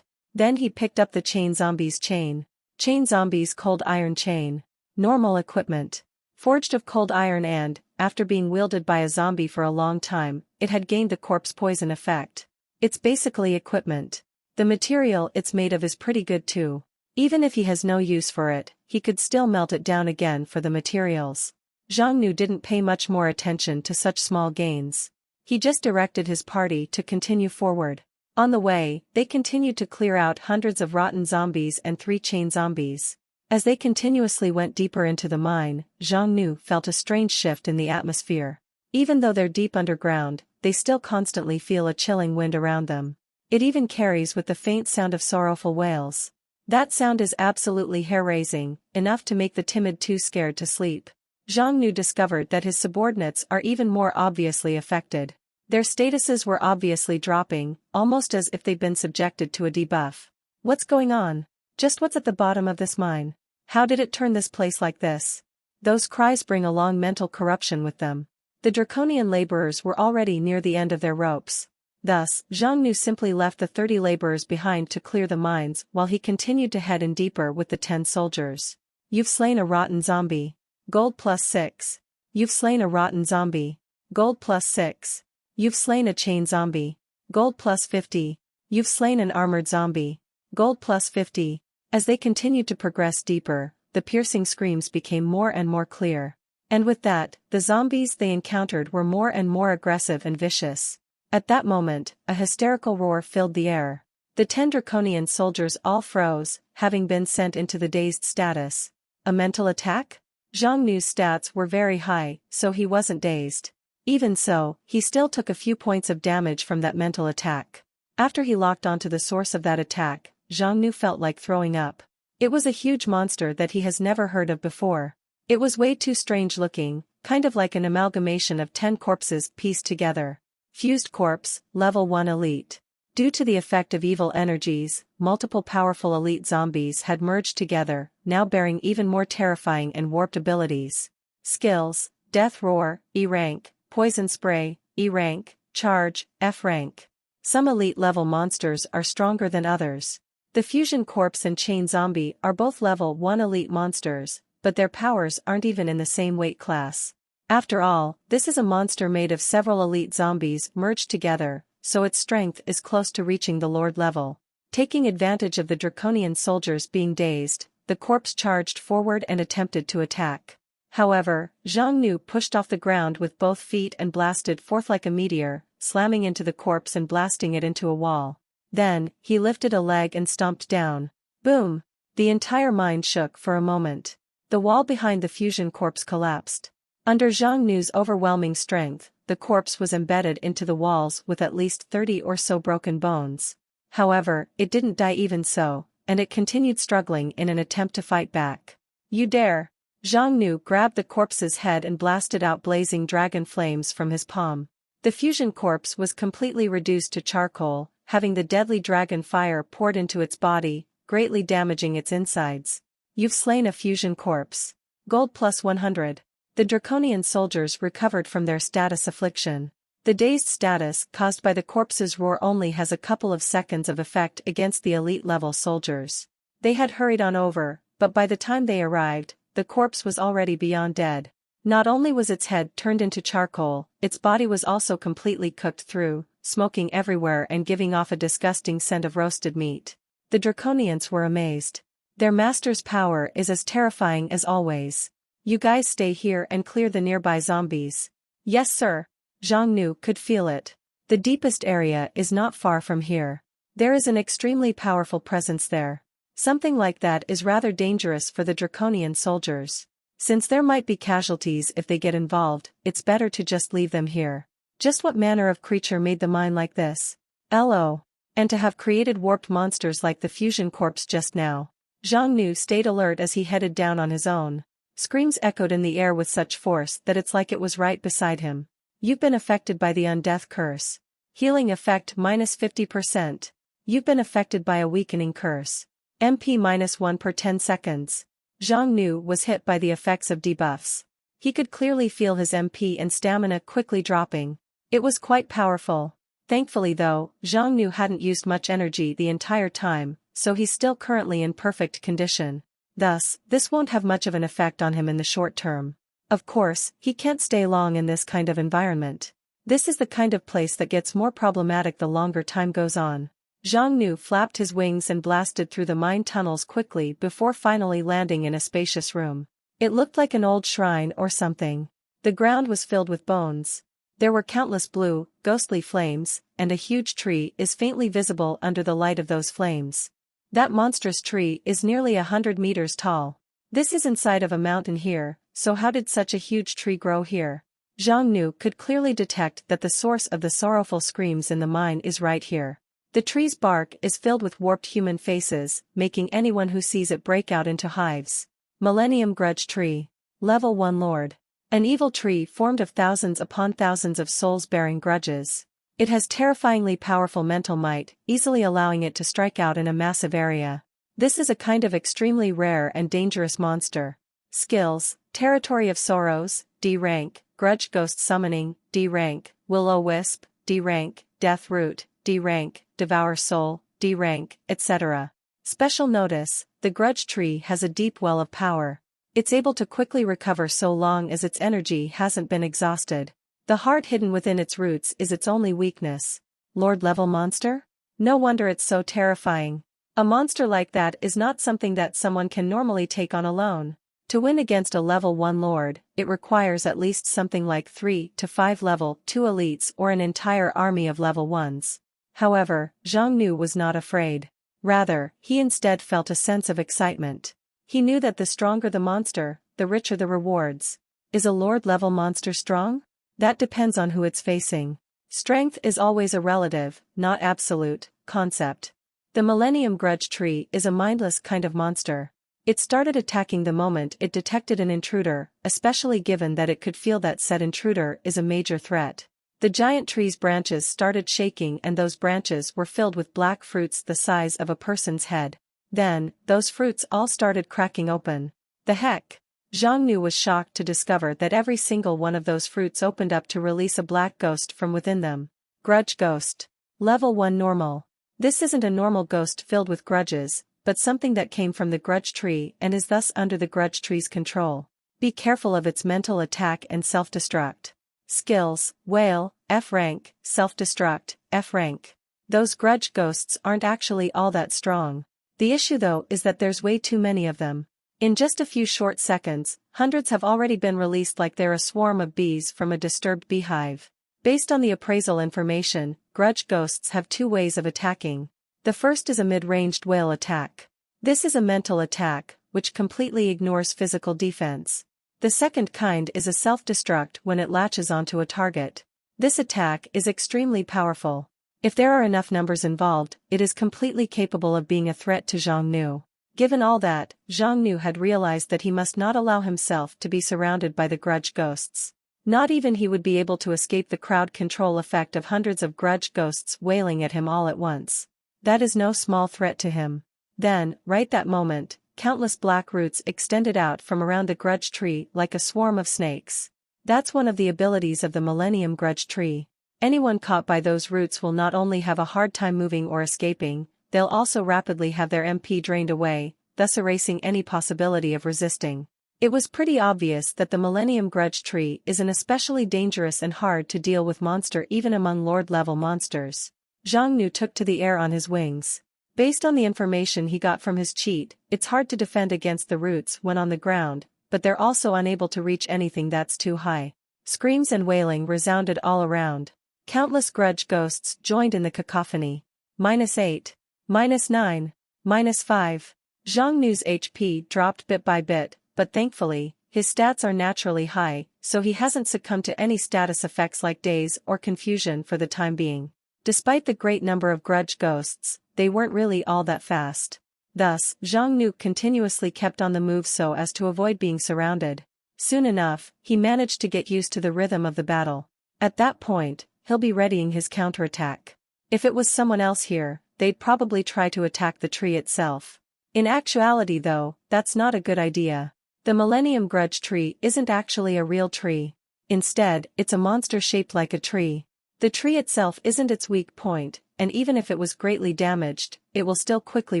Speaker 1: Then he picked up the chain zombie's chain. Chain zombie's cold iron chain. Normal equipment. Forged of cold iron and, after being wielded by a zombie for a long time, it had gained the corpse poison effect. It's basically equipment. The material it's made of is pretty good too. Even if he has no use for it, he could still melt it down again for the materials. Zhang Nu didn't pay much more attention to such small gains. He just directed his party to continue forward. On the way, they continued to clear out hundreds of rotten zombies and 3 chain zombies. As they continuously went deeper into the mine, Zhang Nu felt a strange shift in the atmosphere. Even though they're deep underground, they still constantly feel a chilling wind around them. It even carries with the faint sound of sorrowful wails. That sound is absolutely hair-raising, enough to make the timid too scared to sleep. Zhang Nu discovered that his subordinates are even more obviously affected. Their statuses were obviously dropping, almost as if they'd been subjected to a debuff. What's going on? Just what's at the bottom of this mine? How did it turn this place like this? Those cries bring along mental corruption with them. The draconian laborers were already near the end of their ropes. Thus, Zhang Nu simply left the 30 laborers behind to clear the mines while he continued to head in deeper with the 10 soldiers. You've slain a rotten zombie. Gold +6. You've slain a rotten zombie. Gold +6. You've slain a chain zombie. Gold +50. You've slain an armored zombie. Gold +50. As they continued to progress deeper, the piercing screams became more and more clear. And with that, the zombies they encountered were more and more aggressive and vicious. At that moment, a hysterical roar filled the air. The 10 draconian soldiers all froze, having been sent into the dazed status. A mental attack? Zhang Nu's stats were very high, so he wasn't dazed. Even so, he still took a few points of damage from that mental attack. After he locked onto the source of that attack, Zhang Nu felt like throwing up. It was a huge monster that he has never heard of before. It was way too strange looking, kind of like an amalgamation of 10 corpses pieced together. Fused corpse, level 1 elite. Due to the effect of evil energies, multiple powerful elite zombies had merged together, now bearing even more terrifying and warped abilities. Skills: Death Roar, E rank, Poison Spray, E rank, Charge, F rank. Some elite level monsters are stronger than others. The Fusion Corpse and Chain Zombie are both level 1 elite monsters, but their powers aren't even in the same weight class. After all, this is a monster made of several elite zombies merged together, so its strength is close to reaching the Lord level. Taking advantage of the draconian soldiers being dazed, the corpse charged forward and attempted to attack. However, Zhang Nu pushed off the ground with both feet and blasted forth like a meteor, slamming into the corpse and blasting it into a wall. Then, he lifted a leg and stomped down. Boom! The entire mine shook for a moment. The wall behind the fusion corpse collapsed. Under Zhang Nu's overwhelming strength, the corpse was embedded into the walls with at least 30 or so broken bones. However, it didn't die even so, and it continued struggling in an attempt to fight back. You dare! Zhang Nu grabbed the corpse's head and blasted out blazing dragon flames from his palm. The fusion corpse was completely reduced to charcoal, having the deadly dragon fire poured into its body, greatly damaging its insides. You've slain a fusion corpse. Gold +100. The draconian soldiers recovered from their status affliction. The dazed status caused by the corpse's roar only has a couple of seconds of effect against the elite-level soldiers. They had hurried on over, but by the time they arrived, the corpse was already beyond dead. Not only was its head turned into charcoal, its body was also completely cooked through, smoking everywhere and giving off a disgusting scent of roasted meat. The draconians were amazed. Their master's power is as terrifying as always. You guys stay here and clear the nearby zombies. Yes sir. Zhang Nu could feel it. The deepest area is not far from here. There is an extremely powerful presence there. Something like that is rather dangerous for the draconian soldiers. Since there might be casualties if they get involved, it's better to just leave them here. Just what manner of creature made the mine like this? LO. And to have created warped monsters like the fusion corpse just now. Zhang Nu stayed alert as he headed down on his own. Screams echoed in the air with such force that it's like it was right beside him. You've been affected by the undeath curse. Healing effect -50%. You've been affected by a weakening curse. MP -1 per 10 seconds. Zhang Nu was hit by the effects of debuffs. He could clearly feel his MP and stamina quickly dropping. It was quite powerful. Thankfully though, Zhang Nu hadn't used much energy the entire time, so he's still currently in perfect condition. Thus, this won't have much of an effect on him in the short term. Of course, he can't stay long in this kind of environment. This is the kind of place that gets more problematic the longer time goes on. Zhang Nu flapped his wings and blasted through the mine tunnels quickly before finally landing in a spacious room. It looked like an old shrine or something. The ground was filled with bones. There were countless blue, ghostly flames, and a huge tree is faintly visible under the light of those flames. That monstrous tree is nearly 100 meters tall. This is inside of a mountain here, so how did such a huge tree grow here? Zhang Nu could clearly detect that the source of the sorrowful screams in the mine is right here. The tree's bark is filled with warped human faces, making anyone who sees it break out into hives. Millennium Grudge Tree. Level 1 Lord. An evil tree formed of thousands upon thousands of souls bearing grudges. It has terrifyingly powerful mental might, easily allowing it to strike out in a massive area. This is a kind of extremely rare and dangerous monster. Skills: Territory of Sorrows, D rank, Grudge Ghost Summoning, D rank, Will-O-Wisp, D rank, Death Root, D rank, Devour Soul, D rank, etc. Special notice: the Grudge Tree has a deep well of power. It's able to quickly recover so long as its energy hasn't been exhausted. The heart hidden within its roots is its only weakness. Lord-level monster? No wonder it's so terrifying. A monster like that is not something that someone can normally take on alone. To win against a level 1 lord, it requires at least something like 3 to 5 level 2 elites or an entire army of level 1s. However, Zhang Nu was not afraid. Rather, he instead felt a sense of excitement. He knew that the stronger the monster, the richer the rewards. Is a lord-level monster strong? That depends on who it's facing. Strength is always a relative, not absolute, concept. The Millennium Grudge Tree is a mindless kind of monster. It started attacking the moment it detected an intruder, especially given that it could feel that said intruder is a major threat. The giant tree's branches started shaking and those branches were filled with black fruits the size of a person's head. Then, those fruits all started cracking open. The heck? Zhang Nu was shocked to discover that every single one of those fruits opened up to release a black ghost from within them. Grudge Ghost. Level 1 Normal. This isn't a normal ghost filled with grudges, but something that came from the Grudge Tree and is thus under the Grudge Tree's control. Be careful of its mental attack and self-destruct. Skills: Whale, F rank, Self-Destruct, F rank. Those grudge ghosts aren't actually all that strong. The issue though is that there's way too many of them. In just a few short seconds, hundreds have already been released like they're a swarm of bees from a disturbed beehive. Based on the appraisal information, grudge ghosts have two ways of attacking. The first is a mid-ranged whale attack. This is a mental attack, which completely ignores physical defense. The second kind is a self-destruct when it latches onto a target. This attack is extremely powerful. If there are enough numbers involved, it is completely capable of being a threat to Zhang Nu. Given all that, Zhang Nu had realized that he must not allow himself to be surrounded by the grudge ghosts. Not even he would be able to escape the crowd control effect of hundreds of grudge ghosts wailing at him all at once. That is no small threat to him. Then, right that moment, countless black roots extended out from around the grudge tree like a swarm of snakes. That's one of the abilities of the Millennium Grudge Tree. Anyone caught by those roots will not only have a hard time moving or escaping, they'll also rapidly have their MP drained away, thus erasing any possibility of resisting. It was pretty obvious that the Millennium Grudge Tree is an especially dangerous and hard to deal with monster even among Lord-level monsters. Zhang Nu took to the air on his wings. Based on the information he got from his cheat, it's hard to defend against the roots when on the ground, but they're also unable to reach anything that's too high. Screams and wailing resounded all around. Countless grudge ghosts joined in the cacophony. -8. -9. -5. Zhang Nu's HP dropped bit by bit, but thankfully, his stats are naturally high, so he hasn't succumbed to any status effects like daze or confusion for the time being. Despite the great number of grudge ghosts, they weren't really all that fast. Thus, Zhang Nu continuously kept on the move so as to avoid being surrounded. Soon enough, he managed to get used to the rhythm of the battle. At that point, he'll be readying his counterattack. If it was someone else here, they'd probably try to attack the tree itself. In actuality though, that's not a good idea. The Millennium Grudge Tree isn't actually a real tree. Instead, it's a monster shaped like a tree. The tree itself isn't its weak point, and even if it was greatly damaged, it will still quickly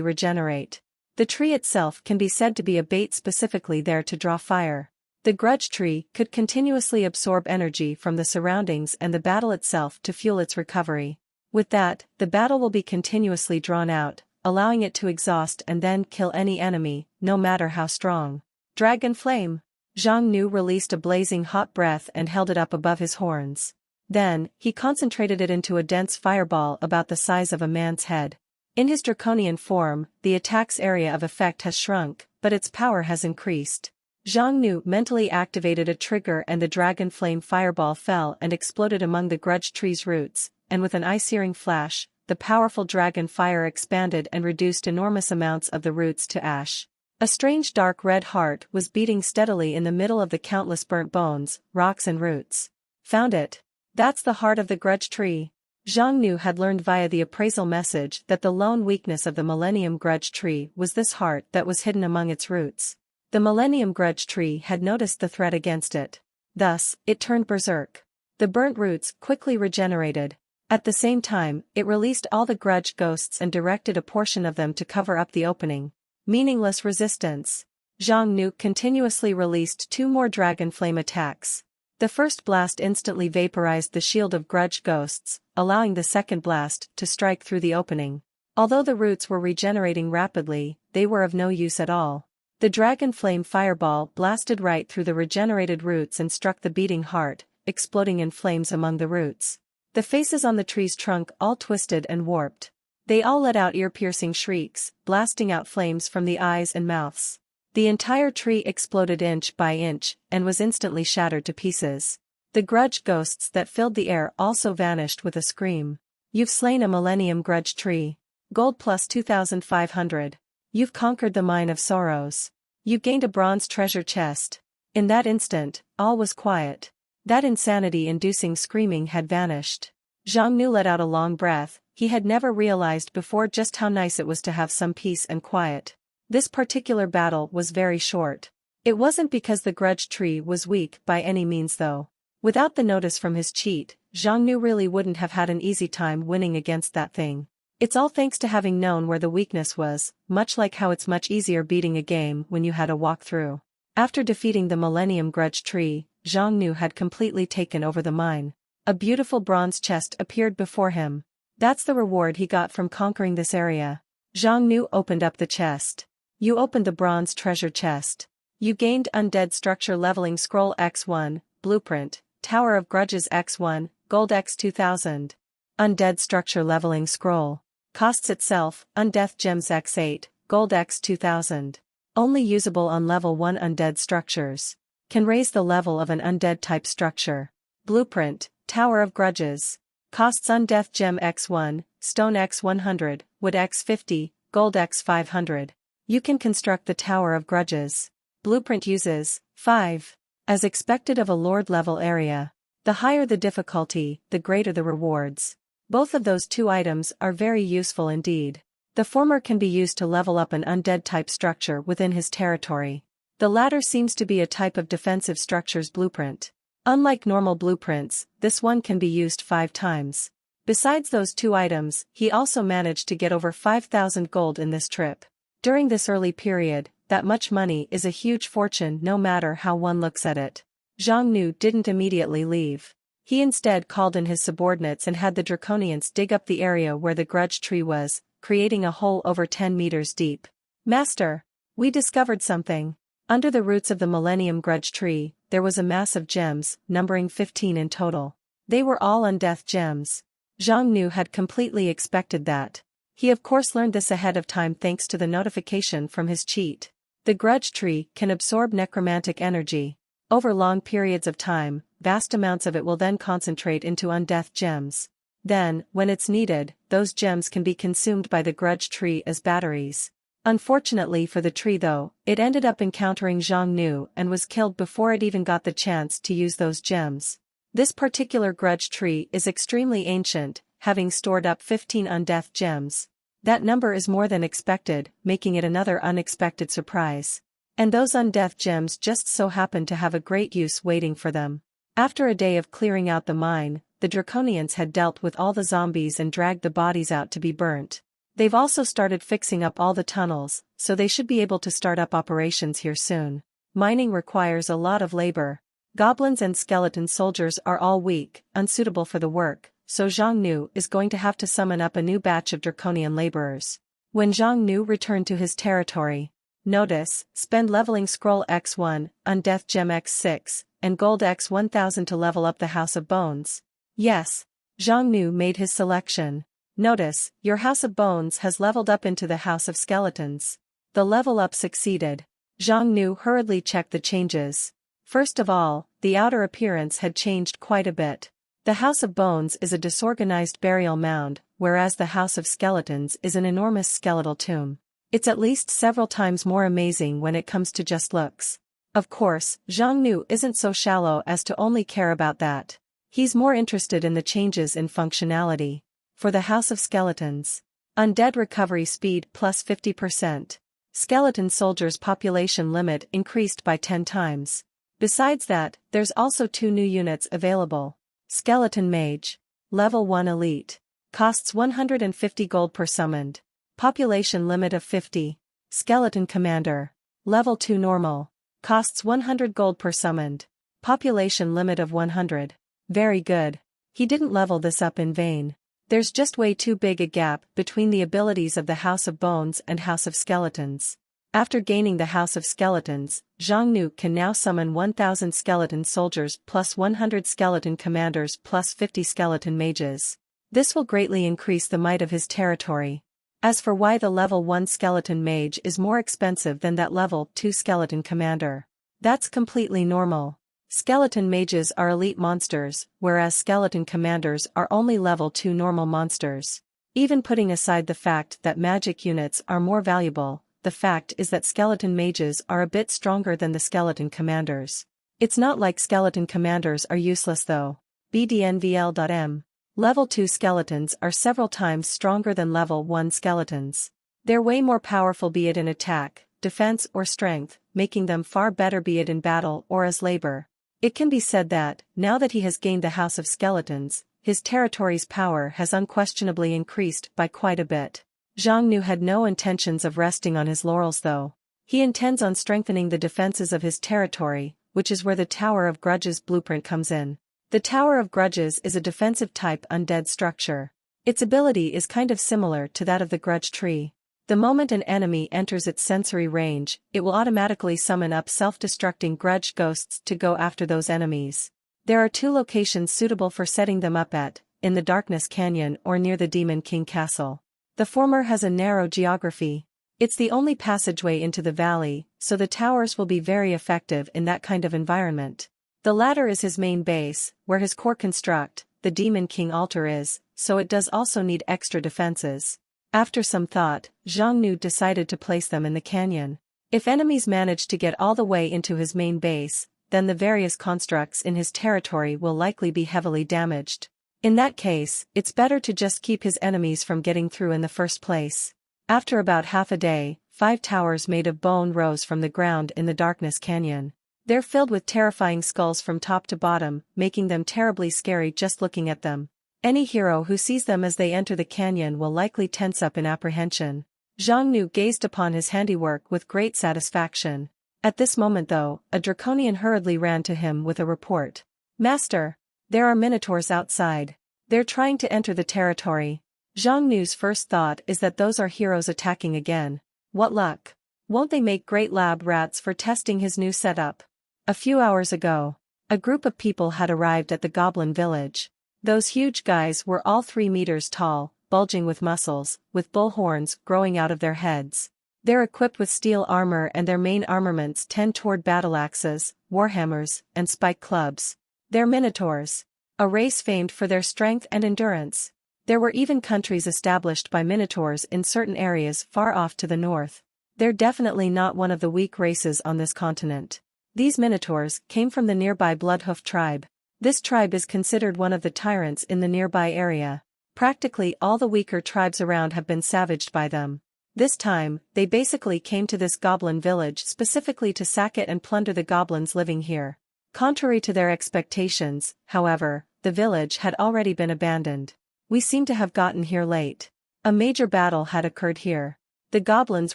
Speaker 1: regenerate. The tree itself can be said to be a bait specifically there to draw fire. The grudge tree could continuously absorb energy from the surroundings and the battle itself to fuel its recovery. With that, the battle will be continuously drawn out, allowing it to exhaust and then kill any enemy, no matter how strong. Dragon Flame. Zhang Nu released a blazing hot breath and held it up above his horns. Then, he concentrated it into a dense fireball about the size of a man's head. In his draconian form, the attack's area of effect has shrunk, but its power has increased. Zhang Nu mentally activated a trigger and the dragon flame fireball fell and exploded among the grudge tree's roots, and with an eye-searing flash, the powerful dragon fire expanded and reduced enormous amounts of the roots to ash. A strange dark red heart was beating steadily in the middle of the countless burnt bones, rocks and roots. Found it. That's the heart of the grudge tree. Zhang Nu had learned via the appraisal message that the lone weakness of the Millennium Grudge Tree was this heart that was hidden among its roots. The Millennium Grudge Tree had noticed the threat against it. Thus, it turned berserk. The burnt roots quickly regenerated. At the same time, it released all the grudge ghosts and directed a portion of them to cover up the opening. Meaningless resistance. Zhang Nu continuously released 2 more dragon flame attacks. The first blast instantly vaporized the shield of grudge ghosts, allowing the second blast to strike through the opening. Although the roots were regenerating rapidly, they were of no use at all. The dragon flame fireball blasted right through the regenerated roots and struck the beating heart, exploding in flames among the roots. The faces on the tree's trunk all twisted and warped. They all let out ear-piercing shrieks, blasting out flames from the eyes and mouths. The entire tree exploded inch by inch, and was instantly shattered to pieces. The grudge ghosts that filled the air also vanished with a scream. You've slain a Millennium Grudge Tree. Gold plus 2,500. You've conquered the Mine of Sorrows. You gained a bronze treasure chest. In that instant, all was quiet. That insanity-inducing screaming had vanished. Zhang Nu let out a long breath. He had never realized before just how nice it was to have some peace and quiet. This particular battle was very short. It wasn't because the grudge tree was weak by any means though. Without the notice from his cheat, Zhang Nu really wouldn't have had an easy time winning against that thing. It's all thanks to having known where the weakness was, much like how it's much easier beating a game when you had a walkthrough. After defeating the Millennium Grudge Tree, Zhang Nu had completely taken over the mine. A beautiful bronze chest appeared before him. That's the reward he got from conquering this area. Zhang Nu opened up the chest. You opened the bronze treasure chest. You gained Undead Structure Leveling Scroll X1, Blueprint, Tower of Grudges X1, Gold X 2000. Undead Structure Leveling Scroll. Costs itself, Undeath Gems X8, Gold X 2000. Only usable on level 1 undead structures. Can raise the level of an undead type structure. Blueprint, Tower of Grudges. Costs Undeath Gem X1, Stone X100, Wood X50, Gold X500. You can construct the Tower of Grudges. Blueprint uses 5. As expected of a Lord level area. The higher the difficulty, the greater the rewards. Both of those 2 items are very useful indeed. The former can be used to level up an undead type structure within his territory. The latter seems to be a type of defensive structure's blueprint. Unlike normal blueprints, this one can be used 5 times. Besides those 2 items, he also managed to get over 5,000 gold in this trip. During this early period, that much money is a huge fortune no matter how one looks at it. Zhang Nu didn't immediately leave. He instead called in his subordinates and had the Draconians dig up the area where the grudge tree was, creating a hole over 10 meters deep. Master, we discovered something. Under the roots of the Millennium Grudge Tree, there was a mass of gems, numbering 15 in total. They were all undeath gems. Zhang Nu had completely expected that. He of course learned this ahead of time thanks to the notification from his cheat. The grudge tree can absorb necromantic energy. Over long periods of time, vast amounts of it will then concentrate into undeath gems. Then, when it's needed, those gems can be consumed by the grudge tree as batteries. Unfortunately for the tree though, it ended up encountering Zhang Nu and was killed before it even got the chance to use those gems. This particular grudge tree is extremely ancient, having stored up 15 undeath gems. That number is more than expected, making it another unexpected surprise. And those undeath gems just so happen to have a great use waiting for them. After a day of clearing out the mine, the Draconians had dealt with all the zombies and dragged the bodies out to be burnt. They've also started fixing up all the tunnels, so they should be able to start up operations here soon. Mining requires a lot of labor. Goblins and skeleton soldiers are all weak, unsuitable for the work, so Zhang Nu is going to have to summon up a new batch of Draconian laborers. When Zhang Nu returned to his territory, notice, spend leveling scroll X1, Undeath Gem X6, and Gold X1000 to level up the House of Bones. Yes. Zhang Nu made his selection. Notice, your House of Bones has leveled up into the House of Skeletons. The level up succeeded. Zhang Nu hurriedly checked the changes. First of all, the outer appearance had changed quite a bit. The House of Bones is a disorganized burial mound, whereas the House of Skeletons is an enormous skeletal tomb. It's at least several times more amazing when it comes to just looks. Of course, Zhang Nu isn't so shallow as to only care about that. He's more interested in the changes in functionality. For the House of Skeletons. Undead recovery speed plus 50%. Skeleton soldiers population limit increased by 10 times. Besides that, there's also 2 new units available. Skeleton Mage. Level 1 Elite. Costs 150 gold per summoned. Population limit of 50. Skeleton Commander. Level 2 Normal. Costs 100 gold per summoned. Population limit of 100. Very good. He didn't level this up in vain. There's just way too big a gap between the abilities of the House of Bones and House of Skeletons. After gaining the House of Skeletons, Zhang Nu can now summon 1000 skeleton soldiers plus 100 skeleton commanders plus 50 skeleton mages. This will greatly increase the might of his territory. As for why the level 1 skeleton mage is more expensive than that level 2 skeleton commander, that's completely normal. Skeleton mages are elite monsters, whereas skeleton commanders are only level 2 normal monsters. Even putting aside the fact that magic units are more valuable, the fact is that skeleton mages are a bit stronger than the skeleton commanders. It's not like skeleton commanders are useless though. BDNVL.M. Level 2 skeletons are several times stronger than level 1 skeletons. They're way more powerful, be it in attack, defense or strength, making them far better be it in battle or as labor. It can be said that, now that he has gained the House of Skeletons, his territory's power has unquestionably increased by quite a bit. Zhang Nu had no intentions of resting on his laurels though. He intends on strengthening the defenses of his territory, which is where the Tower of Grudges blueprint comes in. The Tower of Grudges is a defensive type undead structure. Its ability is kind of similar to that of the Grudge Tree. The moment an enemy enters its sensory range, it will automatically summon up self-destructing grudge ghosts to go after those enemies. There are 2 locations suitable for setting them up at, in the Darkness Canyon or near the Demon King Castle. The former has a narrow geography. It's the only passageway into the valley, so the towers will be very effective in that kind of environment. The latter is his main base, where his core construct, the Demon King altar is, so it does also need extra defenses. After some thought, Zhang Nu decided to place them in the canyon. If enemies manage to get all the way into his main base, then the various constructs in his territory will likely be heavily damaged. In that case, it's better to just keep his enemies from getting through in the first place. After about half a day, 5 towers made of bone rose from the ground in the Darkness Canyon. They're filled with terrifying skulls from top to bottom, making them terribly scary just looking at them. Any hero who sees them as they enter the canyon will likely tense up in apprehension. Zhang Nu gazed upon his handiwork with great satisfaction. At this moment though, a draconian hurriedly ran to him with a report. "Master! There are minotaurs outside. They're trying to enter the territory." Zhang Nu's first thought is that those are heroes attacking again. What luck! Won't they make great lab rats for testing his new setup? A few hours ago, a group of people had arrived at the Goblin Village. Those huge guys were all 3 meters tall, bulging with muscles, with bull horns growing out of their heads. They're equipped with steel armor and their main armaments tend toward battle axes, warhammers, and spike clubs. They're minotaurs. A race famed for their strength and endurance. There were even countries established by minotaurs in certain areas far off to the north. They're definitely not one of the weak races on this continent. These minotaurs came from the nearby Bloodhoof tribe. This tribe is considered one of the tyrants in the nearby area. Practically all the weaker tribes around have been savaged by them. This time, they basically came to this goblin village specifically to sack it and plunder the goblins living here. Contrary to their expectations, however, the village had already been abandoned. "We seem to have gotten here late. A major battle had occurred here. The goblins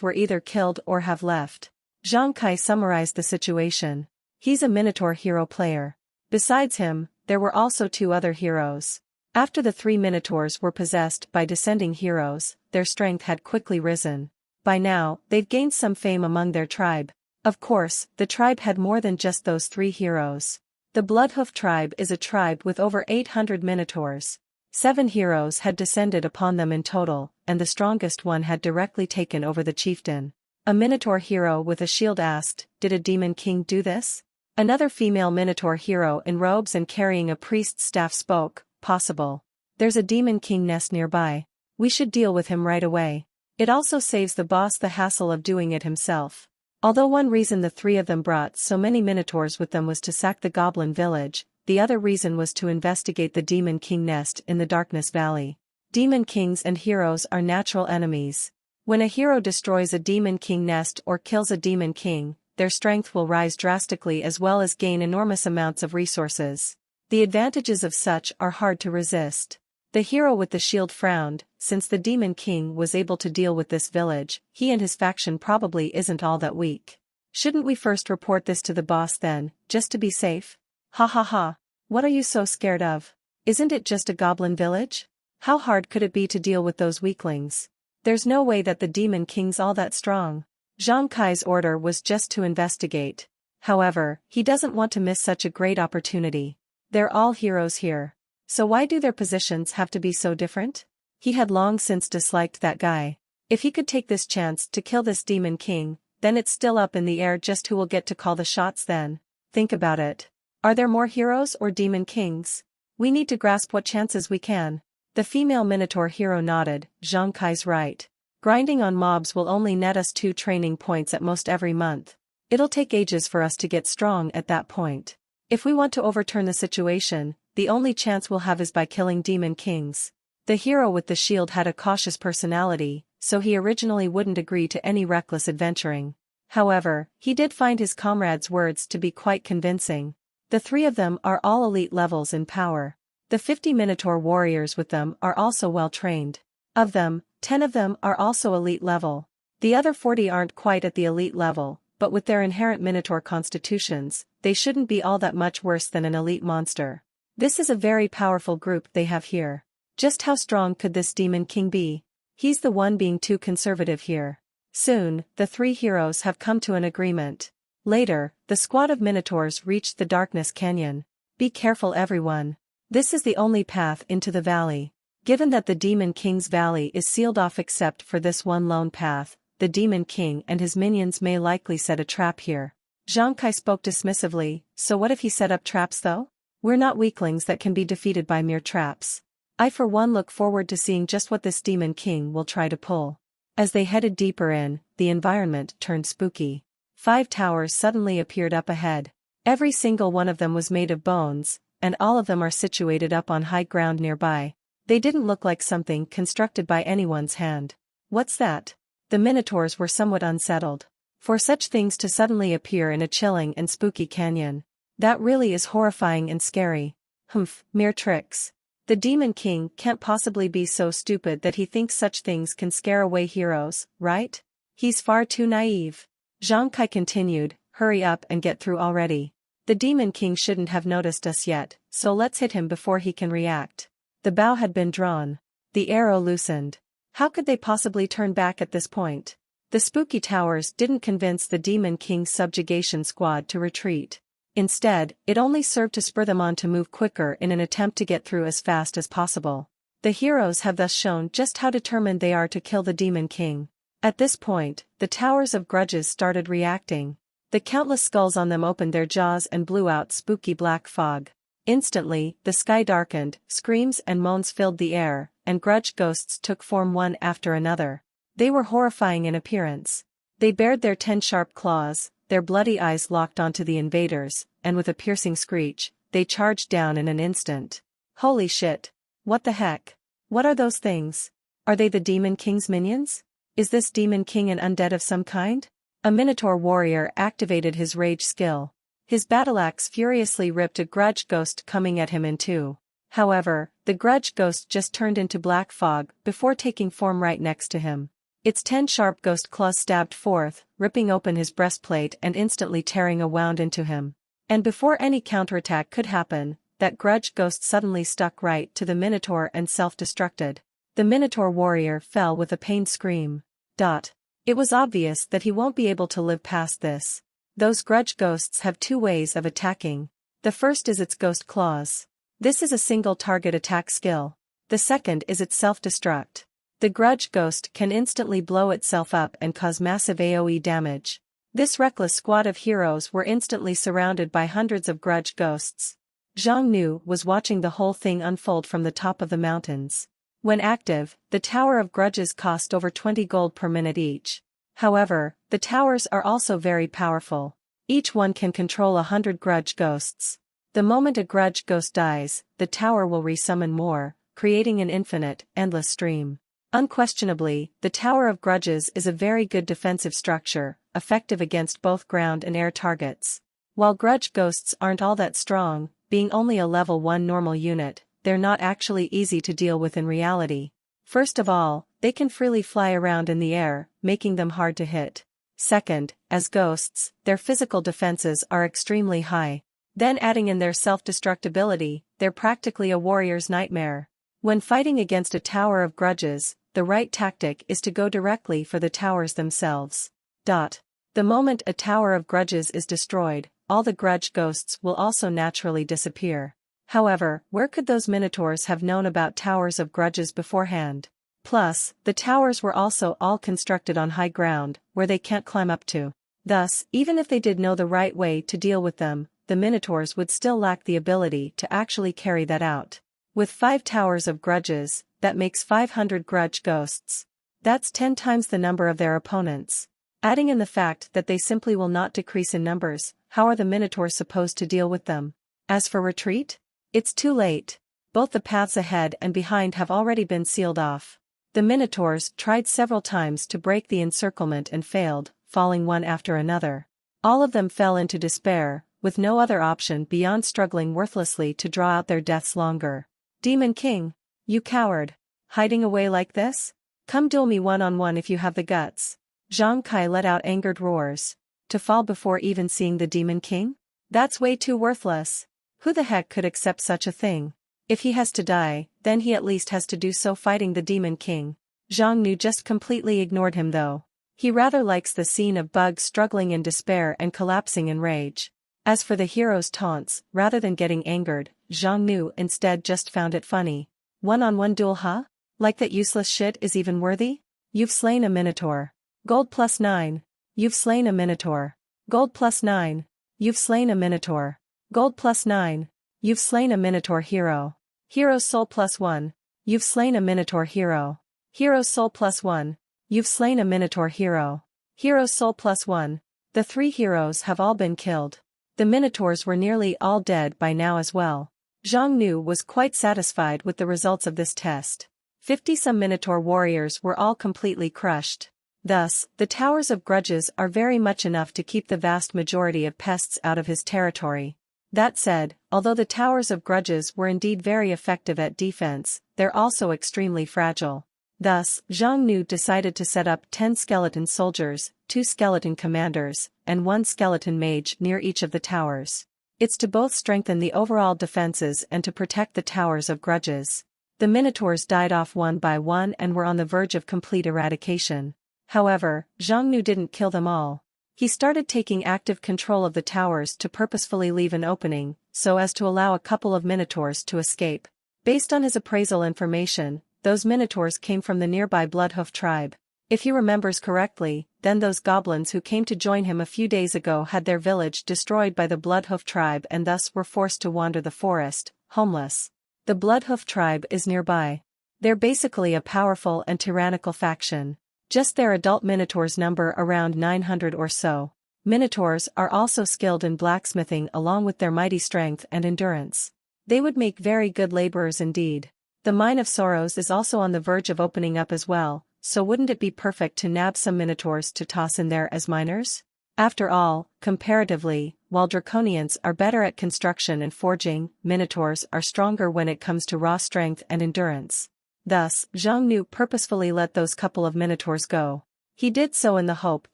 Speaker 1: were either killed or have left." Zhang Kai summarized the situation. He's a Minotaur hero player. Besides him, there were also 2 other heroes. After the 3 Minotaurs were possessed by descending heroes, their strength had quickly risen. By now, they've gained some fame among their tribe. Of course, the tribe had more than just those 3 heroes. The Bloodhoof tribe is a tribe with over 800 Minotaurs. 7 heroes had descended upon them in total, and the strongest one had directly taken over the chieftain. A Minotaur hero with a shield asked, "Did a Demon King do this?" Another female Minotaur hero in robes and carrying a priest's staff spoke, possible. There's a Demon King nest nearby. We should deal with him right away. It also saves the boss the hassle of doing it himself. Although one reason the three of them brought so many Minotaurs with them was to sack the Goblin village, the other reason was to investigate the Demon King nest in the Darkness Valley. Demon Kings and heroes are natural enemies. When a hero destroys a Demon King nest or kills a Demon King, their strength will rise drastically as well as gain enormous amounts of resources. The advantages of such are hard to resist. The hero with the shield frowned. Since the Demon King was able to deal with this village, he and his faction probably isn't all that weak. Shouldn't we first report this to the boss then, just to be safe? Ha ha ha. What are you so scared of? Isn't it just a goblin village? How hard could it be to deal with those weaklings? There's no way that the Demon King's all that strong. Zhang Kai's order was just to investigate. However, he doesn't want to miss such a great opportunity. They're all heroes here. So why do their positions have to be so different? He had long since disliked that guy. If he could take this chance to kill this Demon King, then it's still up in the air just who will get to call the shots then. Think about it. Are there more heroes or Demon Kings? We need to grasp what chances we can. The female Minotaur hero nodded. Zhang Kai's right. Grinding on mobs will only net us 2 training points at most every month. It'll take ages for us to get strong at that point. If we want to overturn the situation, the only chance we'll have is by killing Demon Kings. The hero with the shield had a cautious personality, so he originally wouldn't agree to any reckless adventuring. However, he did find his comrades' words to be quite convincing. The 3 of them are all elite levels in power. The 50 Minotaur warriors with them are also well trained. Of them, 10 of them are also elite level. The other 40 aren't quite at the elite level, but with their inherent Minotaur constitutions, they shouldn't be all that much worse than an elite monster. This is a very powerful group they have here. Just how strong could this Demon King be? He's the one being too conservative here. Soon, the 3 heroes have come to an agreement. Later, the squad of Minotaurs reached the Darkness Canyon. Be careful everyone. This is the only path into the valley. Given that the Demon King's valley is sealed off except for this one lone path, the Demon King and his minions may likely set a trap here. Zhang Kai spoke dismissively, so what if he set up traps though? We're not weaklings that can be defeated by mere traps. I for one look forward to seeing just what this Demon King will try to pull. As they headed deeper in, the environment turned spooky. 5 towers suddenly appeared up ahead. Every single one of them was made of bones, and all of them are situated up on high ground nearby. They didn't look like something constructed by anyone's hand. What's that? The Minotaurs were somewhat unsettled. For such things to suddenly appear in a chilling and spooky canyon. That really is horrifying and scary. Humph, mere tricks. The Demon King can't possibly be so stupid that he thinks such things can scare away heroes, right? He's far too naive. Zhang Kai continued, hurry up and get through already. The Demon King shouldn't have noticed us yet, so let's hit him before he can react. The bow had been drawn. The arrow loosened. How could they possibly turn back at this point? The spooky towers didn't convince the Demon King's subjugation squad to retreat. Instead, it only served to spur them on to move quicker in an attempt to get through as fast as possible. The heroes have thus shown just how determined they are to kill the Demon King. At this point, the towers of grudges started reacting. The countless skulls on them opened their jaws and blew out spooky black fog. Instantly, the sky darkened, screams and moans filled the air, and grudge ghosts took form one after another. They were horrifying in appearance. They bared their 10 sharp claws, their bloody eyes locked onto the invaders, and with a piercing screech, they charged down in an instant. Holy shit! What the heck? What are those things? Are they the Demon King's minions? Is this Demon King an undead of some kind? A Minotaur warrior activated his rage skill. His battle-axe furiously ripped a grudge ghost coming at him in 2. However, the grudge ghost just turned into black fog before taking form right next to him. Its 10 sharp ghost claws stabbed forth, ripping open his breastplate and instantly tearing a wound into him. And before any counterattack could happen, that grudge ghost suddenly stuck right to the Minotaur and self-destructed. The Minotaur warrior fell with a pained scream. It was obvious that he won't be able to live past this. Those grudge ghosts have 2 ways of attacking. The first is its ghost claws. This is a single target attack skill. The second is its self-destruct. The grudge ghost can instantly blow itself up and cause massive AoE damage. This reckless squad of heroes were instantly surrounded by hundreds of grudge ghosts. Zhang Nu was watching the whole thing unfold from the top of the mountains. When active, the Tower of Grudges cost over 20 gold per minute each. However, the towers are also very powerful. Each one can control 100 grudge ghosts. The moment a grudge ghost dies, the tower will resummon more, creating an infinite, endless stream. Unquestionably, the Tower of Grudges is a very good defensive structure, effective against both ground and air targets. While grudge ghosts aren't all that strong, being only a level 1 normal unit, they're not actually easy to deal with in reality. First of all, they can freely fly around in the air, making them hard to hit. Second, as ghosts, their physical defenses are extremely high. Then adding in their self-destructibility, they're practically a warrior's nightmare. When fighting against a Tower of Grudges, the right tactic is to go directly for the towers themselves. The moment a Tower of Grudges is destroyed, all the grudge ghosts will also naturally disappear. However, where could those minotaurs have known about Towers of Grudges beforehand? Plus, the towers were also all constructed on high ground, where they can't climb up to. Thus, even if they did know the right way to deal with them, the minotaurs would still lack the ability to actually carry that out. With 5 Towers of Grudges, that makes 500 grudge ghosts. That's 10 times the number of their opponents. Adding in the fact that they simply will not decrease in numbers, how are the minotaurs supposed to deal with them? As for retreat? It's too late. Both the paths ahead and behind have already been sealed off. The minotaurs tried several times to break the encirclement and failed, falling one after another. All of them fell into despair, with no other option beyond struggling worthlessly to draw out their deaths longer. Demon King! You coward! Hiding away like this? Come duel me one-on-one if you have the guts. Zhang Kai let out angered roars. To fall before even seeing the Demon King? That's way too worthless. Who the heck could accept such a thing? If he has to die, then he at least has to do so fighting the Demon King. Zhang Nu just completely ignored him though. He rather likes the scene of bugs struggling in despair and collapsing in rage. As for the hero's taunts, rather than getting angered, Zhang Nu instead just found it funny. One-on-one duel, huh? Like that useless shit is even worthy? You've slain a minotaur. Gold +9. You've slain a minotaur. Gold +9. You've slain a minotaur. Gold +9. You've slain a minotaur hero. Hero's soul +1. You've slain a minotaur hero. Hero's soul +1. You've slain a minotaur hero. Hero's soul +1. The 3 heroes have all been killed. The minotaurs were nearly all dead by now as well. Zhang Nu was quite satisfied with the results of this test. 50-some minotaur warriors were all completely crushed. Thus, the Towers of Grudges are very much enough to keep the vast majority of pests out of his territory. That said, although the Towers of Grudges were indeed very effective at defense, they're also extremely fragile. Thus, Zhang Nu decided to set up 10 skeleton soldiers, 2 skeleton commanders, and 1 skeleton mage near each of the towers. It's to both strengthen the overall defenses and to protect the Towers of Grudges. The minotaurs died off one by one and were on the verge of complete eradication. However, Zhang Nu didn't kill them all. He started taking active control of the towers to purposefully leave an opening, so as to allow a couple of minotaurs to escape. Based on his appraisal information, those minotaurs came from the nearby Bloodhoof tribe. If he remembers correctly, then those goblins who came to join him a few days ago had their village destroyed by the Bloodhoof tribe and thus were forced to wander the forest, homeless. The Bloodhoof tribe is nearby. They're basically a powerful and tyrannical faction. Just their adult minotaurs number around 900 or so. Minotaurs are also skilled in blacksmithing along with their mighty strength and endurance. They would make very good laborers indeed. The Mine of Sorrows is also on the verge of opening up as well, so wouldn't it be perfect to nab some minotaurs to toss in there as miners? After all, comparatively, while draconians are better at construction and forging, minotaurs are stronger when it comes to raw strength and endurance. Thus, Zhang Nu purposefully let those couple of minotaurs go. He did so in the hope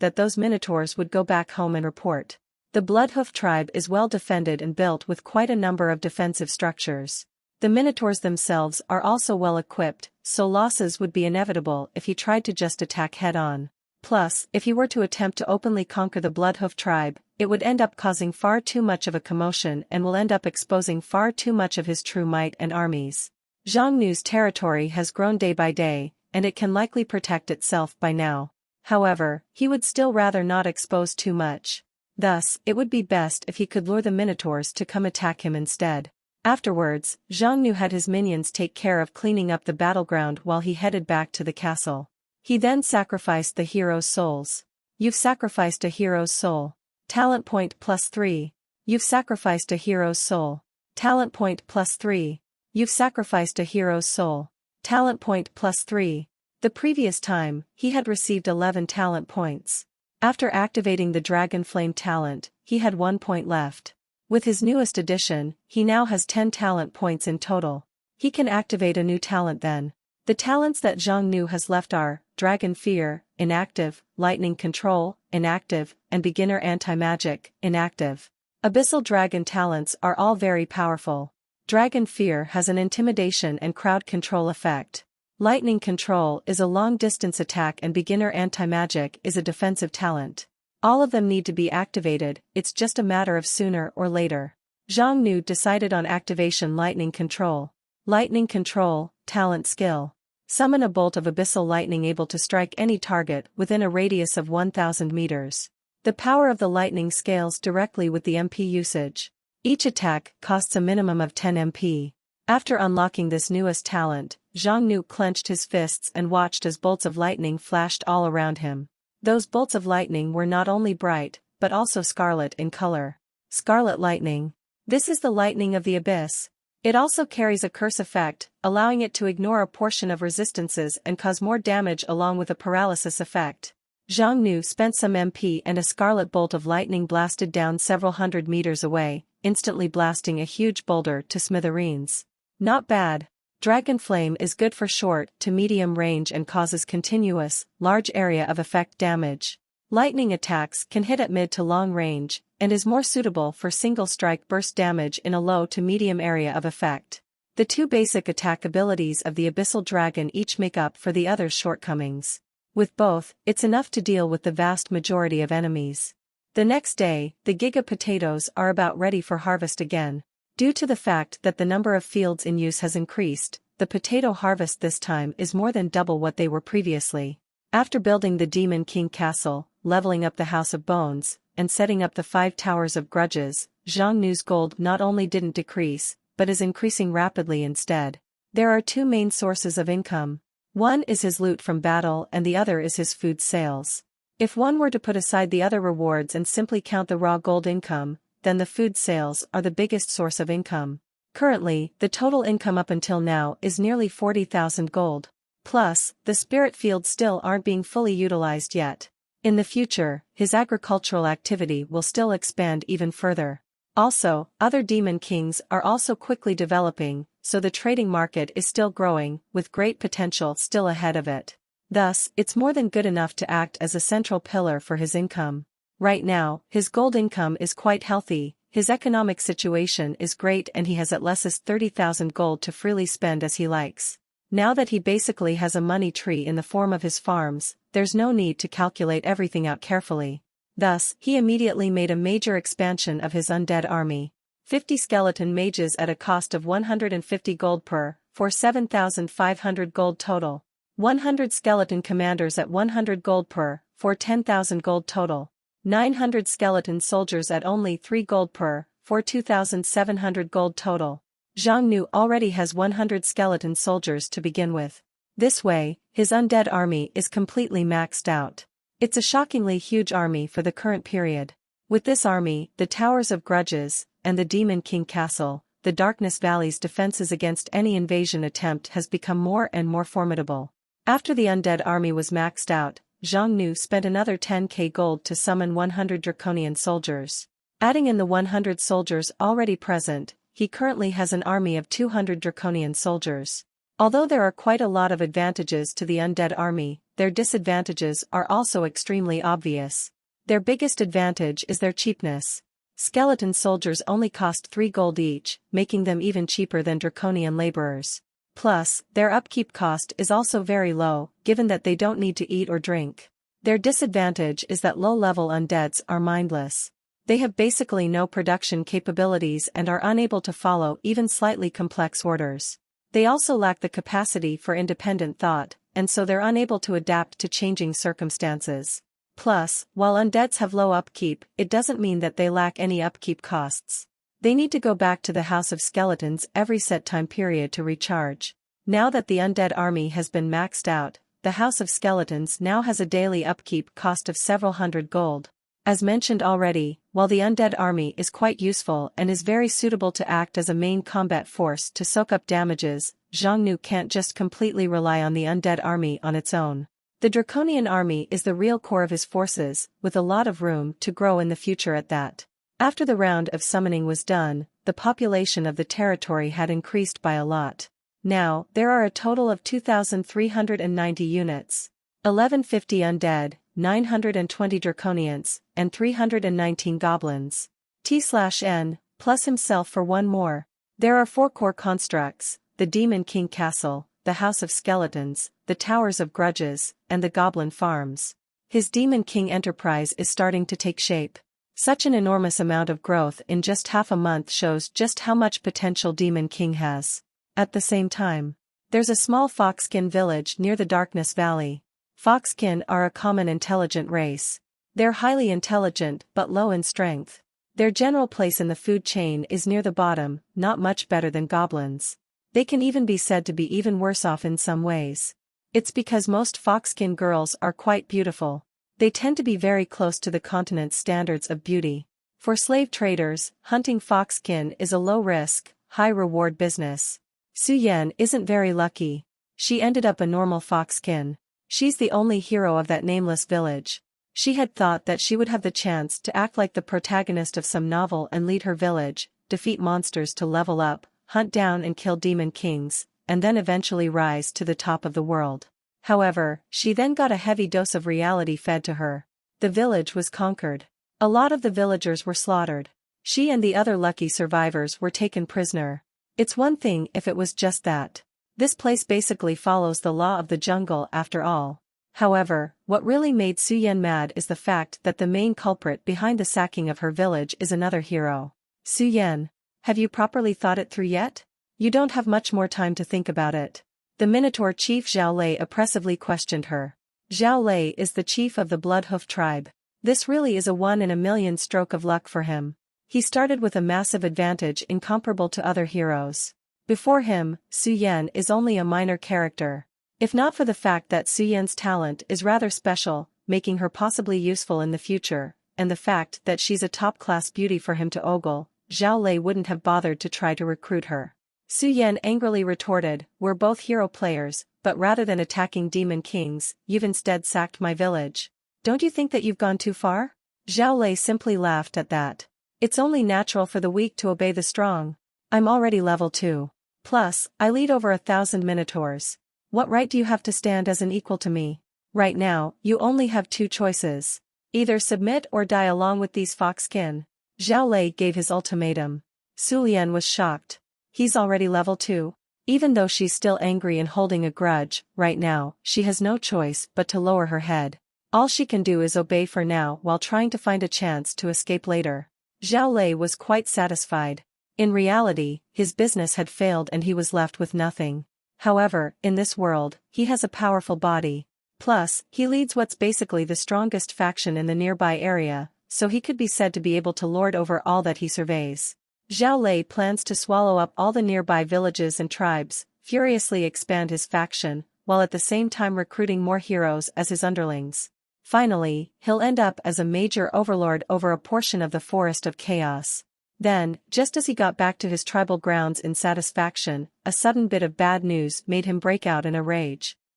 Speaker 1: that those minotaurs would go back home and report. The Bloodhoof tribe is well defended and built with quite a number of defensive structures. The minotaurs themselves are also well equipped, so losses would be inevitable if he tried to just attack head-on. Plus, if he were to attempt to openly conquer the Bloodhoof tribe, it would end up causing far too much of a commotion and will end up exposing far too much of his true might and armies. Zhang Nu's territory has grown day by day, and it can likely protect itself by now. However, he would still rather not expose too much. Thus, it would be best if he could lure the Minotaurs to come attack him instead. Afterwards, Zhang Nu had his minions take care of cleaning up the battleground while he headed back to the castle. He then sacrificed the hero's souls. You've sacrificed a hero's soul. Talent point +3. You've sacrificed a hero's soul. Talent point +3. You've sacrificed a hero's soul. Talent point +3. The previous time, he had received 11 talent points. After activating the Dragon Flame talent, he had 1 point left. With his newest addition, he now has 10 talent points in total. He can activate a new talent then. The talents that Zhang Nu has left are Dragon Fear, inactive, Lightning Control, inactive, and Beginner Anti-Magic, inactive. Abyssal Dragon talents are all very powerful. Dragon Fear has an intimidation and crowd control effect. Lightning Control is a long-distance attack and Beginner Anti-Magic is a defensive talent. All of them need to be activated, it's just a matter of sooner or later. Zhang Nu decided on activation Lightning Control. Lightning Control, Talent Skill. Summon a bolt of abyssal lightning able to strike any target within a radius of 1000 meters. The power of the lightning scales directly with the MP usage. Each attack costs a minimum of 10 MP. After unlocking this newest talent, Zhang Nu clenched his fists and watched as bolts of lightning flashed all around him. Those bolts of lightning were not only bright, but also scarlet in color. Scarlet lightning. This is the lightning of the abyss. It also carries a curse effect, allowing it to ignore a portion of resistances and cause more damage along with a paralysis effect. Zhang Nu spent some MP and a scarlet bolt of lightning blasted down several hundred meters away, instantly blasting a huge boulder to smithereens. Not bad. Dragon Flame is good for short to medium range and causes continuous, large area of effect damage. Lightning attacks can hit at mid to long range, and is more suitable for single strike burst damage in a low to medium area of effect. The two basic attack abilities of the Abyssal Dragon each make up for the other's shortcomings. With both, it's enough to deal with the vast majority of enemies. The next day, the Giga potatoes are about ready for harvest again. Due to the fact that the number of fields in use has increased, the potato harvest this time is more than double what they were previously. After building the Demon King Castle, leveling up the House of Bones, and setting up the 5 Towers of Grudges, Zhang Nu's gold not only didn't decrease, but is increasing rapidly instead. There are two main sources of income. One is his loot from battle and the other is his food sales. If one were to put aside the other rewards and simply count the raw gold income, then the food sales are the biggest source of income. Currently, the total income up until now is nearly 40,000 gold. Plus, the spirit fields still aren't being fully utilized yet. In the future, his agricultural activity will still expand even further. Also, other demon kings are also quickly developing, so the trading market is still growing, with great potential still ahead of it. Thus, it's more than good enough to act as a central pillar for his income. Right now, his gold income is quite healthy, his economic situation is great and he has at least 30,000 gold to freely spend as he likes. Now that he basically has a money tree in the form of his farms, there's no need to calculate everything out carefully. Thus, he immediately made a major expansion of his undead army. 50 skeleton mages at a cost of 150 gold per, for 7,500 gold total. 100 skeleton commanders at 100 gold per, for 10,000 gold total. 900 skeleton soldiers at only 3 gold per, for 2,700 gold total. Zhang Nu already has 100 skeleton soldiers to begin with. This way, his undead army is completely maxed out. It's a shockingly huge army for the current period. With this army, the Towers of Grudges, and the Demon King Castle, the Darkness Valley's defenses against any invasion attempt has become more and more formidable. After the undead army was maxed out, Zhang Nu spent another 10k gold to summon 100 draconian soldiers. Adding in the 100 soldiers already present, he currently has an army of 200 draconian soldiers. Although there are quite a lot of advantages to the undead army, their disadvantages are also extremely obvious. Their biggest advantage is their cheapness. Skeleton soldiers only cost 3 gold each, making them even cheaper than draconian laborers. Plus, their upkeep cost is also very low, given that they don't need to eat or drink. Their disadvantage is that low-level undeads are mindless. They have basically no production capabilities and are unable to follow even slightly complex orders. They also lack the capacity for independent thought, and so they're unable to adapt to changing circumstances. Plus, while undeads have low upkeep, it doesn't mean that they lack any upkeep costs. They need to go back to the House of Skeletons every set time period to recharge. Now that the undead army has been maxed out, the House of Skeletons now has a daily upkeep cost of several hundred gold. As mentioned already, while the undead army is quite useful and is very suitable to act as a main combat force to soak up damages, Xiongnu can't just completely rely on the undead army on its own. The Draconian army is the real core of his forces, with a lot of room to grow in the future at that. After the round of summoning was done, the population of the territory had increased by a lot. Now, there are a total of 2,390 units. 1150 undead, 920 draconians, and 319 goblins. T/N, plus himself for one more. There are 4 core constructs: the Demon King Castle, the House of Skeletons, the Towers of Grudges, and the Goblin Farms. His Demon King enterprise is starting to take shape. Such an enormous amount of growth in just half a month shows just how much potential Demon King has. At the same time, there's a small Foxkin village near the Darkness Valley. Foxkin are a common intelligent race. They're highly intelligent but low in strength. Their general place in the food chain is near the bottom, not much better than goblins. They can even be said to be even worse off in some ways. It's because most Foxkin girls are quite beautiful. They tend to be very close to the continent's standards of beauty. For slave traders, hunting Foxkin is a low-risk, high-reward business. Su Yan isn't very lucky. She ended up a normal Foxkin. She's the only hero of that nameless village. She had thought that she would have the chance to act like the protagonist of some novel and lead her village, defeat monsters to level up, hunt down and kill demon kings, and then eventually rise to the top of the world. However, she then got a heavy dose of reality fed to her. The village was conquered. A lot of the villagers were slaughtered. She and the other lucky survivors were taken prisoner. It's one thing if it was just that. This place basically follows the law of the jungle after all. However, what really made Su Yan mad is the fact that the main culprit behind the sacking of her village is another hero. Su Yan, have you properly thought it through yet? You don't have much more time to think about it. The Minotaur chief Zhao Lei oppressively questioned her. Zhao Lei is the chief of the Bloodhoof tribe. This really is a 1 in a million stroke of luck for him. He started with a massive advantage incomparable to other heroes. Before him, Su Yan is only a minor character. If not for the fact that Su Yan's talent is rather special, making her possibly useful in the future, and the fact that she's a top-class beauty for him to ogle, Zhao Lei wouldn't have bothered to try to recruit her. Su Yan angrily retorted, "We're both hero players, but rather than attacking demon kings, you've instead sacked my village. Don't you think that you've gone too far?" Zhao Lei simply laughed at that. "It's only natural for the weak to obey the strong. I'm already level 2. Plus, I lead over 1,000 minotaurs. What right do you have to stand as an equal to me? Right now, you only have 2 choices. Either submit or die along with these foxkin." Zhao Lei gave his ultimatum. Su Yan was shocked. He's already level 2. Even though she's still angry and holding a grudge, right now, she has no choice but to lower her head. All she can do is obey for now while trying to find a chance to escape later. Zhao Lei was quite satisfied. In reality, his business had failed and he was left with nothing. However, in this world, he has a powerful body. Plus, he leads what's basically the strongest faction in the nearby area, so he could be said to be able to lord over all that he surveys. Zhao Lei plans to swallow up all the nearby villages and tribes, furiously expand his faction, while at the same time recruiting more heroes as his underlings. Finally, he'll end up as a major overlord over a portion of the Forest of Chaos. Then, just as he got back to his tribal grounds in satisfaction, a sudden bit of bad news made him break out in a rage.